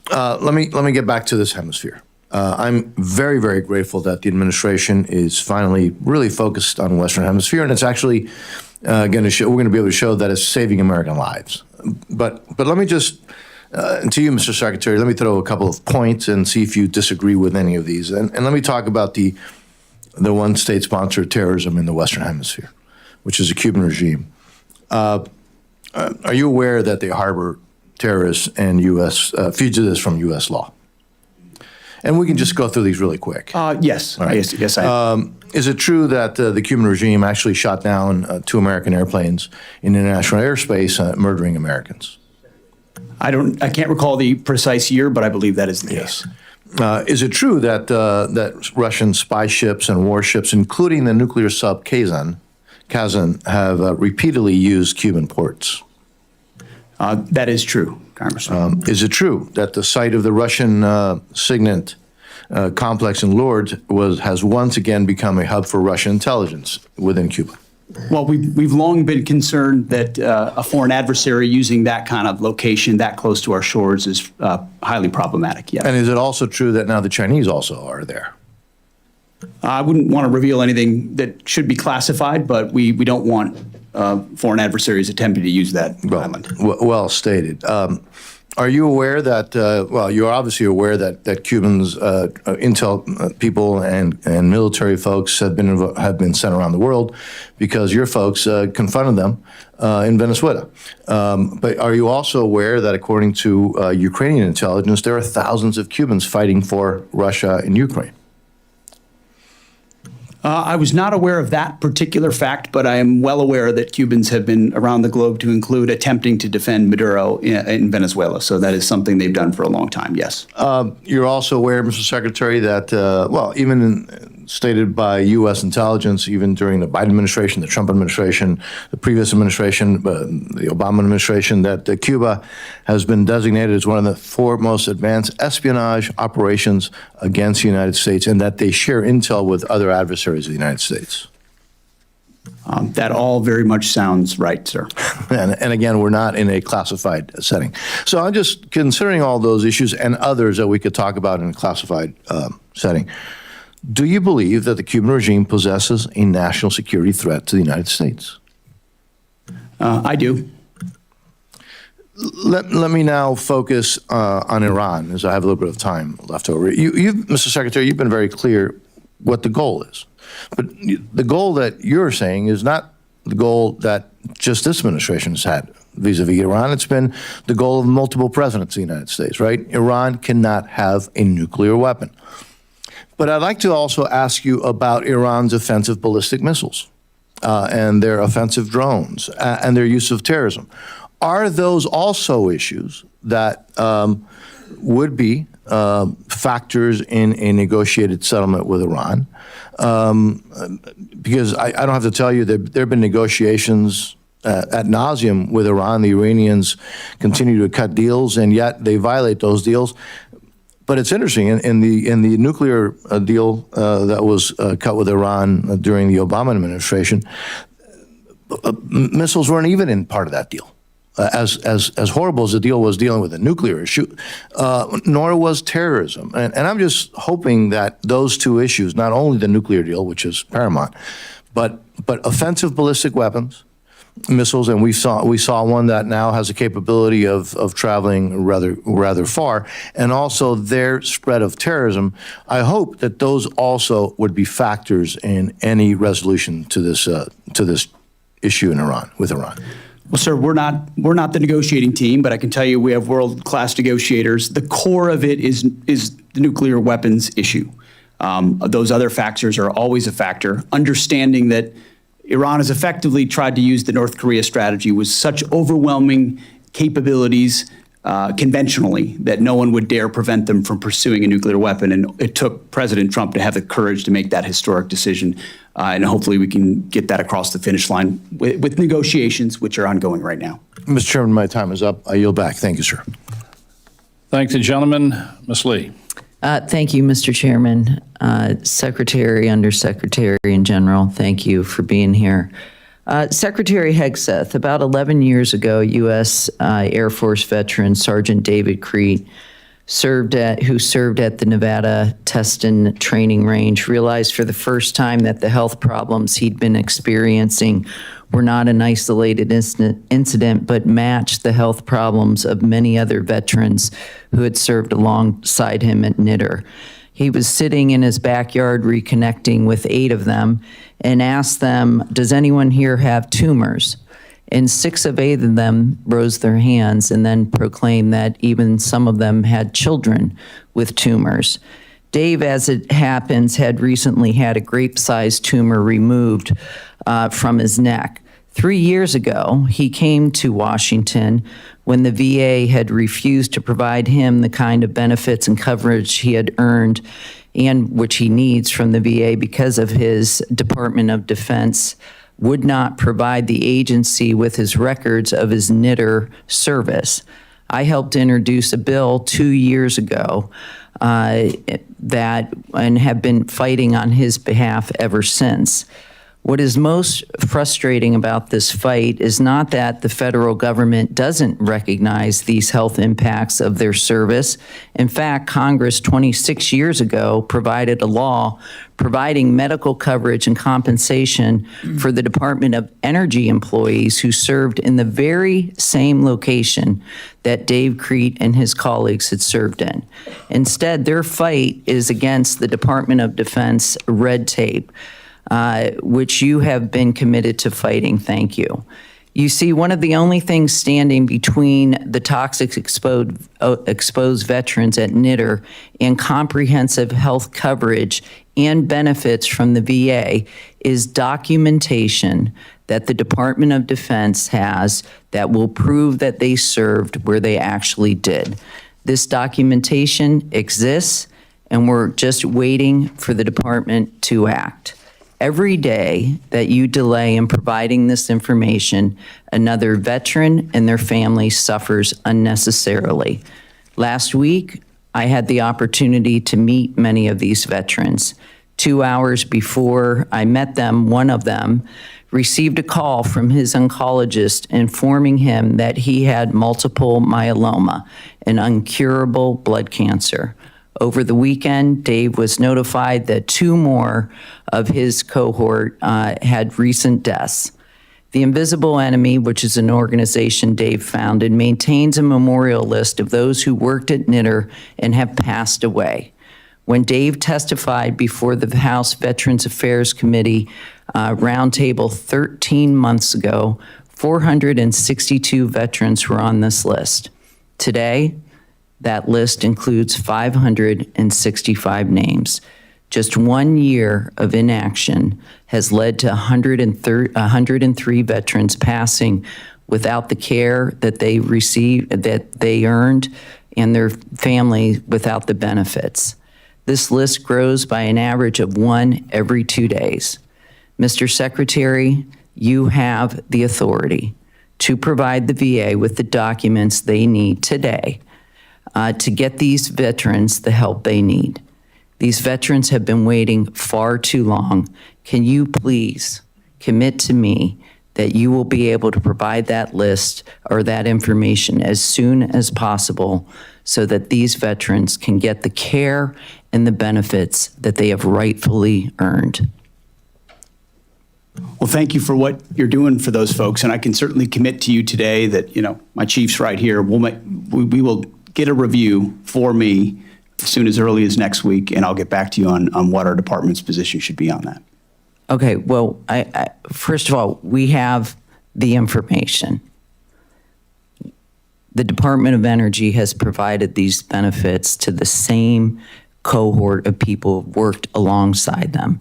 Let me get back to this hemisphere. I'm very, very grateful that the administration is finally really focused on the Western Hemisphere, and it's actually going to show. We're going to be able to show that it's saving American lives. But let me just. To you, Mr. Secretary, let me throw a couple of points and see if you disagree with any of these. And let me talk about the one state sponsor of terrorism in the Western Hemisphere, which is the Cuban regime. are you aware that they harbor terrorists and U.S. Fugitives from U.S. law? And we can just go through these really quick. Yes. Right. Yes, I am. Is it true that the Cuban regime actually shot down 2 American airplanes in international airspace, murdering Americans? I can't recall the precise year, but I believe that is the case. Is it true that that Russian spy ships and warships, including the nuclear sub Caine, have repeatedly used Cuban ports? That is true, Congressman. Is it true that the site of the Russian Signet complex in Lourdes has once again become a hub for Russian intelligence within Cuba? Well, we've long been concerned that a foreign adversary using that kind of location that close to our shores is highly problematic, yes. And is it also true that now the Chinese also are there? I wouldn't want to reveal anything that should be classified, but we don't want foreign adversaries attempting to use that island. Well stated. Are you aware that, well, you're obviously aware that Cubans, intel people and military folks have been sent around the world because your folks confronted them in Venezuela. But are you also aware that according to Ukrainian intelligence, there are thousands of Cubans fighting for Russia in Ukraine? I was not aware of that particular fact, but I am well aware that Cubans have been around the globe to include attempting to defend Maduro in Venezuela. So that is something they've done for a long time, yes. You're also aware, Mr. Secretary, that, well, even stated by U.S. intelligence, even during the Biden administration, the Trump administration, the previous administration, the Obama administration, that Cuba has been designated as one of the 4 most advanced espionage operations against the United States, and that they share intel with other adversaries of the United States. That all very much sounds right, sir. And again, we're not in a classified setting. So I'm just considering all those issues and others that we could talk about in a classified setting. Do you believe that the Cuban regime possesses a national security threat to the United States? I do. Let me now focus on Iran, as I have a little bit of time left over. Mr. Secretary, you've been very clear what the goal is. But the goal that you're saying is not the goal that just this administration has had vis-a-vis Iran. It's been the goal of multiple presidents of the United States, right? Iran cannot have a nuclear weapon. But I'd like to also ask you about Iran's offensive ballistic missiles and their offensive drones and their use of terrorism. Are those also issues that would be factors in a negotiated settlement with Iran? Because I don't have to tell you that there have been negotiations ad nauseum with Iran. The Iranians continue to cut deals, and yet they violate those deals. But it's interesting, in the nuclear deal that was cut with Iran during the Obama administration, missiles weren't even in part of that deal. As horrible as the deal was dealing with the nuclear issue, nor was terrorism. And I'm just hoping that those 2 issues, not only the nuclear deal, which is paramount, but offensive ballistic weapons, missiles, and we saw one that now has a capability of traveling rather far, and also their spread of terrorism. I hope that those also would be factors in any resolution to this issue in Iran, with Iran. Well, sir, we're not the negotiating team, but I can tell you we have world-class negotiators. The core of it is the nuclear weapons issue. Those other factors are always a factor. Understanding that Iran has effectively tried to use the North Korea strategy with such overwhelming capabilities conventionally that no one would dare prevent them from pursuing a nuclear weapon. And it took President Trump to have the courage to make that historic decision. And hopefully we can get that across the finish line with negotiations, which are ongoing right now. Mr. Chairman, my time is up. I yield back. Thank you, sir. Thank the gentleman. Ms. Lee. Thank you, Mr. Chairman. Secretary, Undersecretary, and General, thank you for being here. Secretary Hegseth, about 11 years ago, U.S. Air Force veteran Sergeant David Crete, who served at the Nevada Tustin training range, realized for the first time that the health problems he'd been experiencing were not an isolated incident, but matched the health problems of many other veterans who had served alongside him at Knitter. He was sitting in his backyard reconnecting with 8 of them and asked them, does anyone here have tumors? and 6 of 8 of them rose their hands and then proclaimed that even some of them had children with tumors. Dave, as it happens, had recently had a grape-sized tumor removed from his neck. 3 years ago, he came to Washington when the VA had refused to provide him the kind of benefits and coverage he had earned and which he needs from the VA because of his Department of Defense would not provide the agency with his records of his knitter service. I helped introduce a bill 2 years ago and have been fighting on his behalf ever since. What is most frustrating about this fight is not that the federal government doesn't recognize these health impacts of their service. In fact, Congress 26 years ago provided a law providing medical coverage and compensation for the Department of Energy employees who served in the very same location that Dave Crete and his colleagues had served in. Instead, their fight is against the Department of Defense red tape, which you have been committed to fighting. Thank you. You see, one of the only things standing between the toxic exposed veterans at Knitter and comprehensive health coverage and benefits from the VA is documentation that the Department of Defense has that will prove that they served where they actually did. This documentation exists, and we're just waiting for the department to act. Every day that you delay in providing this information, another veteran and their family suffers unnecessarily. Last week, I had the opportunity to meet many of these veterans. 2 hours before I met them, one of them received a call from his oncologist informing him that he had multiple myeloma, an incurable blood cancer. Over the weekend, Dave was notified that 2 more of his cohort had recent deaths. The Invisible Enemy, which is an organization Dave founded, maintains a memorial list of those who worked at Knitter and have passed away. When Dave testified before the House Veterans Affairs Committee roundtable 13 months ago, 462 veterans were on this list. Today, that list includes 565 names. Just 1 year of inaction has led to 103 veterans passing without the care that they received, that they earned, and their family without the benefits. This list grows by an average of 1 every 2 days. Mr. Secretary, you have the authority to provide the VA with the documents they need today to get these veterans the help they need. These veterans have been waiting far too long. Can you please commit to me that you will be able to provide that list or that information as soon as possible so that these veterans can get the care and the benefits that they have rightfully earned? Well, thank you for what you're doing for those folks, and I can certainly commit to you today that, my chief's right here. We will get a review for me as soon as early as next week, and I'll get back to you on what our department's position should be on that. Okay, well, I first of all, we have the information. The Department of Energy has provided these benefits to the same cohort of people who worked alongside them.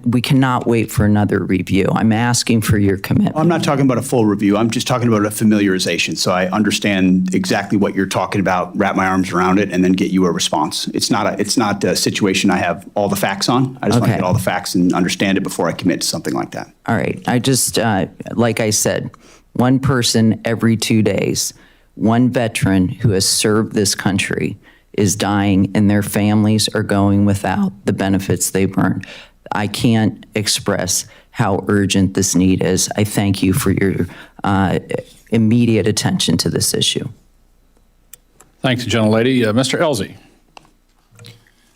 We cannot wait for another review. I'm asking for your commitment. I'm not talking about a full review. I'm just talking about a familiarization. So I understand exactly what you're talking about, wrap my arms around it, and then get you a response. It's not a situation I have all the facts on. I just want to get all the facts and understand it before I commit to something like that. All right. I just, like I said, 1 person every 2 days, 1 veteran who has served this country is dying, and their families are going without the benefits they've earned. I can't express how urgent this need is. I thank you for your immediate attention to this issue. Thanks, gentlelady. Mr. Elzey.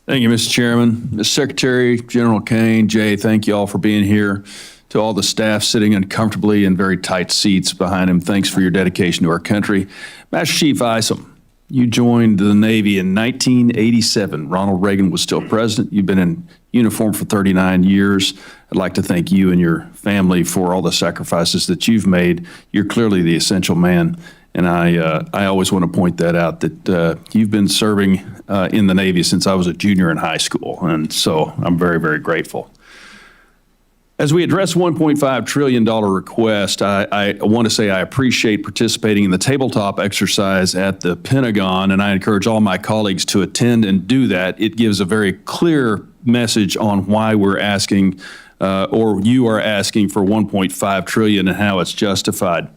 Thank you, Mr. Chairman. Mr. Secretary, General Caine, Jay, thank you all for being here. To all the staff sitting uncomfortably in very tight seats behind him, thanks for your dedication to our country. Master Chief Isom, You joined the Navy in 1987. Ronald Reagan was still president. You've been in uniform for 39 years. I'd like to thank you and your family for all the sacrifices that you've made. You're clearly the essential man. And I always want to point that out, that you've been serving in the Navy since I was a junior in high school. And so I'm very, very grateful. As we address $1.5 trillion request, I want to say I appreciate participating in the tabletop exercise at the Pentagon, and I encourage all my colleagues to attend and do that. It gives a very clear message on why we're asking, or you are asking for $1.5 trillion and how it's justified.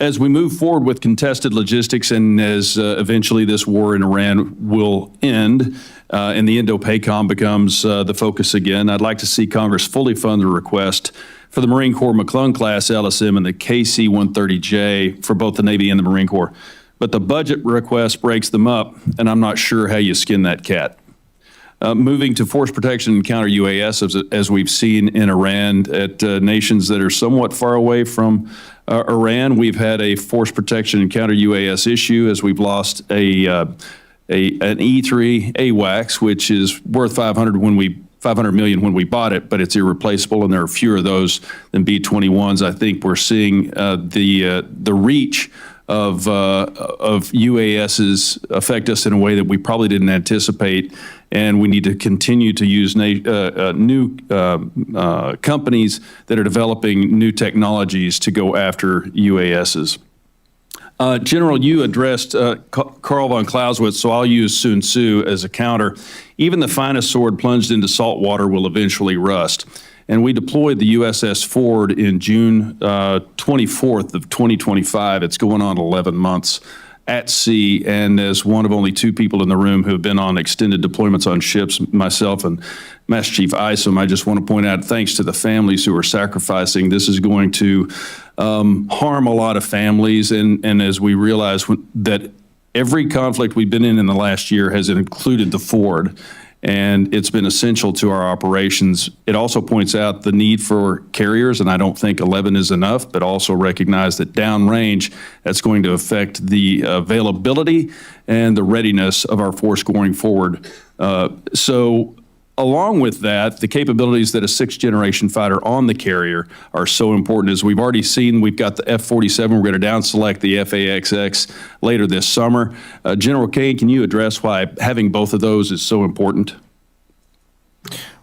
As we move forward with contested logistics and as eventually this war in Iran will end and the Indo-PACOM becomes the focus again, I'd like to see Congress fully fund the request for the Marine Corps McClellan-class LSM and the KC-130J for both the Navy and the Marine Corps. But the budget request breaks them up, and I'm not sure how you skin that cat. Moving to force protection and counter UAS, as we've seen in Iran, at nations that are somewhat far away from Iran, we've had a force protection and counter UAS issue as we've lost an E3 AWACS, which is worth $500 million when we bought it, but it's irreplaceable, and there are fewer of those than B-21s. I think we're seeing the reach of UASs affect us in a way that we probably didn't anticipate, and we need to continue to use new companies that are developing new technologies to go after UASs. General, you addressed Karl von Clausewitz, so I'll use Sun Tzu as a counter. Even the finest sword plunged into salt water will eventually rust. And we deployed the USS Ford in June 24th of 2025. It's going on 11 months at sea. And as one of only two people in the room who have been on extended deployments on ships, myself and Master Chief Isom, I just want to point out, thanks to the families who are sacrificing, this is going to harm a lot of families. And as we realize that every conflict we've been in the last year has included the Ford, and it's been essential to our operations. It also points out the need for carriers, and I don't think 11 is enough, but also recognize that downrange, that's going to affect the availability and the readiness of our force going forward. So along with that, the capabilities that a sixth-generation fighter on the carrier are so important. As we've already seen, we've got the F-47. We're going to down-select the FAXX later this summer. General Caine, can you address why having both of those is so important?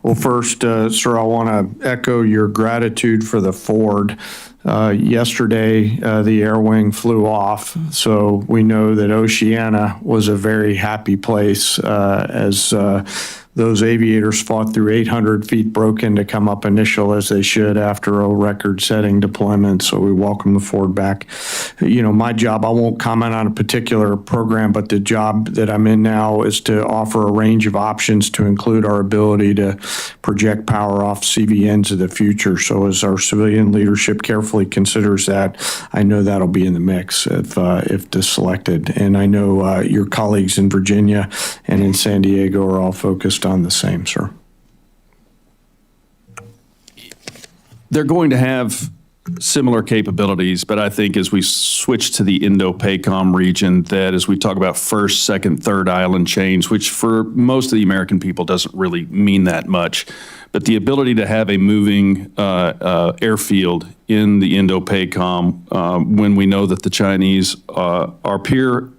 Well, first, sir, I want to echo your gratitude for the Ford. Yesterday, the air wing flew off, so we know that Oceana was a very happy place as those aviators fought through 800 feet broken to come up initial, as they should, after a record-setting deployment. So we welcome the Ford back. You know, my job, I won't comment on a particular program, but the job that I'm in now is to offer a range of options to include our ability to project power off CVNs of the future. So as our civilian leadership carefully considers that, I know that'll be in the mix if selected. And I know your colleagues in Virginia and in San Diego are all focused on the same, sir. They're going to have similar capabilities, but I think as we switch to the Indo-PACOM region, that as we talk about first, second, third island chains, which for most of the American people doesn't really mean that much, but the ability to have a moving airfield in the Indo-PACOM when we know that the Chinese, our peer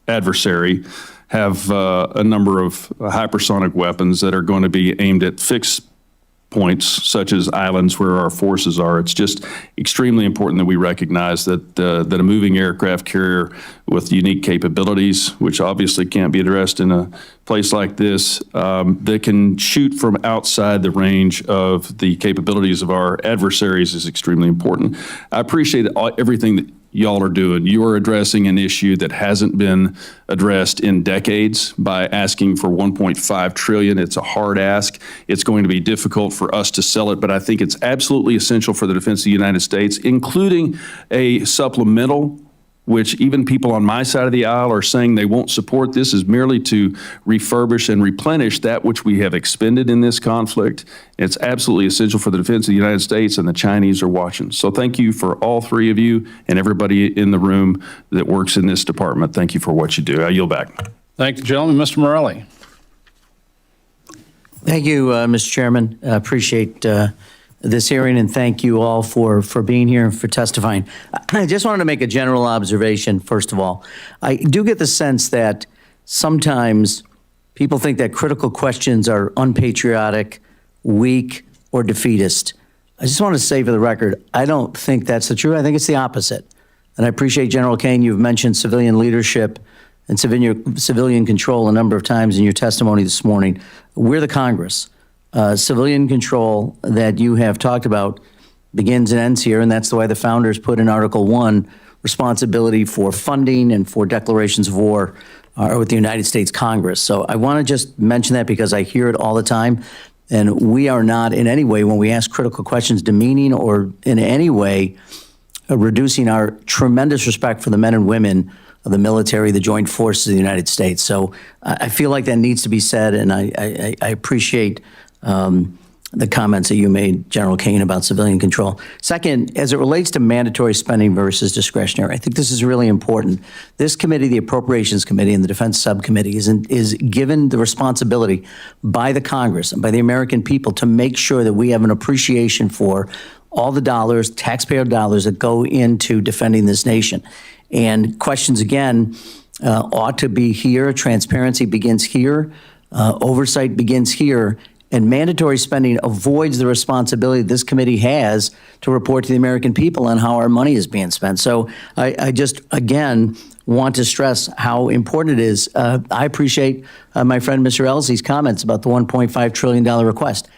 adversary, have a number of hypersonic weapons that are going to be aimed at fixed points, such as islands where our forces are. It's just extremely important that we recognize that that a moving aircraft carrier with unique capabilities, which obviously can't be addressed in a place like this, that can shoot from outside the range of the capabilities of our adversaries is extremely important. I appreciate everything that y'all are doing. You are addressing an issue that hasn't been addressed in decades by asking for $1.5 trillion. It's a hard ask. It's going to be difficult for us to sell it, but I think it's absolutely essential for the defense of the United States, including a supplemental which even people on my side of the aisle are saying they won't support. This is merely to refurbish and replenish that which we have expended in this conflict. It's absolutely essential for the defense of the United States, and the Chinese are watching. So thank you for all three of you and everybody in the room that works in this department. Thank you for what you do. I yield back. Thank you, gentlemen. Mr. Morelli. Thank you, Mr. Chairman. Appreciate this hearing, and thank you all for being here and for testifying. I just wanted to make a general observation, first of all. I do get the sense that sometimes people think that critical questions are unpatriotic, weak, or defeatist. I just want to say for the record, I don't think that's the truth. I think it's the opposite. And I appreciate, General Caine, you've mentioned civilian leadership and civilian control a number of times in your testimony this morning. We're the Congress. Civilian control that you have talked about begins and ends here, and that's the way the founders put in Article 1 responsibility for funding and for declarations of war with the United States Congress. So I want to just mention that because I hear it all the time, and we are not in any way, when we ask critical questions, demeaning or in any way reducing our tremendous respect for the men and women of the military, the joint forces of the United States. So I feel like that needs to be said, and I appreciate the comments that you made, General Caine, about civilian control. Second, as it relates to mandatory spending versus discretionary, I think this is really important. This committee, the Appropriations Committee and the Defense Subcommittee, is given the responsibility by the Congress and by the American people to make sure that we have an appreciation for all the dollars, taxpayer dollars, that go into defending this nation. And questions, again, ought to be here. Transparency begins here. Oversight begins here. And mandatory spending avoids the responsibility this committee has to report to the American people on how our money is being spent. So I just, again, want to stress how important it is. I appreciate my friend Mr. Elsey's comments about the $1.5 trillion request.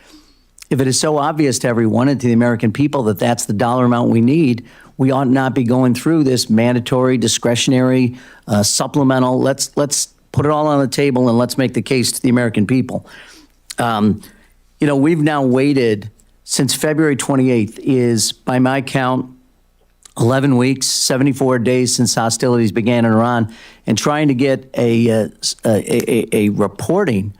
If it is so obvious to everyone and to the American people that that's the dollar amount we need, we ought not be going through this mandatory, discretionary, supplemental. Let's put it all on the table and let's make the case to the American people. You know, we've now waited since February 28th is, by my count, 11 weeks, 74 days since hostilities began in Iran, and trying to get a reporting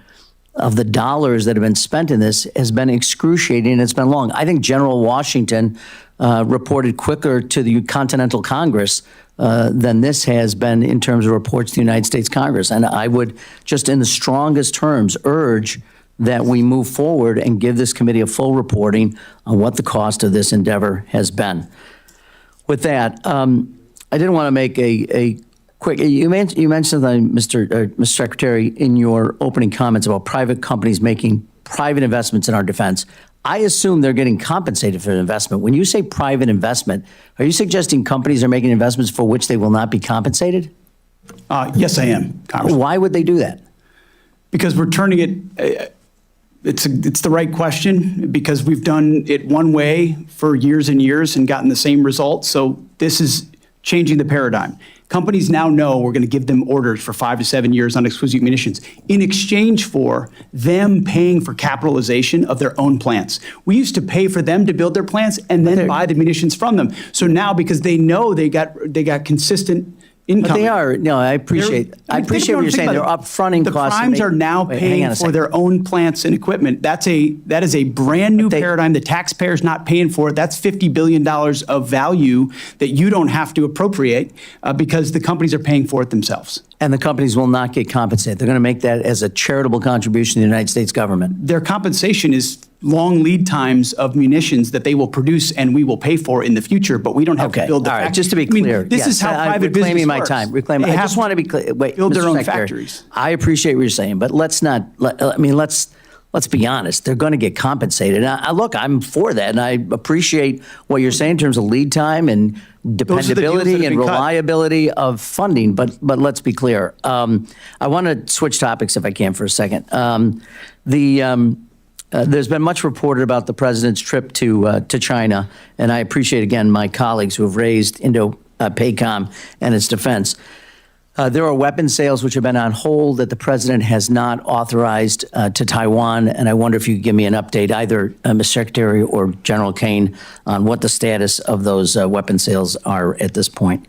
of the dollars that have been spent in this has been excruciating, and it's been long. I think General Washington reported quicker to the Continental Congress than this has been in terms of reports to the United States Congress. And I would just in the strongest terms urge that we move forward and give this committee a full reporting on what the cost of this endeavor has been. With that, I didn't want to make a quick, you mentioned something, Mr. Secretary, in your opening comments about private companies making private investments in our defense. I assume they're getting compensated for the investment. When you say private investment, are you suggesting companies are making investments for which they will not be compensated? Yes, I am, Congressman. Why would they do that? Because we're turning it, it's the right question, because we've done it one way for years and years and gotten the same results. So this is changing the paradigm. Companies now know we're going to give them orders for 5 to 7 years on exquisite munitions in exchange for them paying for capitalization of their own plants. We used to pay for them to build their plants and then buy the munitions from them. So now, because they know they got consistent income. But they are. No, I appreciate what you're saying. They're upfronting costs. The primes are now paying for their own plants and equipment. That is a brand new paradigm. The taxpayer's not paying for it. That's $50 billion of value that you don't have to appropriate because the companies are paying for it themselves. And the companies will not get compensated. They're going to make that as a charitable contribution to the United States government. Their compensation is long lead times of munitions that they will produce and we will pay for in the future, but we don't have to build the factory. Just to be clear. This is how private business reclaiming works. My time. I just want to be clear. Wait, build their Mr. own Secretary, factories. I appreciate what you're saying, but let's be honest. They're going to get compensated. Look, I'm for that, and I appreciate what you're saying in terms of lead time and dependability and reliability of funding. But let's be clear. I want to switch topics if I can for a second. There's been much reported about the president's trip to China, and I appreciate, again, my colleagues who have raised Indo-PACOM and its defense. There are weapons sales which have been on hold that the president has not authorized to Taiwan, and I wonder if you could give me an update, either Mr. Secretary or General Caine, on what the status of those weapons sales are at this point.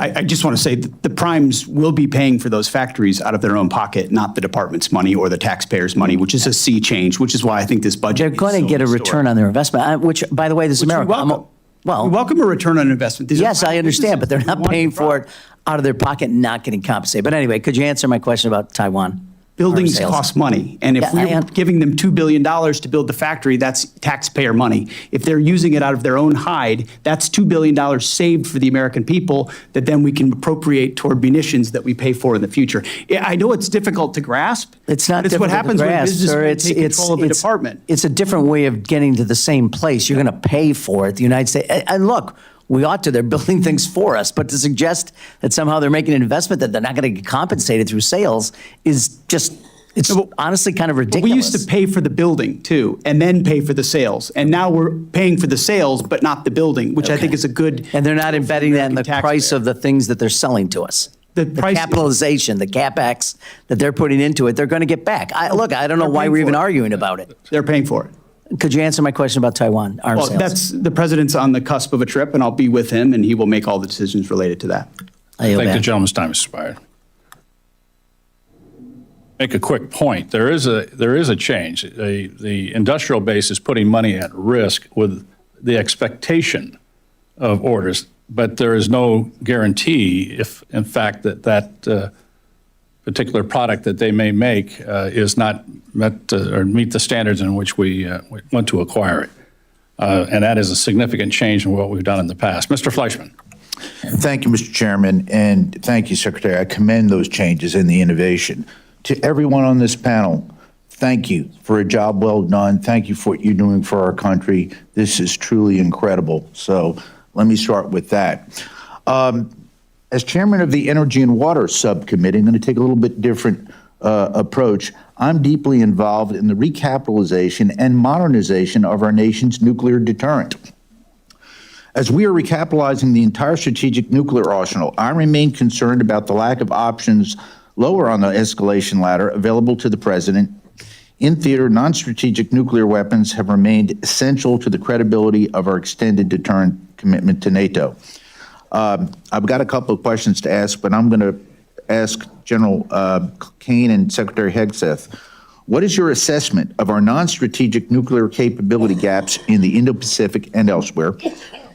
I just want to say that the primes will be paying for those factories out of their own pocket, not the department's money or the taxpayers' money, which is a sea change, which is why I think this budget They're going to get a return on their investment, which, by the way, this is America. We welcome a return on investment. Yes, I understand, but they're not paying for it out of their pocket and not getting compensated. But anyway, could you answer my question about Taiwan? Buildings Sales. cost money, and if we're giving them $2 billion to build the factory, that's taxpayer money. If they're using it out of their own hide, that's $2 billion saved for the American people that then we can appropriate toward munitions that we pay for in the future. I know it's difficult to grasp. It's not but it's what difficult to happens when grasp, businessmen sir. take control of the department. It's a different way of getting to the same place. You're going to pay for it. The United States, and look, we ought to. They're building things for us. But to suggest that somehow they're making an investment that they're not going to get compensated through sales is just, it's honestly kind of ridiculous. We used to pay for the building too, and then pay for the sales. And now we're paying for the sales, but not the building, which I think is a good. And they're not embedding that in the price of the things that they're selling to us. The capitalization, the CapEx that they're putting into it, they're going to get back. Look, I don't know why we're even arguing about it. They're paying for it. Could you answer my question about Taiwan arms sales? That's the president's on the cusp of a trip, and I'll be with him, and he will make all the decisions related to that. I think the gentleman's time has expired. Make a quick point. There is a change. The industrial base is putting money at risk with the expectation of orders, but there is no guarantee if, in fact, that particular product that they may make is not met or meet the standards in which we want to acquire it. And that is a significant change in what we've done in the past. Mr. Fleischman. Thank you, Mr. Chairman, and thank you, Secretary. I commend those changes and the innovation. To everyone on this panel, thank you for a job well done. Thank you for what you're doing for our country. This is truly incredible. So let me start with that. As chairman of the Energy and Water Subcommittee, I'm going to take a little bit different approach. I'm deeply involved in the recapitalization and modernization of our nation's nuclear deterrent. As we are recapitalizing the entire strategic nuclear arsenal, I remain concerned about the lack of options lower on the escalation ladder available to the president. In theater, non-strategic nuclear weapons have remained essential to the credibility of our extended deterrent commitment to NATO. I've got a couple of questions to ask, but I'm going to ask General Caine and Secretary Hegseth, what is your assessment of our non-strategic nuclear capability gaps in the Indo-Pacific and elsewhere?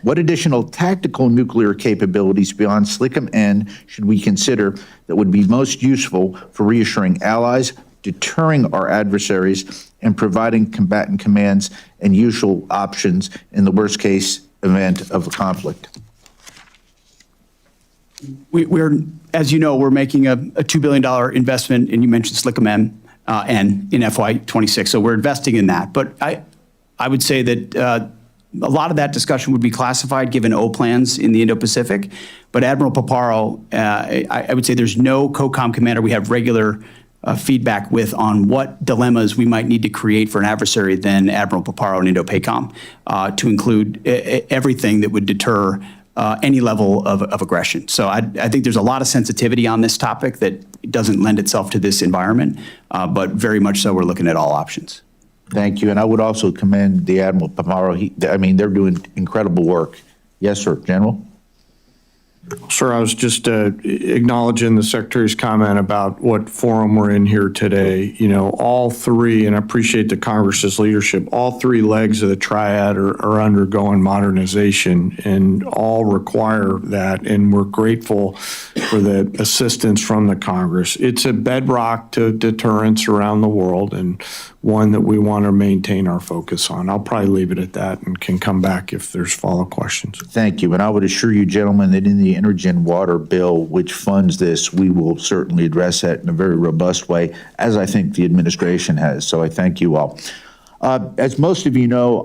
What additional tactical nuclear capabilities beyond SLICM-N should we consider that would be most useful for reassuring allies, deterring our adversaries, and providing combatant commands and usual options in the worst-case event of a conflict? We're, as you know, we're making a $2 billion investment, and you mentioned SLICM-N in FY26, so we're investing in that. But I would say that a lot of that discussion would be classified given O plans in the Indo-Pacific. But Admiral Paparo, I would say there's no COCOM commander we have regular feedback with on what dilemmas we might need to create for an adversary than Admiral Paparo in Indo-PACOM to include everything that would deter any level of aggression. So I think there's a lot of sensitivity on this topic that doesn't lend itself to this environment, but very much so we're looking at all options. Thank you. And I would also commend the Admiral Paparo. I mean, they're doing incredible work. Yes, sir. General? Sir, I was just acknowledging the Secretary's comment about what forum we're in here today. You know, all three, and I appreciate the Congress's leadership, all three legs of the triad are undergoing modernization and all require that, and we're grateful for the assistance from the Congress. It's a bedrock to deterrence around the world and one that we want to maintain our focus on. I'll probably leave it at that and can come back if there's follow-up questions. Thank you. And I would assure you, gentlemen, that in the Energy and Water Bill, which funds this, we will certainly address that in a very robust way, as I think the administration has. So I thank you all. As most of you know,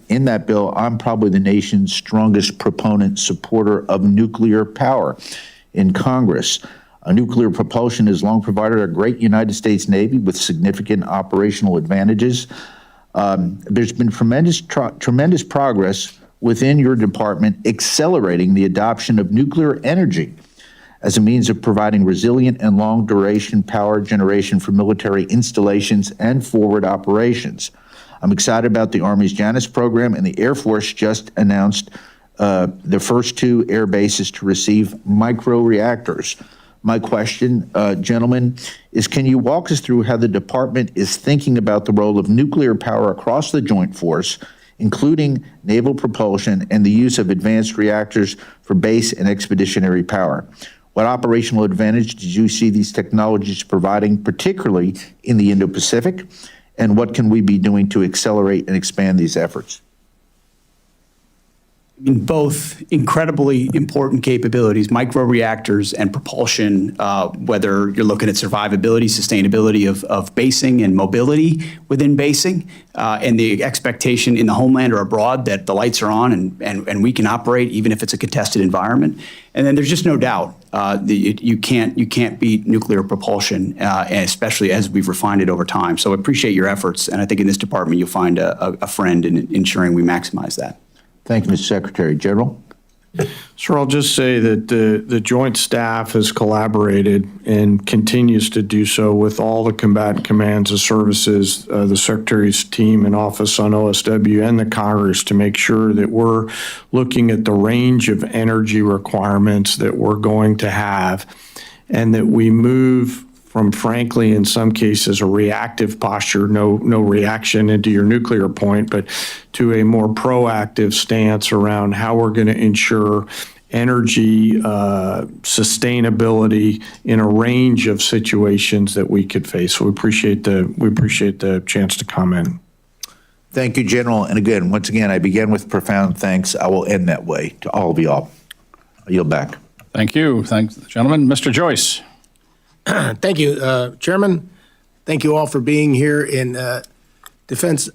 in that bill, I'm probably the nation's strongest proponent, supporter of nuclear power in Congress. Nuclear propulsion has long provided a great United States Navy with significant operational advantages. There's been tremendous progress within your department accelerating the adoption of nuclear energy as a means of providing resilient and long-duration power generation for military installations and forward operations. I'm excited about the Army's Janus program, and the Air Force just announced the first 2 air bases to receive micro-reactors. My question, gentlemen, is can you walk us through how the department is thinking about the role of nuclear power across the joint force, including naval propulsion and the use of advanced reactors for base and expeditionary power? What operational advantage did you see these technologies providing, particularly in the Indo-Pacific? And what can we be doing to accelerate and expand these efforts? Both incredibly important capabilities, microreactors and propulsion, whether you're looking at survivability, sustainability of basing and mobility within basing, and the expectation in the homeland or abroad that the lights are on and we can operate even if it's a contested environment. And then there's just no doubt you can't beat nuclear propulsion, especially as we've refined it over time. So I appreciate your efforts, and I think in this department you'll find a friend in ensuring we maximize that. Thank you, Mr. Secretary. General? Sir, I'll just say that the Joint Staff has collaborated and continues to do so with all the combatant commands and services, the Secretary's team and office on OSW and the Congress to make sure that we're looking at the range of energy requirements that we're going to have and that we move from, frankly, in some cases, a reactive posture, no reaction into your nuclear point, but to a more proactive stance around how we're going to ensure energy sustainability in a range of situations that we could face. So we appreciate the chance to comment. Thank you, General. And again, once again, I begin with profound thanks. I will end that way to all of you all. I yield back. Thank you. Thanks, gentlemen. Mr. Joyce. Thank you, Chairman. Thank you all for being here. In Defense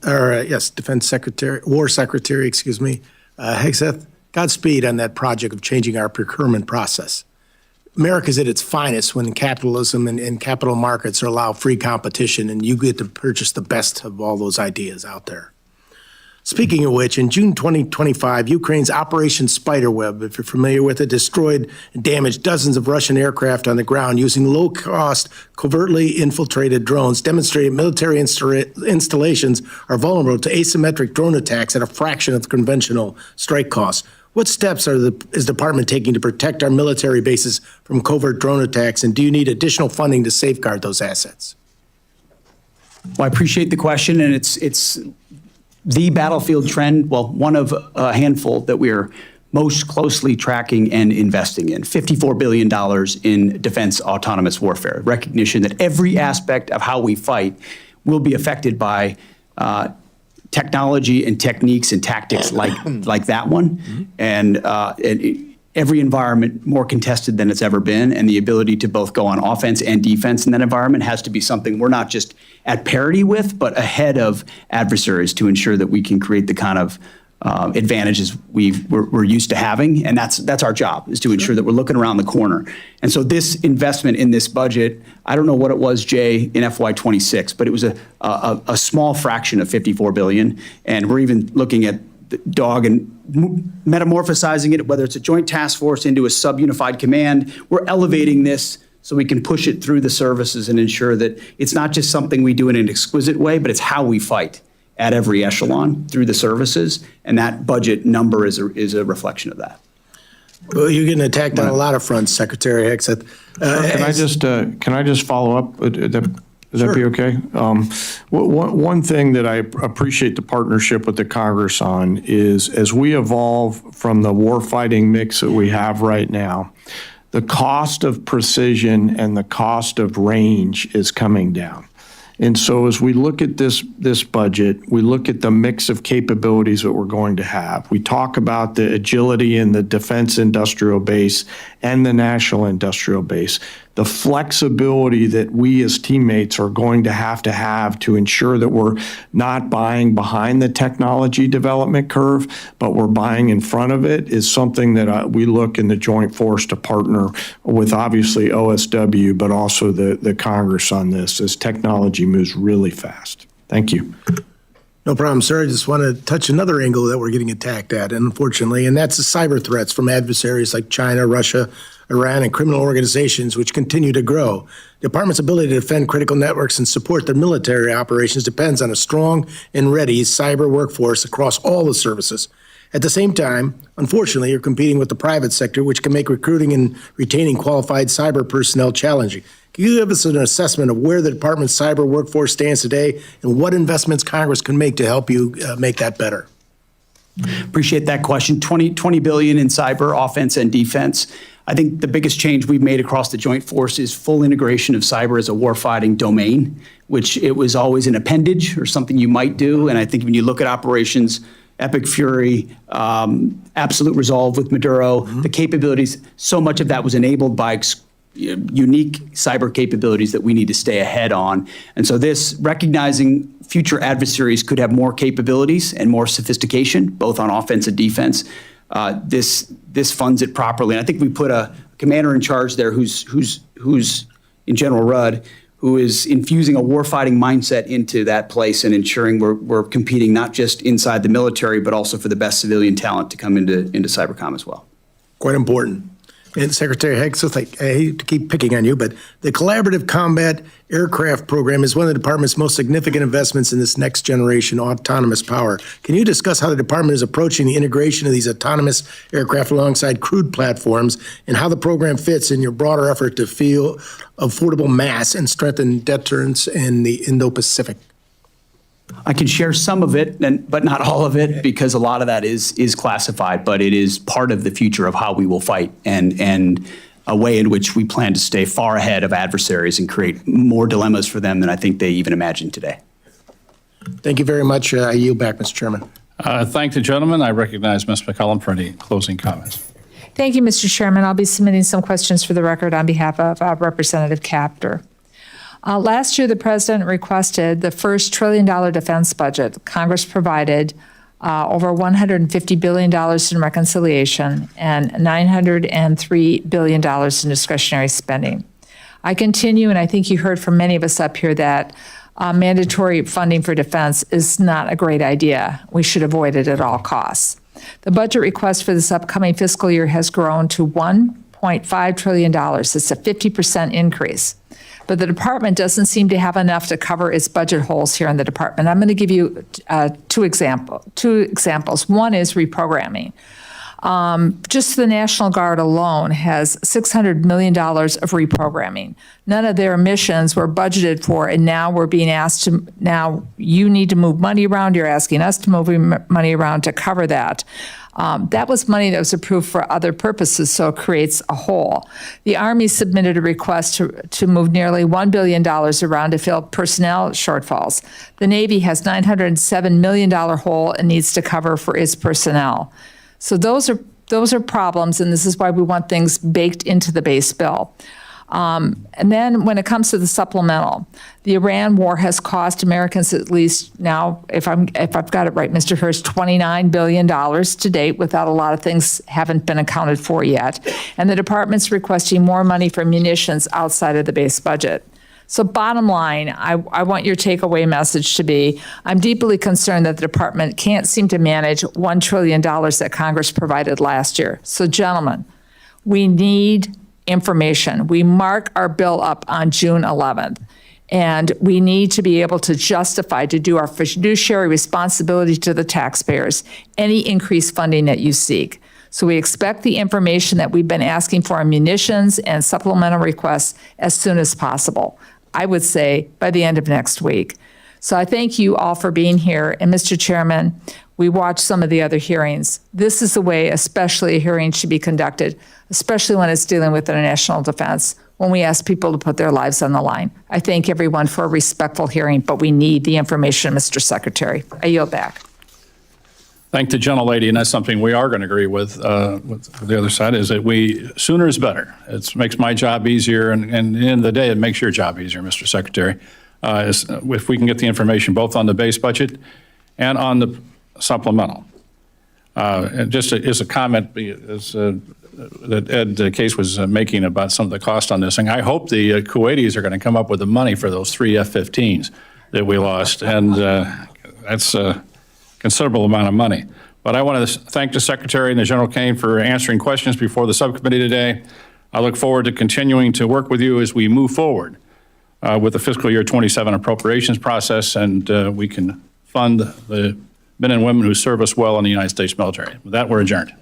Secretary, War Secretary, Hegseth, Godspeed on that project of changing our procurement process. America's at its finest when capitalism and capital markets allow free competition, and you get to purchase the best of all those ideas out there. Speaking of which, in June 2025, Ukraine's Operation Spiderweb, if you're familiar with it, destroyed and damaged dozens of Russian aircraft on the ground using low-cost, covertly infiltrated drones, demonstrated military installations are vulnerable to asymmetric drone attacks at a fraction of conventional strike costs. What steps is the department taking to protect our military bases from covert drone attacks, and do you need additional funding to safeguard those assets? Well, I appreciate the question, and it's the battlefield trend, well, one of a handful that we are most closely tracking and investing in. $54 billion in defense autonomous warfare. Recognition that every aspect of how we fight will be affected by technology and techniques and tactics like that one. And every environment more contested than it's ever been, and the ability to both go on offense and defense in that environment has to be something we're not just at parity with, but ahead of adversaries to ensure that we can create the kind of advantages we're used to having. And that's our job, is to ensure that we're looking around the corner. And so this investment in this budget, I don't know what it was, Jay, in FY26, but it was a small fraction of $54 billion. And we're even looking at DOG and metamorphosizing it, whether it's a joint task force into a sub-unified command. We're elevating this so we can push it through the services and ensure that it's not just something we do in an exquisite way, but it's how we fight at every echelon through the services. And that budget number is a reflection of that. Well, you're getting attacked on a lot of fronts, Secretary Hegseth. Can I just follow up? Would that be okay? One thing that I appreciate the partnership with the Congress on is, as we evolve from the warfighting mix that we have right now, the cost of precision and the cost of range is coming down. And so as we look at this budget, we look at the mix of capabilities that we're going to have. We talk about the agility in the defense industrial base and the national industrial base, the flexibility that we as teammates are going to have to ensure that we're not buying behind the technology development curve, but we're buying in front of it, is something that we look in the joint force to partner with, obviously OSW, but also the Congress on this, as technology moves really fast. Thank you. No problem, sir. I just want to touch another angle that we're getting attacked at, unfortunately, and that's the cyber threats from adversaries like China, Russia, Iran, and criminal organizations, which continue to grow. The department's ability to defend critical networks and support their military operations depends on a strong and ready cyber workforce across all the services. At the same time, unfortunately, you're competing with the private sector, which can make recruiting and retaining qualified cyber personnel challenging. Can you give us an assessment of where the department's cyber workforce stands today and what investments Congress can make to help you make that better? Appreciate that question. 20 billion in cyber offense and defense. I think the biggest change we've made across the joint force is full integration of cyber as a warfighting domain, which it was always an appendage or something you might do. And I think when you look at operations, Epic Fury, Absolute Resolve with Maduro, the capabilities, so much of that was enabled by unique cyber capabilities that we need to stay ahead on. And so this, recognizing future adversaries could have more capabilities and more sophistication, both on offense and defense, this funds it properly. And I think we put a commander in charge there who's in General Rudd, who is infusing a warfighting mindset into that place and ensuring we're competing not just inside the military, but also for the best civilian talent to come into cybercom as well. Quite important. And Secretary Hegseth, I hate to keep picking on you, but the Collaborative Combat Aircraft Program is one of the department's most significant investments in this next generation autonomous power. Can you discuss how the department is approaching the integration of these autonomous aircraft alongside crewed platforms and how the program fits in your broader effort to field affordable mass and strengthen deterrence in the Indo-Pacific? I can share some of it, but not all of it, because a lot of that is classified, but it is part of the future of how we will fight and a way in which we plan to stay far ahead of adversaries and create more dilemmas for them than I think they even imagine today. Thank you very much. I yield back, Mr. Chairman. Thank the gentleman. I recognize Ms. McCollum for any closing comments. Thank you, Mr. Chairman. I'll be submitting some questions for the record on behalf of Representative Capter. Last year, the president requested the first $1 trillion defense budget. Congress provided over $150 billion in reconciliation and $903 billion in discretionary spending. I continue, and I think you heard from many of us up here, that mandatory funding for defense is not a great idea. We should avoid it at all costs. The budget request for this upcoming fiscal year has grown to $1.5 trillion. It's a 50% increase. But the department doesn't seem to have enough to cover its budget holes here in the department. I'm going to give you two examples. One is reprogramming. Just the National Guard alone has $600 million of reprogramming. None of their missions were budgeted for, and now we're being asked to, now you need to move money around. You're asking us to move money around to cover that. That was money that was approved for other purposes, so it creates a hole. The Army submitted a request to move nearly $1 billion around to fill personnel shortfalls. The Navy has $907 million hole it needs to cover for its personnel. So those are problems, and this is why we want things baked into the base bill. And then when it comes to the supplemental, the Iran war has cost Americans at least now, if I've got it right, Mr. Hurst, $29 billion to date, without a lot of things haven't been accounted for yet. And the department's requesting more money for munitions outside of the base budget. So bottom line, I want your takeaway message to be, I'm deeply concerned that the department can't seem to manage $1 trillion that Congress provided last year. So gentlemen, we need information. We mark our bill up on June 11th, and we need to be able to justify, to do our fiduciary responsibility to the taxpayers, any increased funding that you seek. So we expect the information that we've been asking for on munitions and supplemental requests as soon as possible. I would say by the end of next week. So I thank you all for being here. And Mr. Chairman, we watched some of the other hearings. This is the way especially a hearing should be conducted, especially when it's dealing with international defense, when we ask people to put their lives on the line. I thank everyone for a respectful hearing, but we need the information, Mr. Secretary. I yield back. Thank the gentlelady, and that's something we are going to agree with the other side, is that sooner is better. It makes my job easier, and at the end of the day, it makes your job easier, Mr. Secretary. If we can get the information both on the base budget and on the supplemental. And just as a comment that Ed Case was making about some of the cost on this thing, I hope the Kuwaitis are going to come up with the money for those 3 F-15s that we lost, and that's a considerable amount of money. But I want to thank the Secretary and the General Caine for answering questions before the subcommittee today. I look forward to continuing to work with you as we move forward with the fiscal year 27 appropriations process, and we can fund the men and women who serve us well in the United States military. With that, we're adjourned.